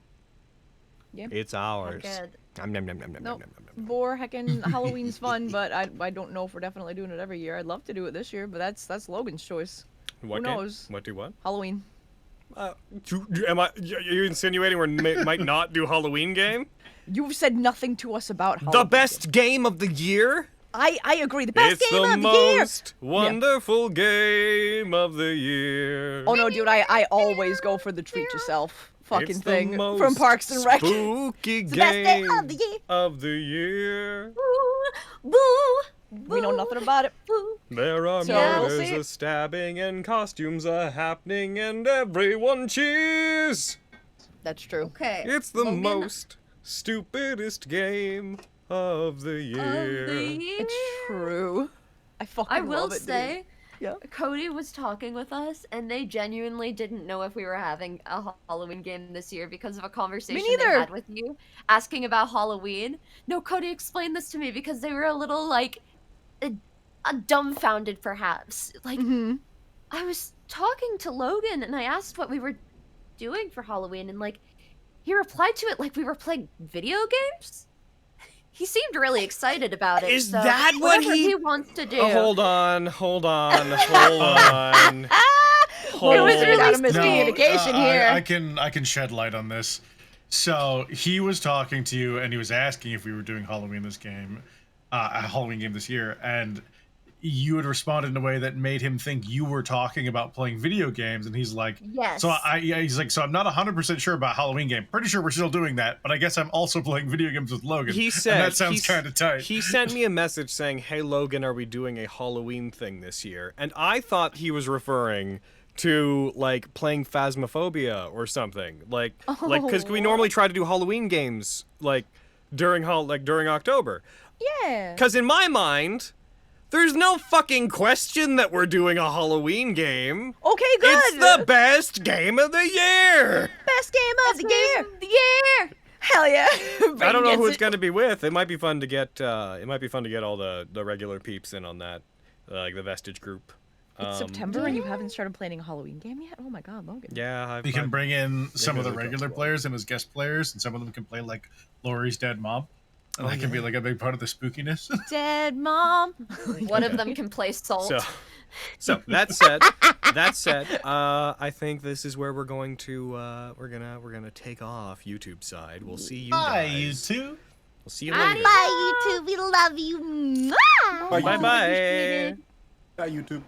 Yeah. It's ours. Good. Nom, nom, nom, nom, nom, Nope. nom, nom, nom. Bore heckin' Halloween's fun, but I don't know if we're definitely doing it every year. I'd love to do it this year, but that's Logan's choice. What Who game? knows? What do what? Halloween. Are you insinuating we might not do Halloween game? You've said nothing to us about Halloween. The best game of the year? I agree. The best It's game the of the year. most wonderful game of the year. Oh no, dude! I always go for the treat yourself fucking It's the thing from most Parks and Rec. Spooky It's the best day game of the year. of the year. Boo, We know nothing about it. boo. There are So, we'll murders, see. a stabbing, and costumes are happening, and everyone cheers. That's true. Okay. It's the Logan, most stupidest game of the year. It's true. I fucking I will love it, say, dude. Yeah. Cody was talking with us, and they genuinely didn't know if we were having a Halloween game this year because of a conversation they neither. had with you, asking about Halloween. No, Cody explained this to me because they were a little, like, dumbfounded, perhaps. Like, I was talking to Logan, and I asked what we were doing for Halloween, and, like, he replied to it like we were playing video games. He seemed really excited about it. Is so that what whatever he wants to do? Oh, hold on. Ah! It was really out of No, miscommunication here. I can shed light on this. So he was talking to you and he was asking if we were doing Halloween this game, a Halloween game this year, and you had responded in a way that made him think you were talking about playing video games, and he's like, Yes. So he's like, so I'm not 100% sure about Halloween game. Pretty sure we're still doing that, but I guess I'm also playing video games with Logan. He and said that sounds kind of tight. He sent me a message saying, "Hey Logan, are we doing a Halloween thing this year?" And I thought he was referring to like playing Phasmophobia or something. Like because we normally try to do Halloween games like during October. Yeah. Because in my mind, there's no fucking question that we're doing a Halloween game. Okay, good. It's the best game of the year. Best game of the year. Hell yeah. I don't know who it's gonna be with. It might be fun to get. It might be fun to get all the regular peeps in on that, like the Vestige group. It's September and you haven't started playing a Halloween game yet? Oh my god, Logan. Yeah, You can bring in some of the those are regular cool. players and as guest players, and some of them can play like Laurie's dead mom. And that can be like a big part of the spookiness. Dead mom. One of them can play Salt. So that said, I think this is where we're going to we're gonna take off YouTube side. We'll see you Bye, guys. YouTube. We'll see you later. Bye, YouTube. We love you. Mwah! Bye bye. Bye, YouTube.